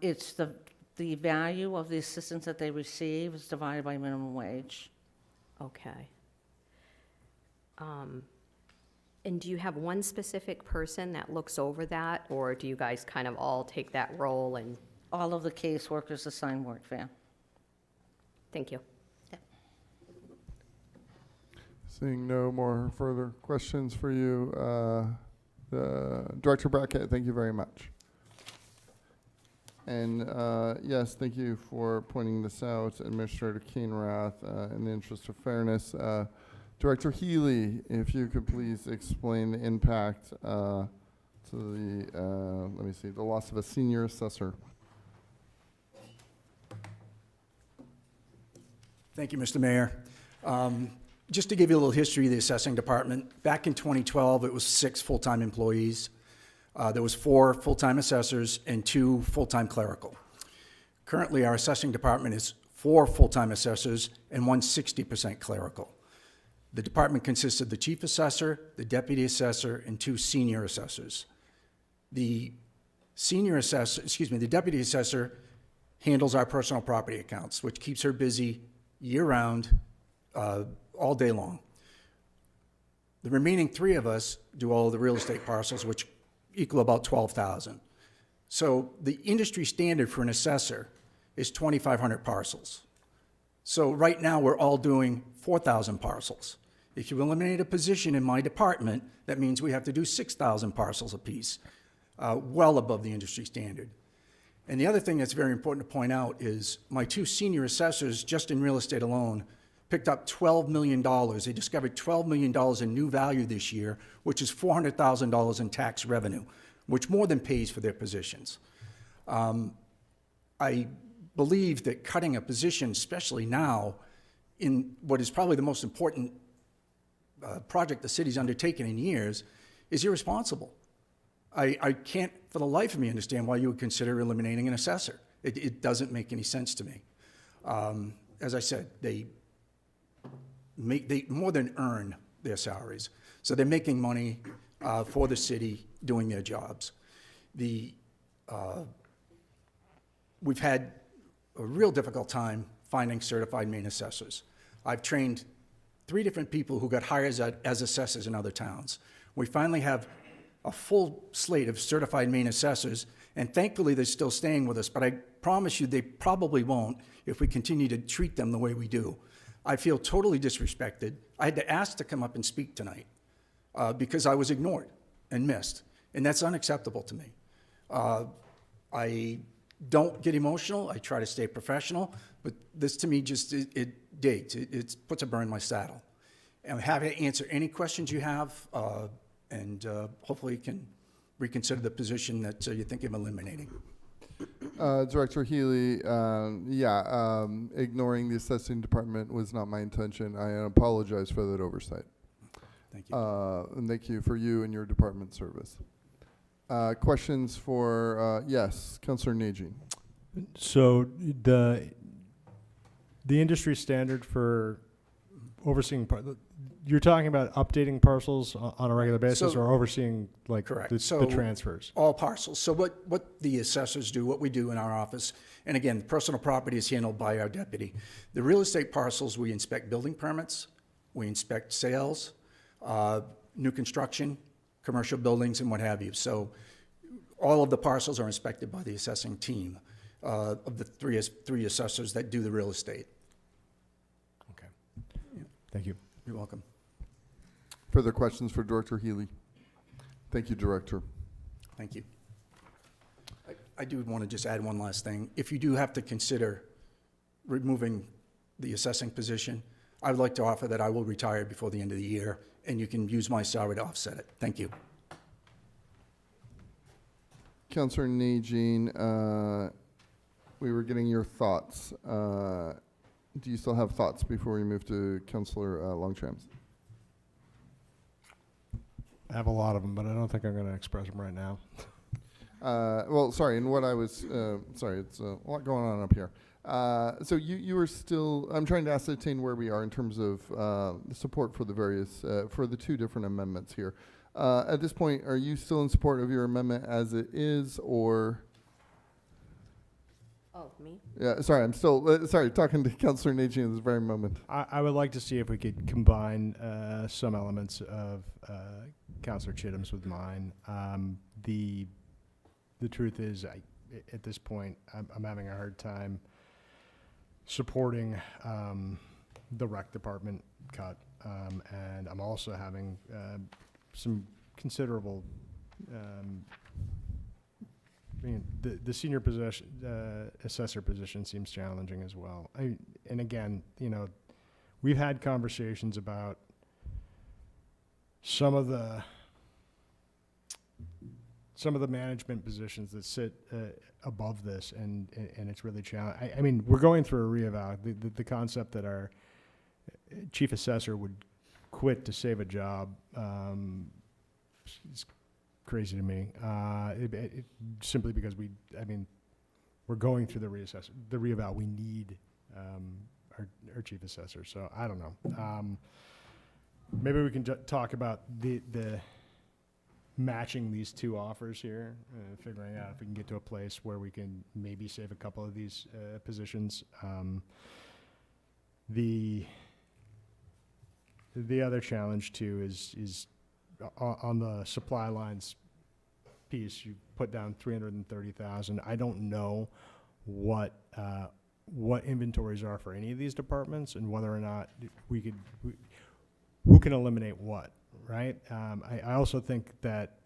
It's the value of the assistance that they receive is divided by minimum wage. Okay. And do you have one specific person that looks over that, or do you guys kind of all take that role and? All of the caseworkers assign workfare. Thank you. Seeing no more further questions for you, Director Brackett, thank you very much. And yes, thank you for pointing this out, Administrator Keenrath. In the interest of fairness, Director Healy, if you could please explain the impact to the, let me see, the loss of a senior assessor. Thank you, Mr. Mayor. Just to give you a little history of the assessing department, back in 2012, it was 6 full-time employees. There was 4 full-time assessors and 2 full-time clerical. Currently, our assessing department is 4 full-time assessors and 1 60% clerical. The department consists of the chief assessor, the deputy assessor, and 2 senior assessors. The deputy assessor handles our personal property accounts, which keeps her busy year-round, all day long. The remaining 3 of us do all of the real estate parcels, which equal about 12,000. So the industry standard for an assessor is 2,500 parcels. So right now, we're all doing 4,000 parcels. If you eliminate a position in my department, that means we have to do 6,000 parcels apiece, well above the industry standard. And the other thing that's very important to point out is my 2 senior assessors, just in real estate alone, picked up $12 million. They discovered $12 million in new value this year, which is $400,000 in tax revenue, which more than pays for their positions. I believe that cutting a position, especially now, in what is probably the most important project the city's undertaken in years, is irresponsible. I can't, for the life of me, understand why you would consider eliminating an assessor. It doesn't make any sense to me. As I said, they more than earn their salaries. So they're making money for the city doing their jobs. We've had a real difficult time finding certified main assessors. I've trained 3 different people who got hired as assessors in other towns. We finally have a full slate of certified main assessors, and thankfully they're still staying with us, but I promise you they probably won't if we continue to treat them the way we do. I feel totally disrespected. I had to ask to come up and speak tonight because I was ignored and missed, and that's unacceptable to me. I don't get emotional. I try to stay professional, but this to me just, it digs. It puts a burn in my saddle. And I'm happy to answer any questions you have, and hopefully you can reconsider the position that you think of eliminating. Director Healy, ignoring the assessing department was not my intention. I apologize for that oversight. Thank you. And thank you for you and your department service. Questions for, yes, Councilor Najin. So the industry standard for overseeing, you're talking about updating parcels on a regular basis, So- or overseeing like Correct. the transfers? All parcels. So what the assessors do, what we do in our office, and again, personal property is handled by our deputy. The real estate parcels, we inspect building permits, we inspect sales, new construction, commercial buildings, and what have you. So all of the parcels are inspected by the assessing team of the three assessors that do the real estate. Okay. Thank you. You're welcome. Further questions for Director Healy? Thank you, Director. Thank you. I do want to just add one last thing. If you do have to consider removing the assessing position, I would like to offer that I will retire before the end of the year, and you can use my salary to offset it. Thank you. Councilor Najin, we were getting your thoughts. Do you still have thoughts before we move to Councilor Longchamps? I have a lot of them, but I don't think I'm going to express them right now. Well, sorry, and what I was, sorry, it's a lot going on up here. So you were still, I'm trying to ascertain where we are in terms of the support for the various, for the 2 different amendments here. At this point, are you still in support of your amendment as it is, or? Oh, me? Yeah, sorry, I'm still, sorry, talking to Councilor Najin at this very moment. I would like to see if we could combine some elements of Councilor Chittum's with mine. The truth is, at this point, I'm having a hard time supporting the rec department cut, and I'm also having some considerable. The senior position, assessor position seems challenging as well. And again, we've had conversations about some of the management positions that sit above this, and it's really challenging. I mean, we're going through a reeval. The concept that our chief assessor would quit to save a job is crazy to me. Simply because we're going through the reeval. We need our chief assessor. So I don't know. Maybe we can talk about the matching these two offers here, figuring out if we can get to a place where we can maybe save a couple of these positions. The other challenge too is on the supply lines piece. You put down 330,000. I don't know what inventories are for any of these departments, and whether or not who can eliminate what, right? I also think that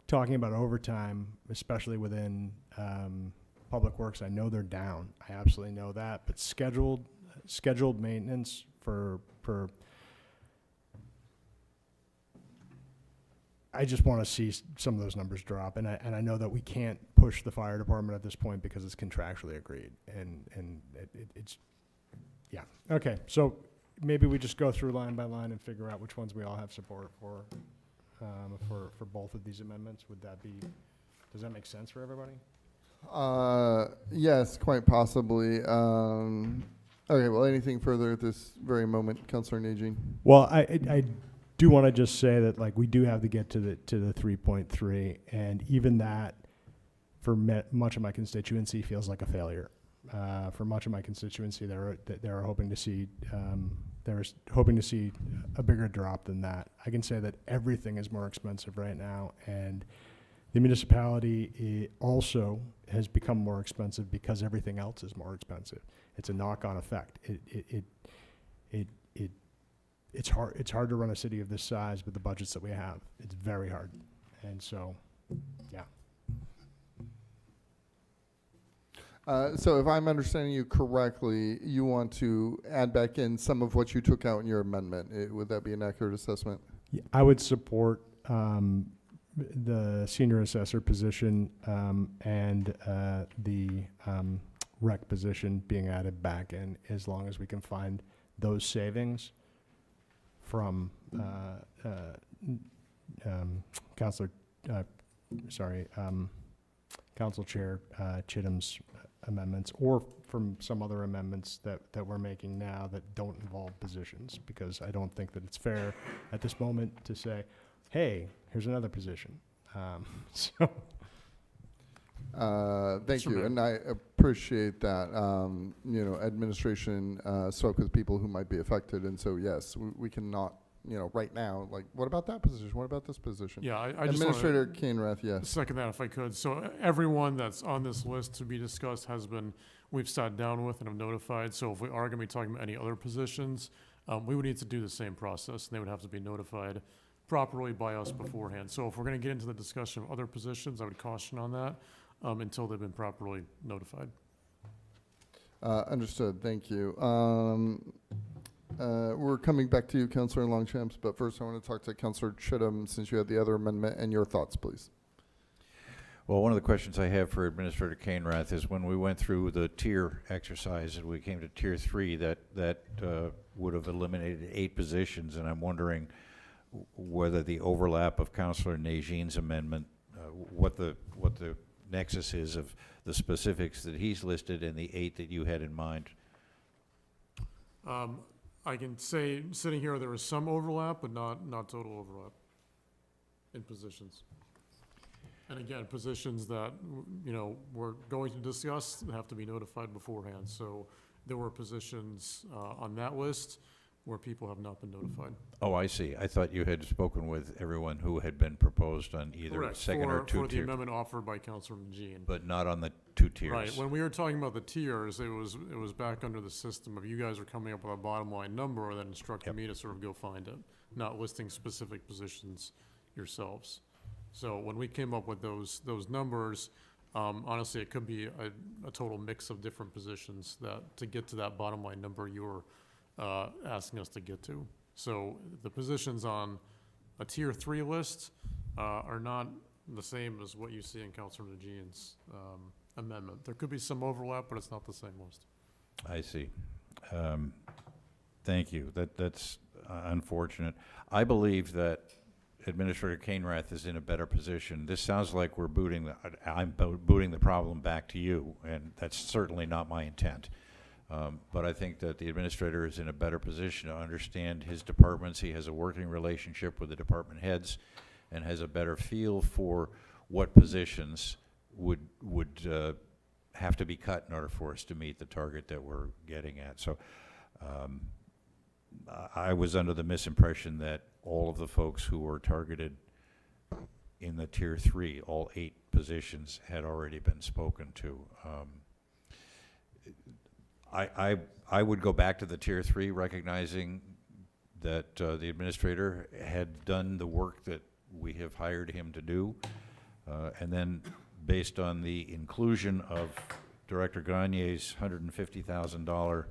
talking about overtime, especially within Public Works, I know they're down. I absolutely know that. But scheduled maintenance for I just want to see some of those numbers drop, and I know that we can't push the fire department at this point because it's contractually agreed, and it's yeah, okay. So maybe we just go through line by line and figure out which ones we all have support for both of these amendments. Does that make sense for everybody? Yes, quite possibly. Okay, well, anything further at this very moment, Councilor Najin? Well, I do want to just say that, like, we do have to get to the 3.3, and even that, for much of my constituency, feels like a failure. For much of my constituency, they're hoping to see a bigger drop than that. I can say that everything is more expensive right now, and the municipality also has become more expensive because everything else is more expensive. It's a knock-on effect. It's hard to run a city of this size with the budgets that we have. It's very hard, and so, yeah. So if I'm understanding you correctly, you want to add back in some of what you took out in your amendment. Would that be an accurate assessment? Yeah, I would support the senior assessor position and the rec position being added back in, as long as we can find those savings from Council Chair Chittum's amendments, or from some other amendments that we're making now that don't involve positions, because I don't think that it's fair at this moment to say, hey, here's another position. Thank you, and I appreciate that. Administration spoke with people who might be affected, and so yes, we cannot, right now, like, what about that position? What about this position? Yeah, I just Administrator Kainrath, yes. Second that if I could. So everyone that's on this list to be discussed we've sat down with and have notified. So if we are going to be talking about any other positions, we would need to do the same process, and they would have to be notified properly by us beforehand. So if we're going to get into the discussion of other positions, I would caution on that until they've been properly notified. Understood. Thank you. We're coming back to you, Councilor Longchamps, but first I want to talk to Councilor Chittum, since you had the other amendment, and your thoughts, please. Well, one of the questions I have for Administrator Kainrath is, when we went through the tier exercise and we came to tier 3, that would have eliminated 8 positions, and I'm wondering whether the overlap of Councilor Najin's amendment, what the nexus is of the specifics that he's listed and the 8 that you had in mind. I can say, sitting here, there is some overlap, but not total overlap in positions. And again, positions that, we're going to discuss have to be notified beforehand. So there were positions on that list where people have not been notified. Oh, I see. I thought you had spoken with everyone who had been proposed on either Correct. second or 2 for the tier. amendment offered by Councilor Najin. But not on the 2 tiers. Right. When we were talking about the tiers, it was back under the system of you guys are coming up with a bottom line number and then instructing me to sort of go find it, not listing specific positions yourselves. So when we came up with those numbers, honestly, it could be a total mix of different positions that to get to that bottom line number you were asking us to get to. So the positions on a tier 3 list are not the same as what you see in Councilor Najean's amendment. There could be some overlap, but it's not the same list. I see. Thank you. That's unfortunate. I believe that Administrator Kainrath is in a better position. This sounds like we're I'm booting the problem back to you, and that's certainly not my intent. But I think that the administrator is in a better position to understand his departments. He has a working relationship with the department heads and has a better feel for what positions would have to be cut in order for us to meet the target that we're getting at. So I was under the misimpression that all of the folks who were targeted in the tier 3, all 8 positions, had already been spoken to. I would go back to the tier 3, recognizing that the administrator had done the work that we have hired him to do, and then based on the inclusion of Director Gagne's $150,000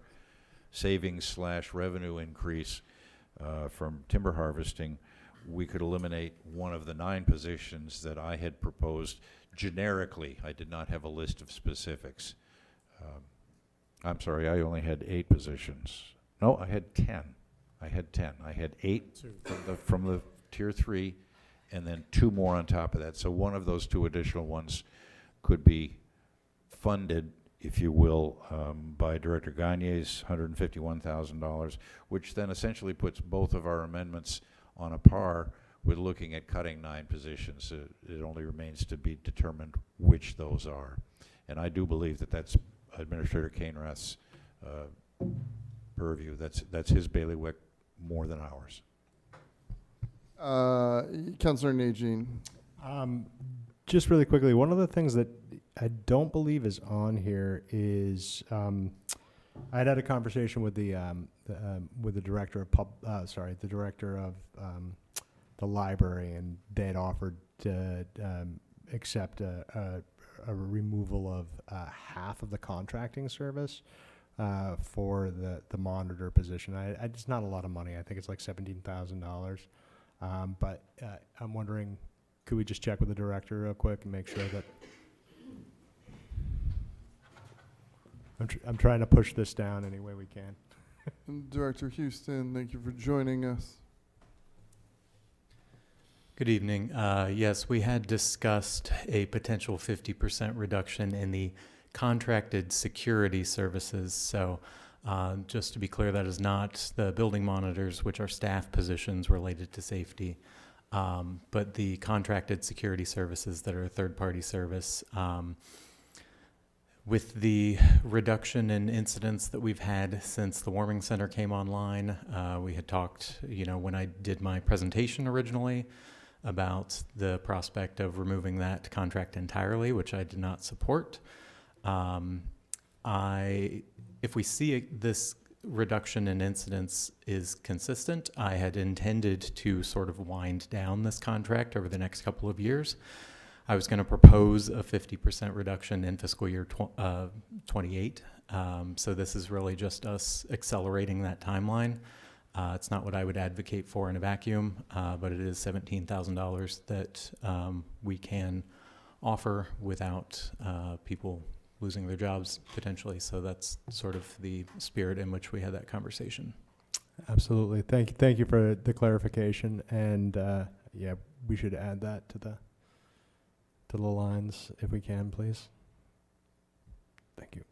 savings / revenue increase from timber harvesting, we could eliminate one of the 9 positions that I had proposed generically. I did not have a list of specifics. I'm sorry, I only had 8 positions. No, I had 10. I had 8 from the tier 3, and then 2 more on top of that. So one of those 2 additional ones could be funded, if you will, by Director Gagne's $151,000, which then essentially puts both of our amendments on a par with looking at cutting 9 positions. It only remains to be determined which those are. And I do believe that that's Administrator Kainrath's purview. That's his bailiwick more than ours. Councilor Najin. Just really quickly, one of the things that I don't believe is on here is I had a conversation with the director of the director of the library, and they had offered to accept a removal of half of the contracting service for the monitor position. It's not a lot of money. I think it's like $17,000. But I'm wondering, could we just check with the director real quick and make sure that I'm trying to push this down any way we can. Director Houston, thank you for joining us. Good evening. Yes, we had discussed a potential 50% reduction in the contracted security services. So just to be clear, that is not the building monitors, which are staff positions related to safety, but the contracted security services that are a third-party service. With the reduction in incidents that we've had since the warming center came online, we had talked, when I did my presentation originally, about the prospect of removing that contract entirely, which I did not support. If we see this reduction in incidents is consistent, I had intended to sort of wind down this contract over the next couple of years. I was going to propose a 50% reduction in fiscal year 28. So this is really just us accelerating that timeline. It's not what I would advocate for in a vacuum, but it is $17,000 that we can offer without people losing their jobs potentially. So that's sort of the spirit in which we had that conversation. Absolutely. Thank you for the clarification. And yeah, we should add that to the lines if we can, please. Thank you.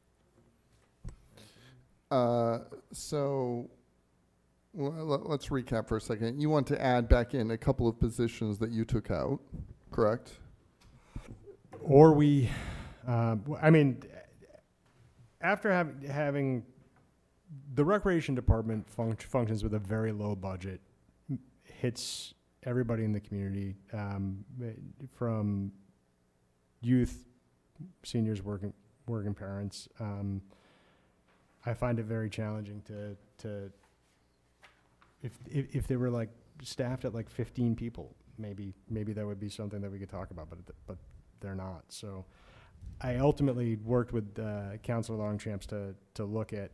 So let's recap for a second. You want to add back in a couple of positions that you took out, correct? Or we, I mean, after having the recreation department functions with a very low budget, hits everybody in the community, from youth, seniors, working parents. I find it very challenging to if they were like staffed at like 15 people, maybe that would be something that we could talk about, but they're not. So I ultimately worked with Councilor Longchamps to look at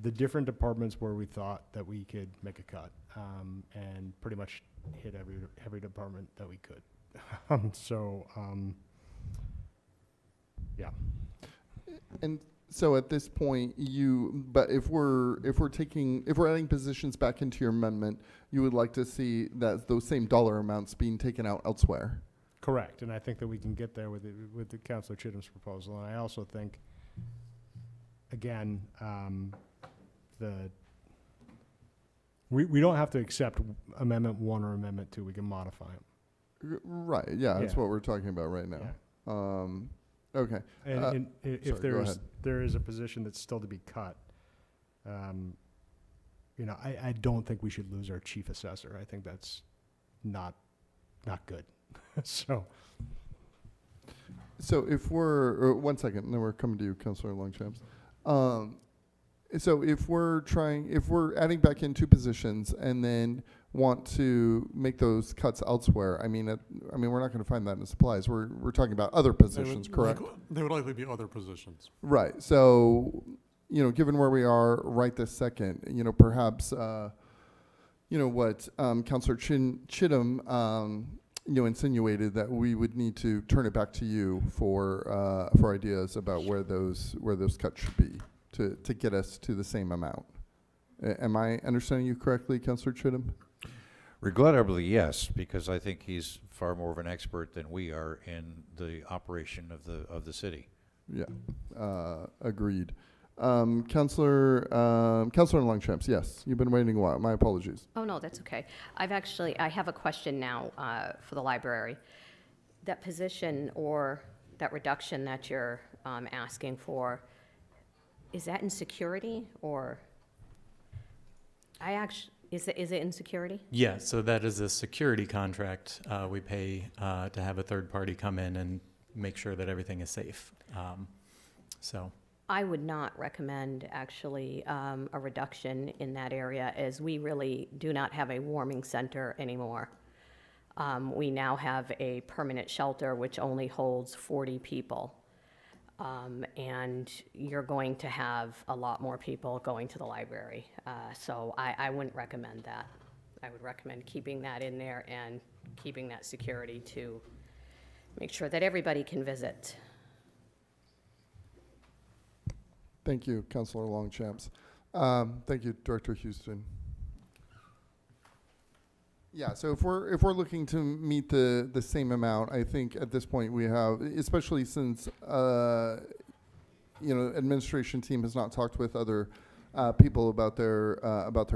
the different departments where we thought that we could make a cut. and pretty much hit every department that we could. Yeah. And so at this point, but if we're adding positions back into your amendment, you would like to see that those same dollar amounts being taken out elsewhere. Correct, and I think that we can get there with the Councilor Chittum's proposal, and I also think, again, we don't have to accept Amendment 1 or Amendment 2, we can modify them. Right, yeah, that's Yeah. what we're talking about right now. Okay. And if sorry, go ahead. there is a position that's still to be cut, I don't think we should lose our chief assessor. I think that's not good. So if one second, and then we're coming to you, Councilor Longchamps. So if we're adding back in 2 positions and then want to make those cuts elsewhere, I mean, we're not going to find that in the supplies. We're talking about other positions, correct? They would likely be other positions. Right. So, given where we are right this second, perhaps, what Councilor Chittum, insinuated that we would need to turn it back to you for ideas about where those cuts should be to get us to the same amount. Am I understanding you correctly, Councilor Chittum? Regrettably, yes, because I think he's far more of an expert than we are in the operation of the city. Yeah, agreed. Councilor Longchamps, yes, you've been waiting a while. My apologies. Oh, no, that's okay. I have a question now for the library. That position or that reduction that you're asking for, is that in security or? Is it in security? Yeah, so that is a security contract. We pay to have a third party come in and make sure that everything is safe. I would not recommend actually a reduction in that area, as we really do not have a warming center anymore. We now have a permanent shelter which only holds 40 people. And you're going to have a lot more people going to the library. So I wouldn't recommend that. I would recommend keeping that in there and keeping that security to make sure that everybody can visit. Thank you, Councilor Longchamps. Thank you, Director Houston. Yeah, so if we're looking to meet the same amount, I think at this point we have, especially since administration team has not talked with other people about their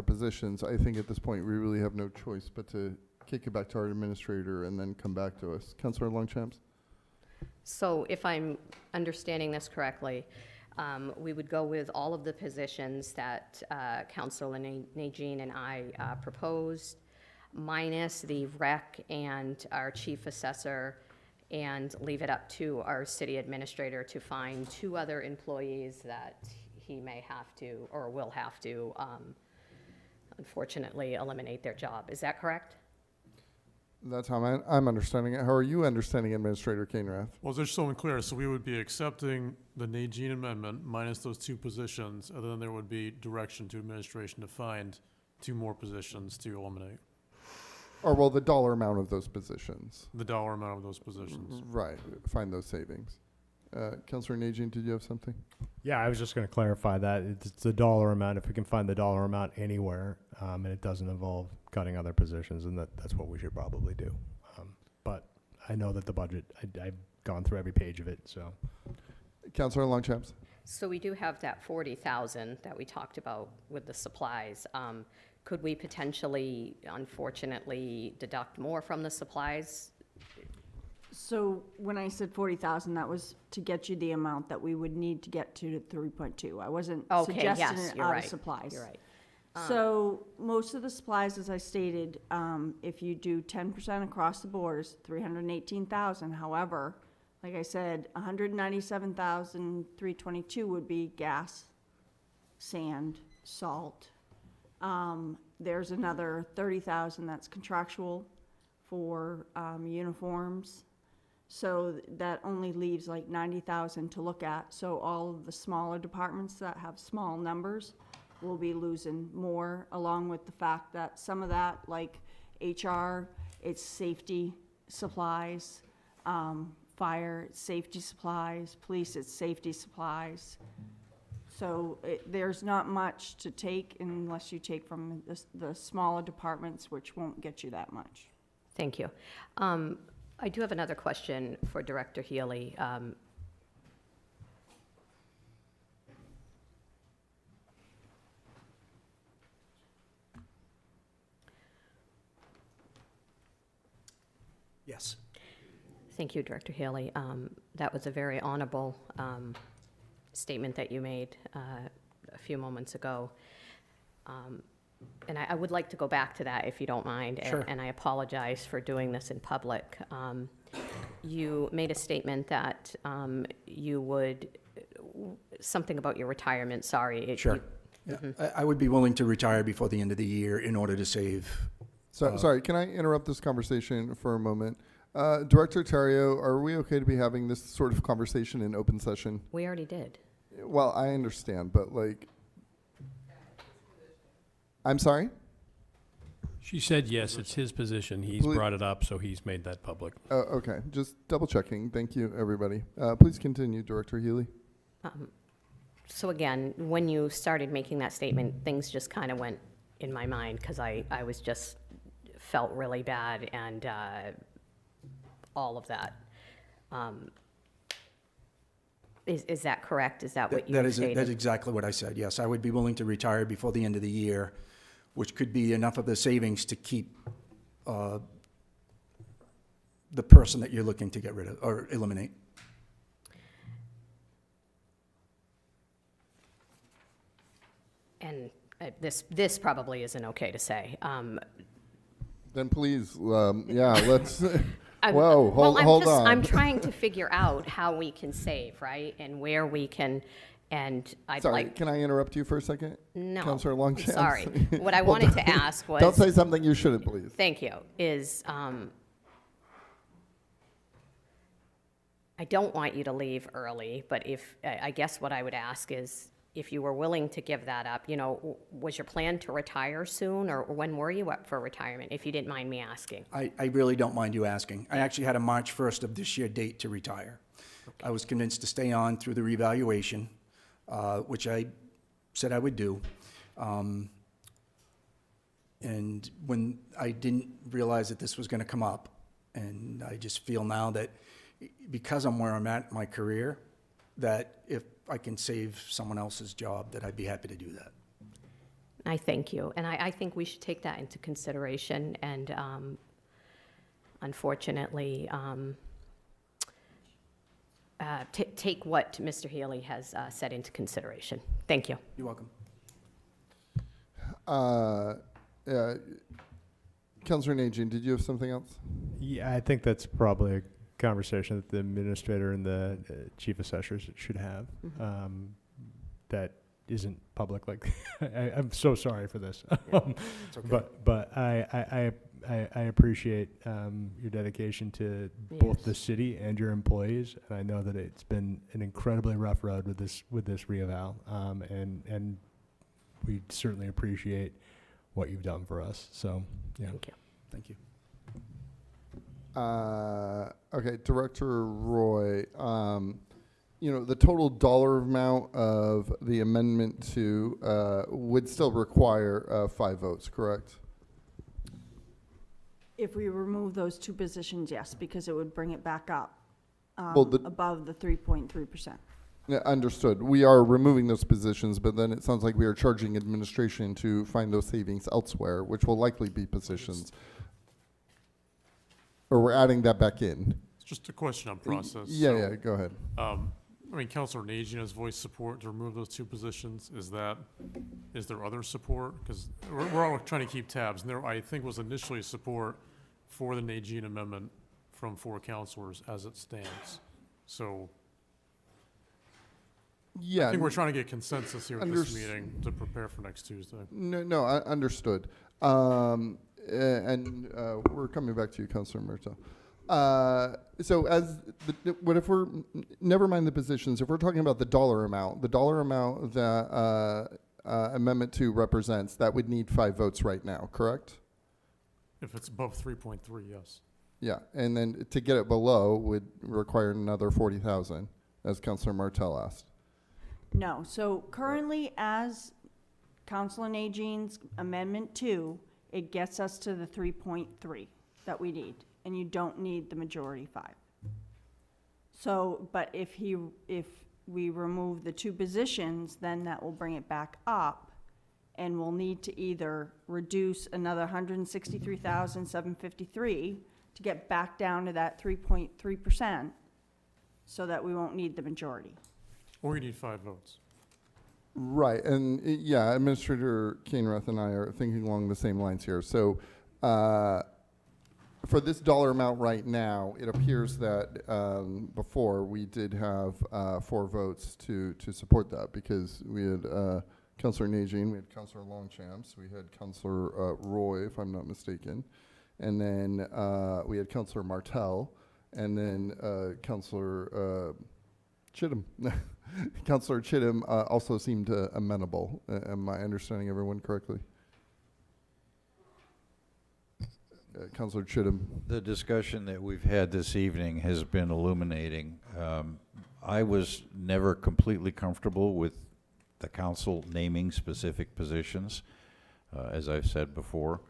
positions. I think at this point we really have no choice but to kick it back to our administrator and then come back to us. Councilor Longchamps. So if I'm understanding this correctly, we would go with all of the positions that Councilor Najin and I proposed, minus the rec and our chief assessor, and leave it up to our city administrator to find 2 other employees that he may have to or will have to, unfortunately, eliminate their job. Is that correct? That's how I'm understanding it. How are you understanding Administrator Kainrath? Well, just so unclear, so we would be accepting the Najin amendment minus those 2 positions, and then there would be direction to administration to find 2 more positions to eliminate. Or, well, the dollar amount of those positions. The dollar amount of those positions. Right, find those savings. Councilor Najin, did you have something? yeah, I was just going to clarify that it's the dollar amount. If we can find the dollar amount anywhere, and it doesn't involve cutting other positions, and that's what we should probably do. But I know that the budget, I've gone through every page of it, so. Councilor Longchamps. So we do have that 40,000 that we talked about with the supplies. Could we potentially, unfortunately, deduct more from the supplies? So when I said 40,000, that was to get you the amount that we would need to get to 3.2. I wasn't suggesting it out of supplies. You're right. So most of the supplies, as I stated, if you do 10% across the board, is 318,000. However, like I said, 197,322 would be gas, sand, salt. There's another 30,000 that's contractual for uniforms. So that only leaves like 90,000 to look at. So all of the smaller departments that have small numbers we'll be losing more, along with the fact that some of that, like HR, it's safety supplies, fire, it's safety supplies, police, it's safety supplies. So there's not much to take unless you take from the smaller departments, which won't get you that much. Thank you. I do have another question for Director Healy. Yes. Thank you, Director Haley. That was a very honorable statement that you made a few moments ago. And I would like to go back to that, if you don't mind. Sure. And I apologize for doing this in public. You made a statement that you would, something about your retirement, sorry. Sure. Yeah. I would be willing to retire before the end of the year in order to save. Sorry, can I interrupt this conversation for a moment? Director Terrio, are we okay to be having this sort of conversation in open session? We already did. Well, I understand, but like, I'm sorry? She said yes, it's his position. He's brought it up, so he's made that public. Oh, okay, just double checking. Thank you, everybody. Please continue, Director Healy. So again, when you started making that statement, things just kind of went in my mind, because I was just felt really bad and all of that. Is that correct? Is that what you stated? That's exactly what I said, yes. I would be willing to retire before the end of the year, which could be enough of the savings to keep the person that you're looking to get rid of or eliminate. And this probably isn't okay to say. Then please, yeah, let's, I'm- whoa, well, hold on. I'm trying to figure out how we can save, right? And where we can, and I'd Sorry, like. can I interrupt you for a second? No. Councilor Longchamp? Sorry. What I Well, wanted to ask was. Don't say something you shouldn't, please. Thank you, is, I don't want you to leave early, but if, I guess what I would ask is, if you were willing to give that up, you know, was your plan to retire soon, or when were you up for retirement, if you didn't mind me asking? I really don't mind you asking. I actually had a March 1st of this year date to retire. I was convinced to stay on through the revaluation, which I said I would do. And when I didn't realize that this was going to come up, and I just feel now that because I'm where I'm at in my career, that if I can save someone else's job, that I'd be happy to do that. I thank you, and I think we should take that into consideration, and unfortunately, take what Mr. Healy has said into consideration. Thank you. You're welcome. Councilor Najin, did you have something else? Yeah, I think that's probably a conversation that the administrator and the chief assessors should have. That isn't public. Like, I'm so sorry for this. It's okay. But I appreciate your dedication to both the city and your employees, and I know that it's been an incredibly rough road with this reeval, and we certainly appreciate what you've done for us. So, yeah. Thank you. Thank you. Okay, Director Roy, you know, the total dollar amount of the amendment to would still require 5 votes, correct? If we remove those two positions, yes, because it would bring it back up Well, above the 3.3%. Yeah, understood. We are removing those positions, but then it sounds like we are charging administration to find those savings elsewhere, which will likely be positions. Or we're adding that back in. It's just a question on process. Yeah, So, go ahead. I mean, Councilor Najin has voiced support to remove those two positions. Is there other support? Because we're all trying to keep tabs, and there, I think, was initially support for the Najin amendment from 4 councilors as it stands. So Yeah. I think we're trying to get consensus here at this meeting to prepare for next Tuesday. No, I understood. And we're coming back to you, Councilor Murtaugh. So what if we're, never mind the positions, if we're talking about the dollar amount that Amendment 2 represents, that would need 5 votes right now, correct? If it's above 3.3, yes. Yeah, and then to get it below would require another 40,000, as Councilor Martell asked. No, so currently as Council on Aging's Amendment 2, it gets us to the 3.3 that we need, and you don't need the majority 5. So, but if we remove the 2 positions, then that will bring it back up, and we'll need to either reduce another 163,753 to get back down to that 3.3%, so that we won't need the majority. Or you need 5 votes. Right, and yeah, Administrator Kainrath and I are thinking along the same lines here. So for this dollar amount right now, it appears that before we did have 4 votes to support that, because we had Councilor Najin, we had Councilor Longchamps, we had Councilor Roy, if I'm not mistaken, and then we had Councilor Martell, and then Councilor Chittum. Councilor Chittum also seemed amenable. Am I understanding everyone correctly? Councilor Chittum. The discussion that we've had this evening has been illuminating. I was never completely comfortable with the council naming specific positions. As I've said before,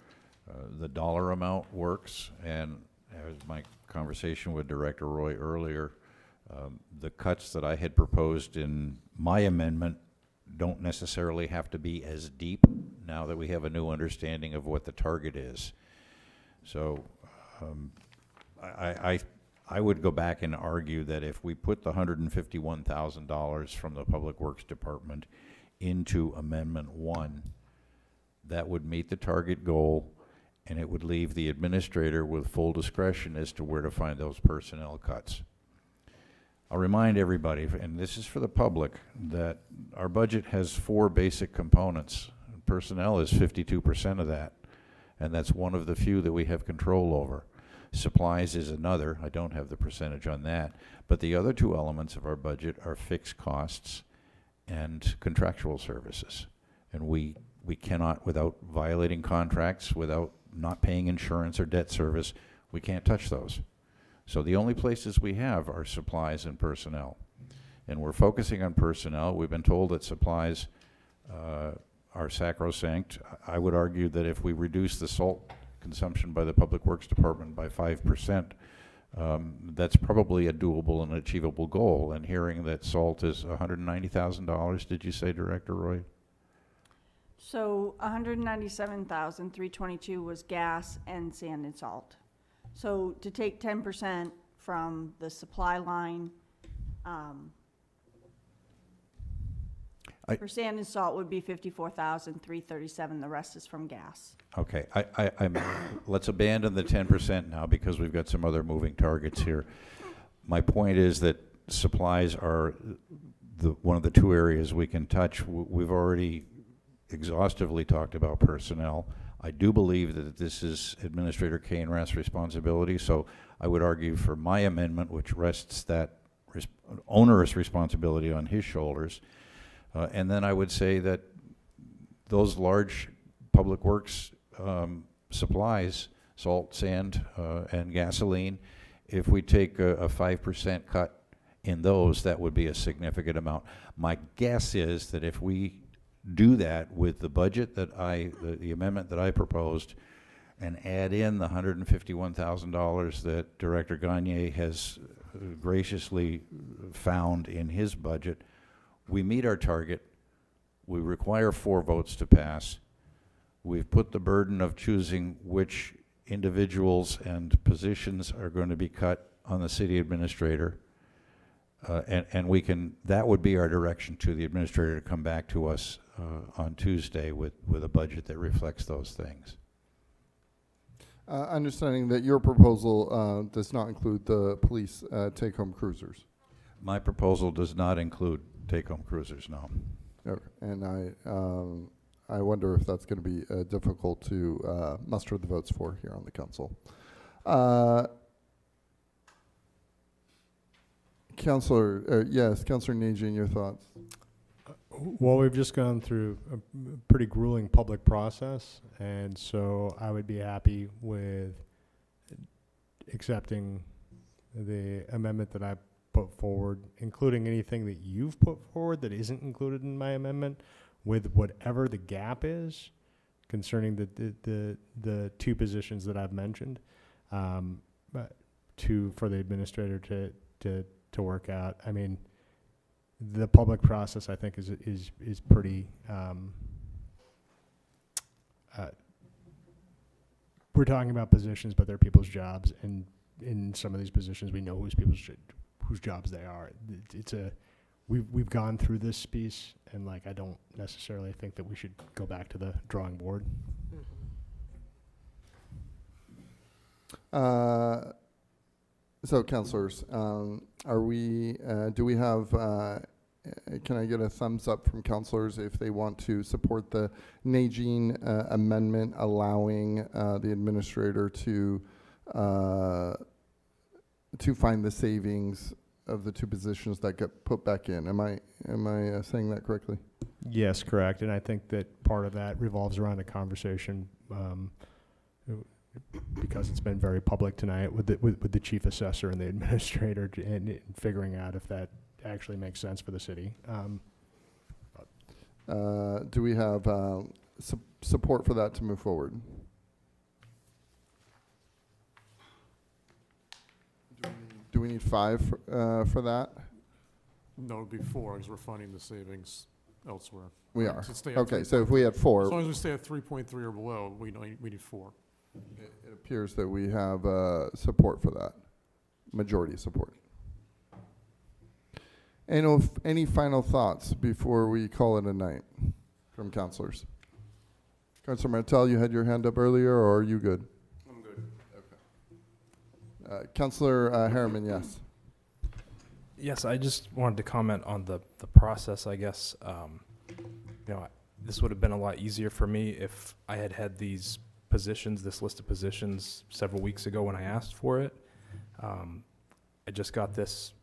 the dollar amount works, and as my conversation with Director Roy earlier, the cuts that I had proposed in my amendment don't necessarily have to be as deep now that we have a new understanding of what the target is. So I would go back and argue that if we put the $151,000 from the Public Works Department into Amendment 1, that would meet the target goal, and it would leave the administrator with full discretion as to where to find those personnel cuts. I'll remind everybody, and this is for the public, that our budget has 4 basic components. Personnel is 52% of that, and that's one of the few that we have control over. Supplies is another. I don't have the percentage on that. But the other 2 elements of our budget are fixed costs and contractual services. And we cannot, without violating contracts, without not paying insurance or debt service, we can't touch those. So the only places we have are supplies and personnel. And we're focusing on personnel. We've been told that supplies are sacrosanct. I would argue that if we reduce the salt consumption by the Public Works Department by 5%, that's probably a doable and achievable goal. And hearing that salt is $190,000, did you say, Director Roy? So 197,322 was gas and sand and salt. So to take 10% from the supply line, for sand and salt would be 54,337. The rest is from gas. Okay, let's abandon the 10% now because we've got some other moving targets here. My point is that supplies are one of the 2 areas we can touch. We've already exhaustively talked about personnel. I do believe that this is Administrator Kainrath's responsibility, so I would argue for my amendment, which rests that onerous responsibility on his shoulders. And then I would say that those large public works supplies, salt, sand, and gasoline, if we take a 5% cut in those, that would be a significant amount. My guess is that if we do that with the budget that the amendment that I proposed, and add in the $151,000 that Director Gagne has graciously found in his budget, we meet our target. We require 4 votes to pass. We've put the burden of choosing which individuals and positions are going to be cut on the city administrator. And we can, that would be our direction to the administrator to come back to us on Tuesday with a budget that reflects those things. Understanding that your proposal does not include the police take-home cruisers. My proposal does not include take-home cruisers, no. Okay. And I wonder if that's going to be difficult to muster the votes for here on the council. Councilor, yes, Councilor Najin, your thoughts? Well, we've just gone through a pretty grueling public process, and so I would be happy with accepting the amendment that I put forward, including anything that you've put forward that isn't included in my amendment, with whatever the gap is concerning the two positions that I've mentioned, but for the administrator to work out. I mean, the public process, I think, is pretty. We're talking about positions, but they're people's jobs, and in some of these positions, we know whose jobs they are. We've gone through this piece, and I don't necessarily think that we should go back to the drawing board. So, councilors, are we? Do we have? Can I get a thumbs up from councilors if they want to support the Najin amendment, allowing the administrator to find the savings of the two positions that get put back in? Am I saying that correctly? Yes, correct. And I think that part of that revolves around a conversation, because it's been very public tonight with the chief assessor and the administrator, and figuring out if that actually makes sense for the city. Do we have support for that to move forward? Do we need 5 for that? No, it'd be 4 because we're finding the savings elsewhere. We Right, are. to stay at Okay, 3. so if we had 4. As long as we stay at 3.3 or below, we need 4. It appears that we have support for that, majority support. Any final thoughts before we call it a night from councilors? Councilor Martel, you had your hand up earlier, or are you good? I'm good. Okay. Councilor Harriman, yes. Yes, I just wanted to comment on the process, I guess. This would have been a lot easier for me if I had had these positions, this list of positions, several weeks ago when I asked for it. I just got this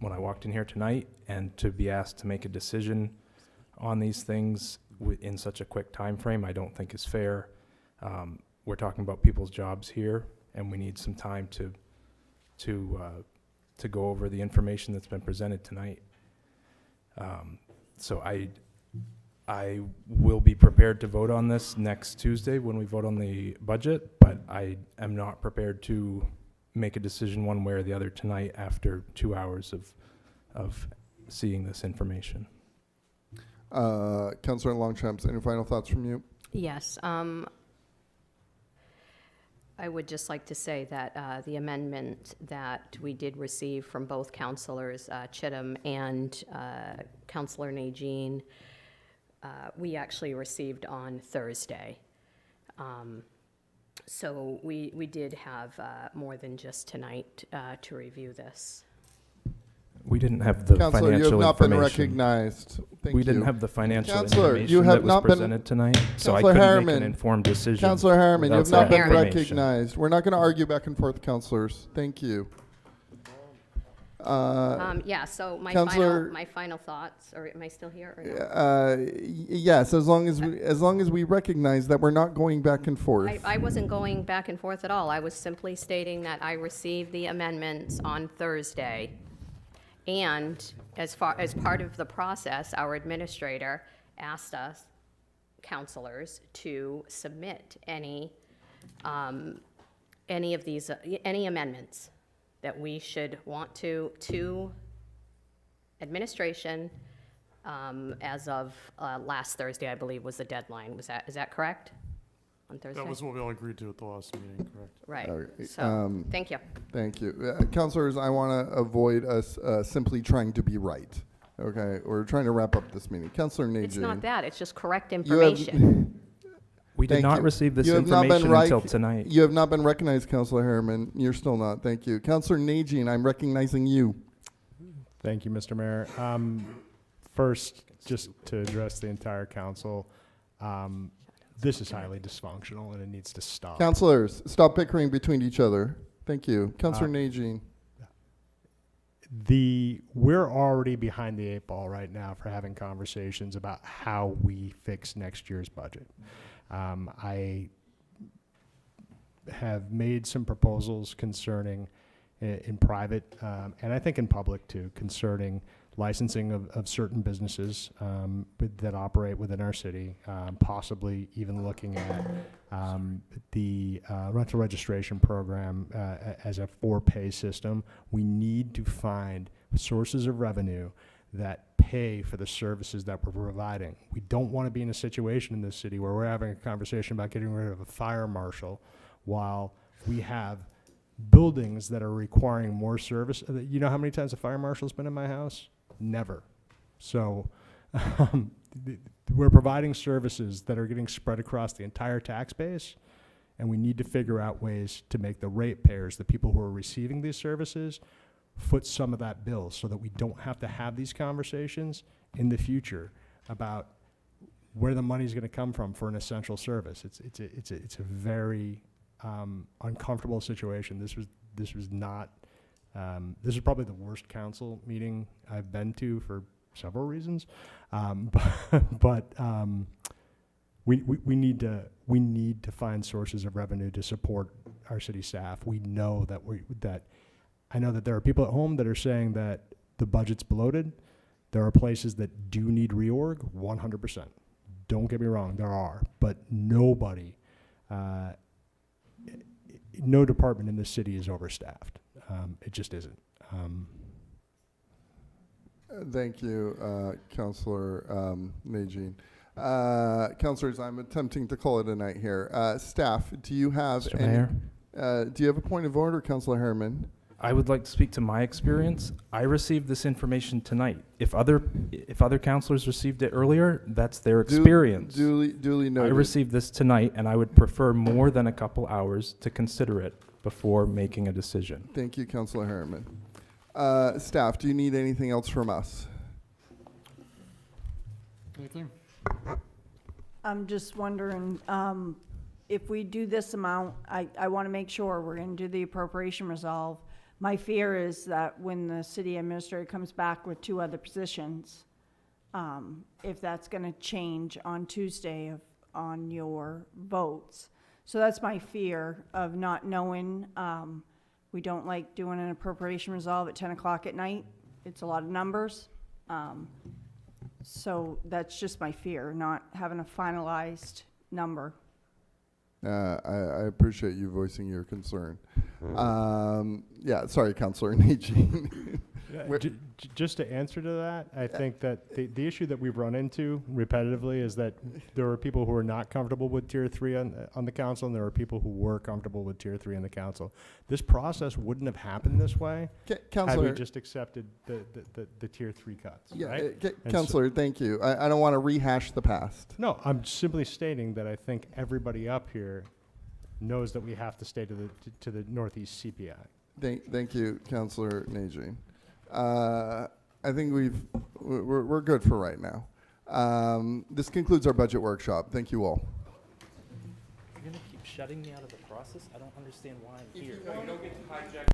when I walked in here tonight, and to be asked to make a decision on these things in such a quick time frame, I don't think is fair. We're talking about people's jobs here, and we need some time to go over the information that's been presented tonight. So I will be prepared to vote on this next Tuesday when we vote on the budget, but I am not prepared to make a decision one way or the other tonight after 2 hours of seeing this information. Councilor Longchamps, any final thoughts from you? Yes. I would just like to say that the amendment that we did receive from both councilors, Chittum and Councilor Najin, we actually received on Thursday. So we did have more than just tonight to review this. We didn't have the Councilor, financial you have not been information. recognized. Thank We you. didn't have the financial Councilor, information you have that was not been- presented tonight, so I Councilor couldn't make Harriman, an informed decision. Councilor Harriman, you have without not that been information. recognized. We're not going to argue back and forth, councilors. Thank you. Yeah, so Councilor- my final thoughts, or am I still here? Or no? Yes, as long as we recognize that we're not going back and forth. I wasn't going back and forth at all. I was simply stating that I received the amendments on Thursday. And as part of the process, our administrator asked us, councilors, to submit any of these, any amendments that we should want to administration as of last Thursday, I believe, was the deadline. Is that correct? On Thursday? That was what we all agreed to at the last meeting, correct? Right. Okay, So, thank you. Thank you. Councilors, I want to avoid us simply trying to be right. Okay, we're trying to wrap up this meeting. Councilor Najin. It's not that, it's just correct you have- information. We did Thank not you. receive this You have not been information until tonight. You have not been recognized, Councilor Harriman. You're still not. Thank you. Councilor Najin, I'm recognizing you. Thank you, Mr. Mayor. First, just to address the entire council, this is highly dysfunctional and it needs to stop. Councilors, stop bickering between each other. Thank you. Councilor Najin. we're already behind the 8 ball right now for having conversations about how we fix next year's budget. I have made some proposals concerning in private, and I think in public too, concerning licensing of certain businesses that operate within our city, possibly even looking at the rental registration program as a for-pay system. We need to find sources of revenue that pay for the services that we're providing. We don't want to be in a situation in this city where we're having a conversation about getting rid of a fire marshal while we have buildings that are requiring more service. You know how many times a fire marshal's been in my house? Never. So we're providing services that are getting spread across the entire tax base, and we need to figure out ways to make the ratepayers, the people who are receiving these services, foot some of that bill so that we don't have to have these conversations in the future about where the money's going to come from for an essential service. It's a very uncomfortable situation. This was not. This is probably the worst council meeting I've been to for several reasons, but we need to find sources of revenue to support our city staff. We know that I know that there are people at home that are saying that the budget's bloated. There are places that do need reorg, 100%. Don't get me wrong, there are, but nobody, no department in this city is overstaffed. It just isn't. Thank you, Councilor Najin. Councilors, I'm attempting to call it a night here. Staff, do you have Mr. Mayor? Do you have a point of order, Councilor Harriman? I would like to speak to my experience. I received this information tonight. If other counselors received it earlier, that's their experience. Duly noted. I received this tonight, and I would prefer more than a couple hours to consider it before making a decision. Thank you, Councilor Harriman. Staff, do you need anything else from us? Anything? I'm just wondering, if we do this amount, I want to make sure we're going to do the appropriation resolve. My fear is that when the city administrator comes back with 2 other positions, if that's going to change on Tuesday on your votes. So that's my fear of not knowing. We don't like doing an appropriation resolve at 10 o'clock at night. It's a lot of numbers. So that's just my fear, not having a finalized number. I appreciate you voicing your concern. Yeah, sorry, Councilor Najin. Just to answer to that, I think that the issue that we've run into repetitively is that there are people who are not comfortable with Tier 3 on the council, and there are people who were comfortable with Tier 3 on the council. This process wouldn't have happened this way had we just accepted the Tier 3 cuts. Yeah, right? Councilor, thank you. I don't want to rehash the past. No, I'm simply stating that I think everybody up here knows that we have to stay to the Northeast CPI. Thank you, Councilor Najin. I think we're good for right now. This concludes our budget workshop. Thank you all. You're gonna keep shutting me out of the process? I don't understand why I'm here. No, you don't get to hijack